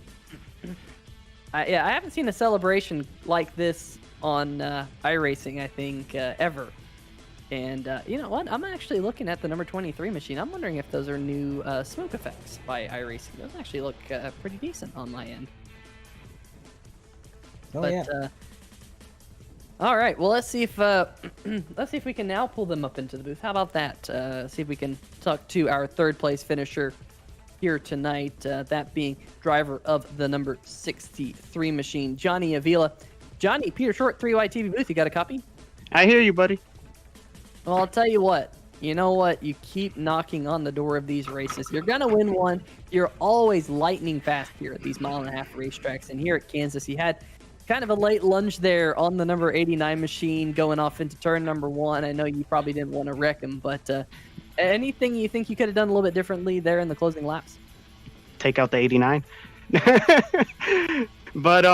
A: I haven't seen a celebration like this on iRacing, I think, ever. And you know what? I'm actually looking at the number 23 machine. I'm wondering if those are new smoke effects by iRacing. Those actually look pretty decent on my end.
B: Oh,
A: but,
B: yeah.
A: All right. Well, let's see if we can now pull them up into the booth. How about that? See if we can talk to our 3rd place finisher here tonight. That being driver of the number 63 machine, Johnny Avila. Johnny, Peter Short, 3YTV booth. You got a copy?
D: I hear you, buddy.
A: Well, I'll tell you what. You know what? You keep knocking on the door of these races. You're going to win one. You're always lightning fast here at these mile-and-a-half racetracks. And here at Kansas, you had kind of a late lunge there on the number 89 machine going off into turn number 1. I know you probably didn't want to wreck him, but anything you think you could have done a little bit differently there in the closing laps?
D: Take out the 89. But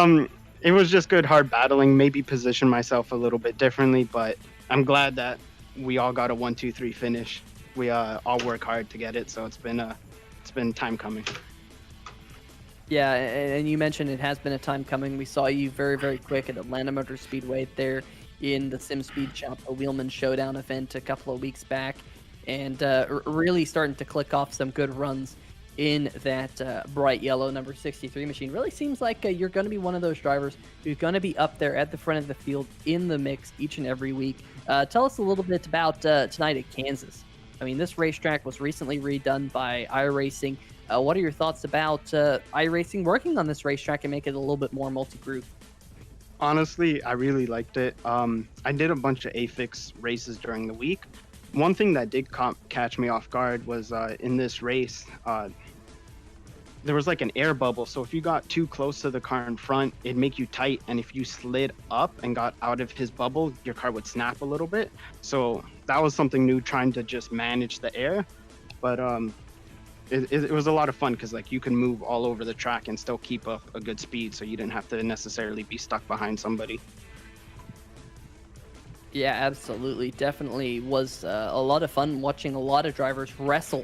D: it was just good hard battling, maybe position myself a little bit differently, but I'm glad that we all got a 1-2-3 finish. We all work hard to get it, so it's been time coming.
A: Yeah, and you mentioned it has been a time coming. We saw you very, very quick at Atlanta Motor Speedway there in the Sim Speed Shop, a Wheelman Showdown event a couple of weeks back, and really starting to click off some good runs in that bright yellow number 63 machine. Really seems like you're going to be one of those drivers who's going to be up there at the front of the field in the mix each and every week. Tell us a little bit about tonight at Kansas. I mean, this racetrack was recently redone by iRacing. What are your thoughts about iRacing working on this racetrack and make it a little bit more multi-group?
D: Honestly, I really liked it. I did a bunch of AFIX races during the week. One thing that did catch me off guard was in this race, there was like an air bubble. So if you got too close to the car in front, it'd make you tight. And if you slid up and got out of his bubble, your car would snap a little bit. So that was something new, trying to just manage the air. But it was a lot of fun because like you can move all over the track and still keep up a good speed. So you didn't have to necessarily be stuck behind somebody.
A: Yeah, absolutely. Definitely was a lot of fun watching a lot of drivers wrestle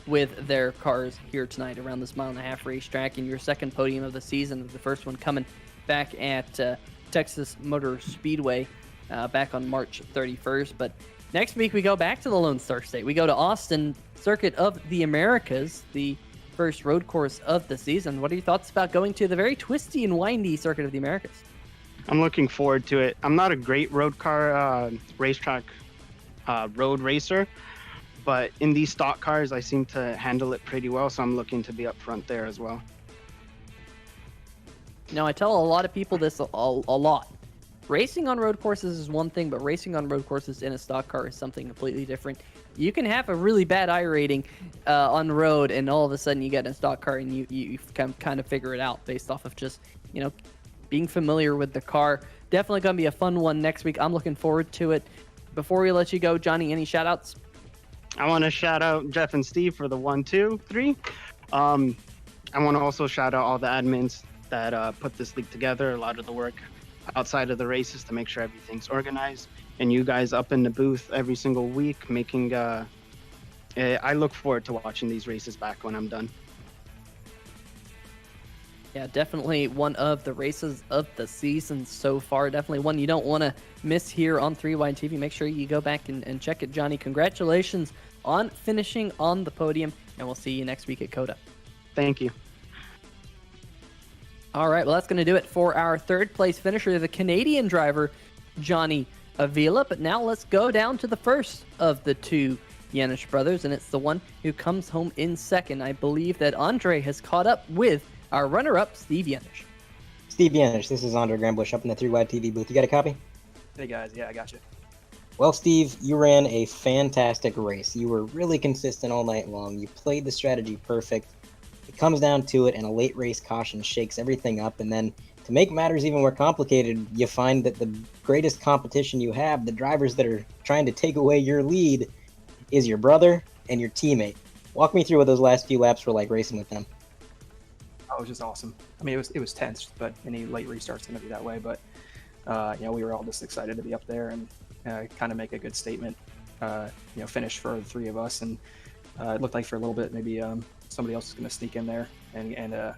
A: with their cars here tonight around this mile-and-a-half racetrack. And your second podium of the season, the first one coming back at Texas Motor Speedway back on March 31st. But next week we go back to the Lone Star State. We go to Austin, Circuit of the Americas, the first road course of the season. What are your thoughts about going to the very twisty and windy Circuit of the Americas?
D: I'm looking forward to it. I'm not a great road car racetrack road racer, but in these stock cars, I seem to handle it pretty well, so I'm looking to be up front there as well.
A: Now, I tell a lot of people this a lot. Racing on road courses is one thing, but racing on road courses in a stock car is something completely different. You can have a really bad I rating on the road, and all of a sudden you get in a stock car and you kind of figure it out based off of just, you know, being familiar with the car. Definitely going to be a fun one next week. I'm looking forward to it. Before we let you go, Johnny, any shout outs?
D: I want to shout out Jeff and Steve for the 1, 2, 3. I want to also shout out all the admins that put this league together, a lot of the work outside of the races to make sure everything's organized, and you guys up in the booth every single week making I look forward to watching these races back when I'm done.
A: Yeah, definitely one of the races of the season so far. Definitely one you don't want to miss here on 3Wide TV. Make sure you go back and check it, Johnny. Congratulations on finishing on the podium, and we'll see you next week at COTA.
D: Thank you.
A: All right, well, that's going to do it for our third place finisher, the Canadian driver, Johnny Avila. But now let's go down to the first of the two Yanish brothers, and it's the one who comes home in second. I believe that Andre has caught up with our runner-up, Steve Yanish.
B: Steve Yanish, this is Andre Grambush up in the 3Wide TV booth. You got a copy?
E: Hey guys, yeah, I got you.
B: Well, Steve, you ran a fantastic race. You were really consistent all night long. You played the strategy perfect. It comes down to it, and a late race caution shakes everything up. And then to make matters even more complicated, you find that the greatest competition you have, the drivers that are trying to take away your lead, is your brother and your teammate. Walk me through what those last few laps were like racing with them.
E: Oh, it was just awesome. I mean, it was tense, but any late restart's gonna be that way. But we were all just excited to be up there and kind of make a good statement. Finish for the three of us, and it looked like for a little bit maybe somebody else is gonna sneak in there and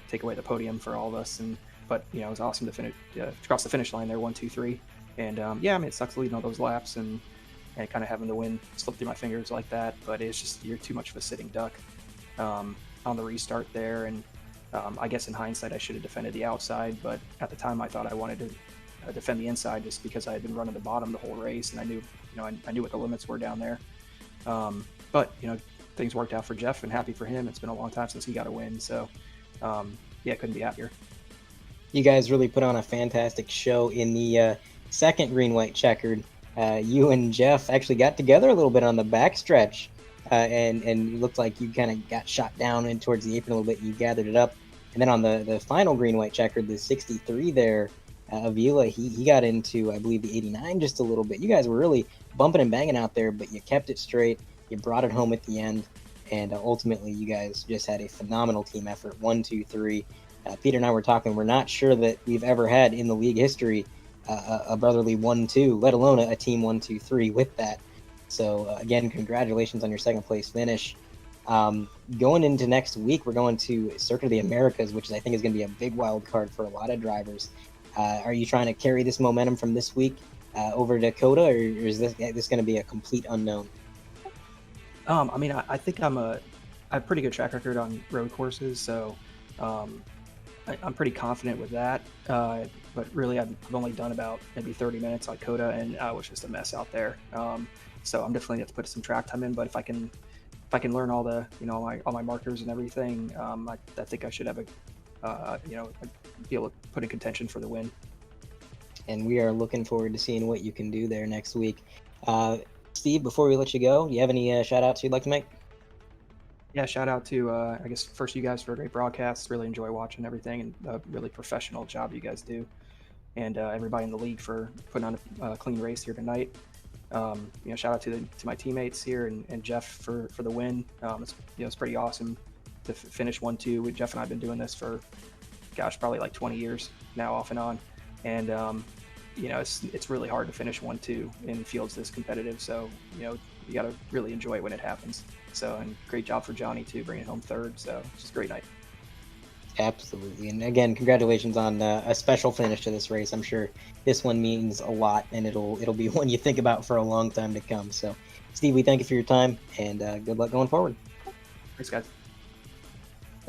E: take away the podium for all of us. But it was awesome to finish cross the finish line there, 1, 2, 3. And I mean, it sucks leading all those laps and kind of having the win slip through my fingers like that. But it's just you're too much of a sitting duck on the restart there. And I guess in hindsight, I should have defended the outside. But at the time, I thought I wanted to defend the inside just because I had been running the bottom the whole race, and I knew I knew what the limits were down there. But things worked out for Jeff, and happy for him. It's been a long time since he got a win, so couldn't be happier.
B: You guys really put on a fantastic show in the second green-white checkered. You and Jeff actually got together a little bit on the backstretch, and it looked like you kind of got shot down in towards the apron a little bit. You gathered it up, and then on the final green-white checkered, the 63 there, Avila, he got into, I believe, the 89 just a little bit. You guys were really bumping and banging out there, but you kept it straight. You brought it home at the end, and ultimately you guys just had a phenomenal team effort. 1, 2, 3. Peter and I were talking. We're not sure that we've ever had in the league history a brotherly 1-2, let alone a team 1, 2, 3 with that. So again, congratulations on your second place finish. Going into next week, we're going to Circuit of the Americas, which I think is going to be a big wild card for a lot of drivers. Are you trying to carry this momentum from this week over to COTA, or is this going to be a complete unknown?
E: I mean, I think I have a pretty good track record on road courses, so I'm pretty confident with that. But really, I've only done about maybe 30 minutes on COTA, and I was just a mess out there. So I'm definitely going to put some track time in. But if I can learn all the all my markers and everything, I think I should have be able to put in contention for the win.
B: And we are looking forward to seeing what you can do there next week. Steve, before we let you go, do you have any shout-outs you'd like to make?
E: Yeah, shout out to, I guess, first you guys for a great broadcast. Really enjoy watching everything, and a really professional job you guys do. And everybody in the league for putting on a clean race here tonight. Shout out to my teammates here and Jeff for the win. It's pretty awesome to finish 1-2. Jeff and I have been doing this for, probably like 20 years now, off and on. And it's really hard to finish 1-2 in fields this competitive. So you got to really enjoy it when it happens. So, and great job for Johnny too, bringing home third. So it's just a great night.
B: Absolutely. And again, congratulations on a special finish to this race. I'm sure this one means a lot, and it'll be one you think about for a long time to come. So Steve, we thank you for your time, and good luck going forward.
E: Thanks, guys.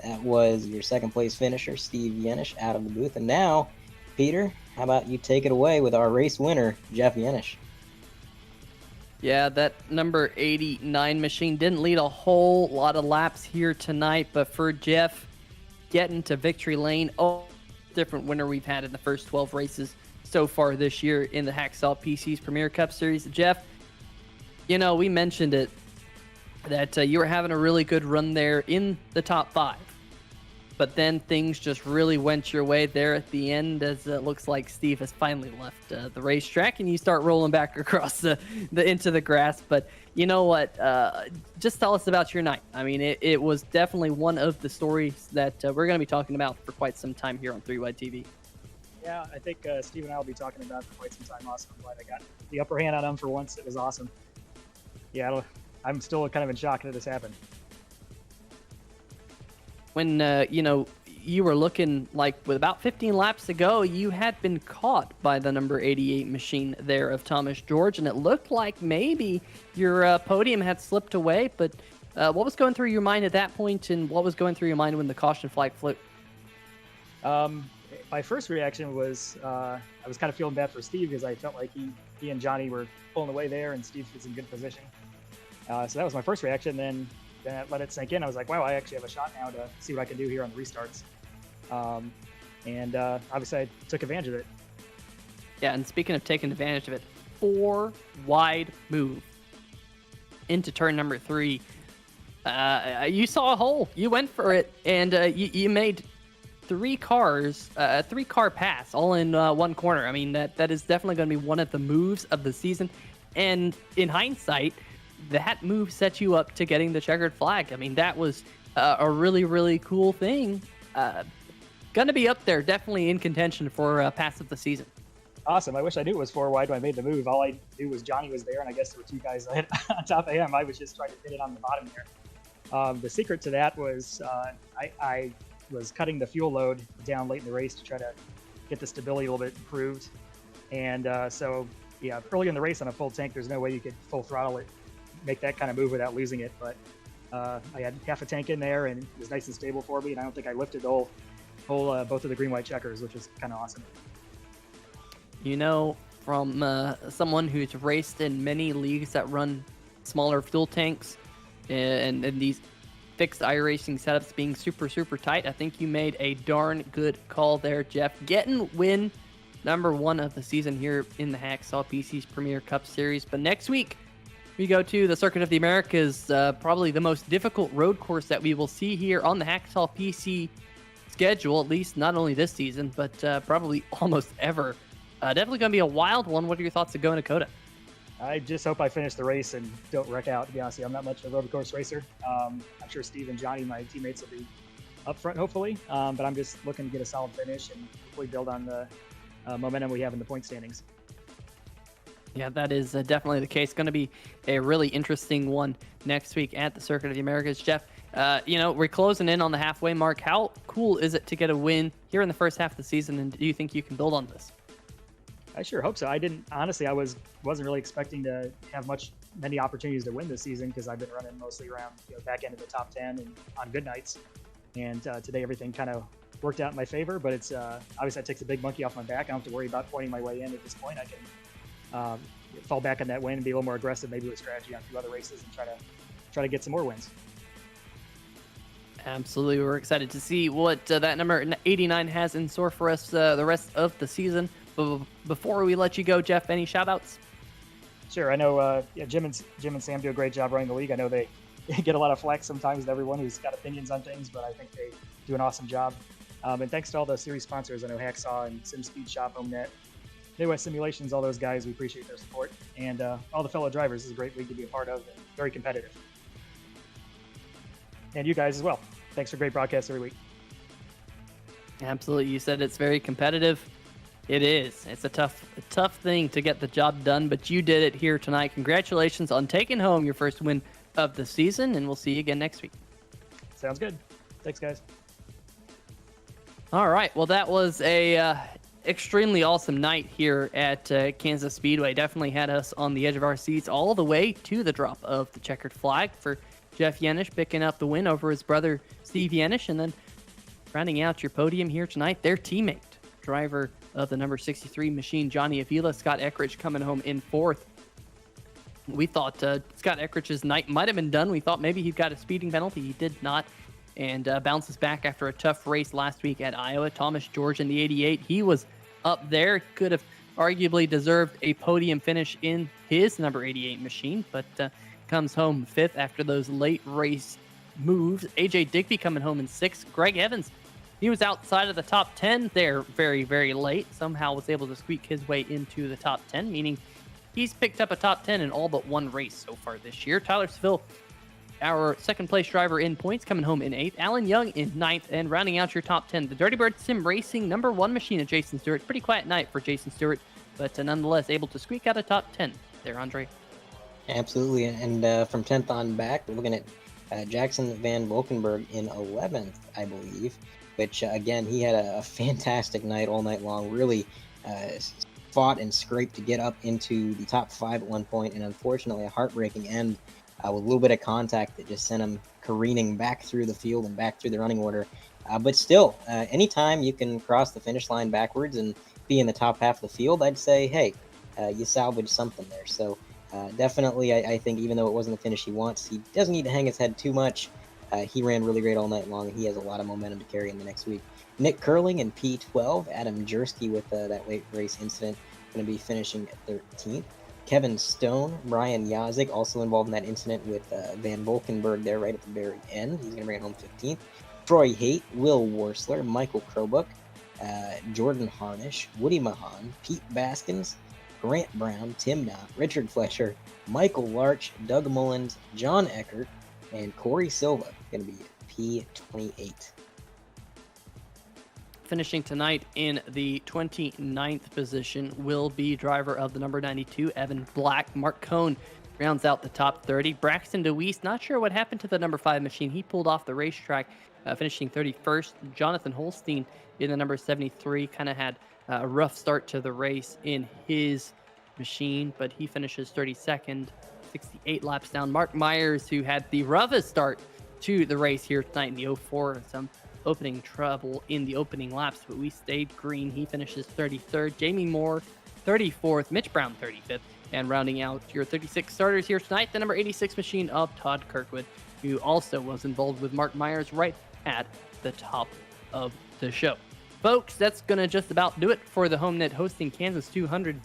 B: That was your second place finisher, Steve Yanish, out of the booth. And now, Peter, how about you take it away with our race winner, Jeff Yanish?
A: Yeah, that number 89 machine didn't lead a whole lot of laps here tonight, but for Jeff, getting to victory lane, different winner we've had in the first 12 races so far this year in the Hacksaw PC's Premier Cup Series. Jeff, we mentioned it, that you were having a really good run there in the top 5. But then things just really went your way there at the end, as it looks like Steve has finally left the racetrack, and you start rolling back across the into the grass. But you know what? Just tell us about your night. I mean, it was definitely one of the stories that we're going to be talking about for quite some time here on 3Wide TV.
F: Yeah, I think Steve and I will be talking about it for quite some time. Also, I'm glad I got the upper hand on him for once. It was awesome. Yeah, I'm still kind of in shock that this happened.
A: When you were looking like with about 15 laps to go, you had been caught by the number 88 machine there of Thomas George, and it looked like maybe your podium had slipped away. But what was going through your mind at that point, and what was going through your mind when the caution flag flew?
F: My first reaction was I was kind of feeling bad for Steve because I felt like he and Johnny were pulling away there, and Steve was in good position. So that was my first reaction. Then I let it sink in. I was like, wow, I actually have a shot now to see what I can do here on the restarts. And obviously I took advantage of it.
A: Yeah, and speaking of taking advantage of it, 4 wide move into turn number 3. You saw a hole. You went for it, and you made 3 cars, a 3-car pass, all in one corner. I mean, that is definitely going to be one of the moves of the season. And in hindsight, that move set you up to getting the checkered flag. I mean, that was a really, really cool thing. Going to be up there, definitely in contention for pass of the season.
F: Awesome. I wish I knew it was 4 wide when I made the move. All I knew was Johnny was there, and I guess there were 2 guys on top of him. I was just trying to fit it on the bottom there. The secret to that was I was cutting the fuel load down late in the race to try to get the stability a little bit improved. And so, yeah, early in the race on a full tank, there's no way you could full throttle it, make that kind of move without losing it. But I had half a tank in there, and it was nice and stable for me. And I don't think I lifted the whole both of the green-white checkers, which was kind of awesome.
A: You know, from someone who's raced in many leagues that run smaller fuel tanks and these fixed iRacing setups being super, super tight, I think you made a darn good call there, Jeff. Getting win number 1 of the season here in the Hacksaw PC's Premier Cup Series. But next week, we go to the Circuit of the Americas, probably the most difficult road course that we will see here on the Hacksaw PC schedule, at least not only this season, but probably almost ever. Definitely going to be a wild one. What are your thoughts of going to Coda?
F: I just hope I finish the race and don't wreck out, to be honest with you. I'm not much of a road course racer. I'm sure Steve and Johnny, my teammates, will be up front, hopefully. But I'm just looking to get a solid finish and hopefully build on the momentum we have in the point standings.
A: Yeah, that is definitely the case. Going to be a really interesting one next week at the Circuit of the Americas. Jeff, we're closing in on the halfway mark. How cool is it to get a win here in the first half of the season, and do you think you can build on this?
F: I sure hope so. I wasn't really expecting to have many opportunities to win this season because I've been running mostly around back end of the top 10 and on good nights. And today everything kind of worked out in my favor, but it's obviously that takes a big monkey off my back. I don't have to worry about pointing my way in at this point. I can fall back on that win and be a little more aggressive, maybe with strategy on a few other races and try to get some more wins.
A: Absolutely. We're excited to see what that number 89 has in store for us the rest of the season. But before we let you go, Jeff, any shout-outs?
F: Sure. I know Jim and Sam do a great job running the league. I know they get a lot of flack sometimes to everyone who's got opinions on things, but I think they do an awesome job. And thanks to all the series sponsors. I know Hacksaw and SimSpeed Shop, Homenet, Midwest Simulations, all those guys. We appreciate their support. And all the fellow drivers. This is a great league to be a part of and very competitive. And you guys as well. Thanks for great broadcasts every week.
A: Absolutely. You said it's very competitive. It is. It's a tough thing to get the job done, but you did it here tonight. Congratulations on taking home your first win of the season, and we'll see you again next week.
F: Sounds good. Thanks, guys.
A: All right. Well, that was a extremely awesome night here at Kansas Speedway. Definitely had us on the edge of our seats all the way to the drop of the checkered flag for Jeff Yenish picking up the win over his brother Steve Yenish, and then rounding out your podium here tonight, their teammate, driver of the number 63 machine, Johnny Avila, Scott Eckridge, coming home in 4th. We thought Scott Eckridge's night might have been done. We thought maybe he got a speeding penalty. He did not, and bounces back after a tough race last week at Iowa. Thomas George in the 88, he was up there. Could have arguably deserved a podium finish in his number 88 machine, but comes home 5th after those late race moves. AJ Digby coming home in 6th. Greg Evans, he was outside of the top 10 there very, very late. Somehow was able to squeak his way into the top 10, meaning he's picked up a top 10 in all but one race so far this year. Tyler Seville, our second place driver in points, coming home in 8th. Alan Young in 9th, and rounding out your top 10, the Dirty Bird Sim Racing number 1 machine of Jason Stewart. Pretty quiet night for Jason Stewart, but nonetheless able to squeak out a top 10 there, Andre.
B: Absolutely. And from 10th on back, we're looking at Jackson Van Volkenberg in 11th, I believe. which again, he had a fantastic night all night long. Really fought and scraped to get up into the top 5 at one point, and unfortunately a heartbreaking end with a little bit of contact that just sent him careening back through the field and back through the running order. But still, anytime you can cross the finish line backwards and be in the top half of the field, I'd say, hey, you salvaged something there. So definitely, I think even though it wasn't the finish he wants, he doesn't need to hang his head too much. He ran really great all night long, and he has a lot of momentum to carry in the next week. Nick Curling in P12, Adam Jersky with that late race incident, going to be finishing at 13th. Kevin Stone, Brian Yazik, also involved in that incident with Van Volkenberg there right at the very end. He's going to bring it home 15th. Troy Haight, Will Worsler, Michael Krobuk, Jordan Harnish, Woody Mahan, Pete Baskins, Grant Brown, Tim Knott, Richard Flesher, Michael Larch, Doug Mullins, John Eckert, and Corey Silva, going to be P28.
A: Finishing tonight in the 29th position will be driver of the number 92, Evan Black. Mark Cohn rounds out the top 30. Braxton DeWeese, not sure what happened to the number 5 machine. He pulled off the racetrack, finishing 31st. Jonathan Holstein in the number 73 kind of had a rough start to the race in his machine, but he finishes 32nd, 68 laps down. Mark Myers, who had the roughest start to the race here tonight in the 04, some opening trouble in the opening laps, but we stayed green. He finishes 33rd. Jamie Moore, 34th. Mitch Brown, 35th. And rounding out your 36 starters here tonight, the number 86 machine of Todd Kirkwood, who also was involved with Mark Myers right at the top of the show. Folks, that's going to just about do it for the Homenet Hosting Kansas 200.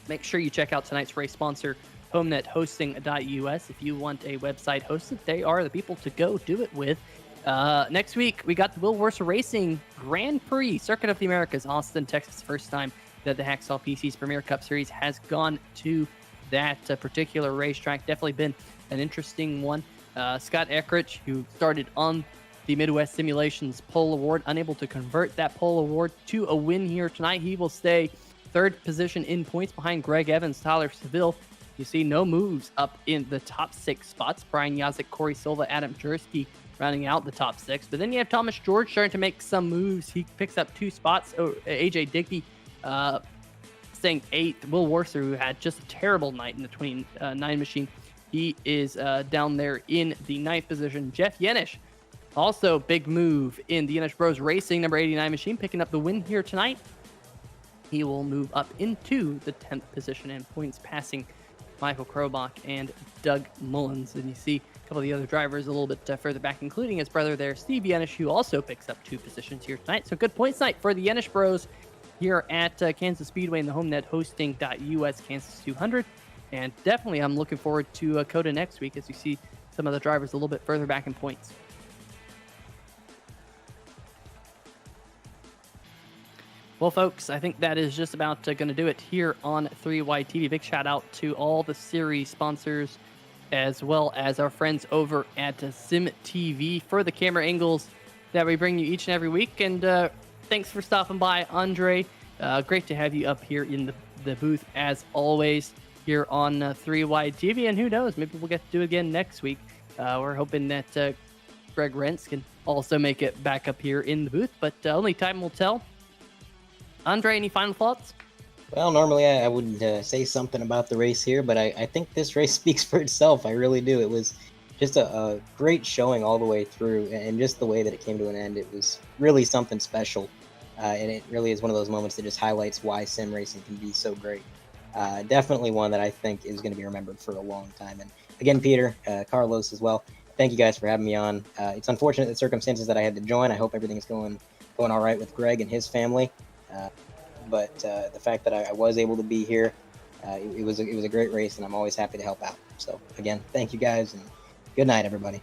A: Make sure you check out tonight's race sponsor, HomeNetHosting.us. If you want a website hosted, they are the people to go do it with. Next week, we got the Will Worsler Racing Grand Prix, Circuit of the Americas, Austin, Texas. First time that the Hacksaw PC's Premier Cup Series has gone to that particular racetrack. Definitely been an interesting one. Scott Eckrich, who started on the Midwest Simulations Pole Award, unable to convert that Pole Award to a win here tonight. He will stay third position in points behind Greg Evans, Tyler Seville. You see no moves up in the top 6 spots. Brian Yazik, Corey Silva, Adam Jersky rounding out the top 6. But then you have Thomas George starting to make some moves. He picks up 2 spots. AJ Digby staying 8th. Will Worsler, who had just a terrible night in the 29 machine, he is down there in the 9th position. Jeff Yenish, also big move in the Yenish Bros Racing number 89 machine, picking up the win here tonight. He will move up into the 10th position in points, passing Michael Krobach and Doug Mullins. And you see a couple of the other drivers a little bit further back, including his brother there, Steve Yenish, who also picks up 2 positions here tonight. So good points night for the Yenish Bros here at Kansas Speedway in the Homenet Hosting.us Kansas 200. And definitely I'm looking forward to COTA next week as you see some of the drivers a little bit further back in points. Well, folks, I think that is just about going to do it here on 3Y TV. Big shout out to all the series sponsors, as well as our friends over at Sim TV for the camera angles that we bring you each and every week. And thanks for stopping by, Andre. Great to have you up here in the booth, as always, here on 3Y TV. And who knows, maybe we'll get to do it again next week. We're hoping that Greg Rentz can also make it back up here in the booth, but only time will tell. Andre, any final thoughts?
B: Well, normally I would say something about the race here, but I think this race speaks for itself. I really do. It was just a great showing all the way through, and just the way that it came to an end, it was really something special. And it really is one of those moments that just highlights why sim racing can be so great. Definitely one that I think is going to be remembered for a long time. And again, Peter, Carlos as well, thank you guys for having me on. It's unfortunate the circumstances that I had to join. I hope everything's going all right with Greg and his family. But the fact that I was able to be here, it was a great race, and I'm always happy to help out. So again, thank you guys, and good night, everybody.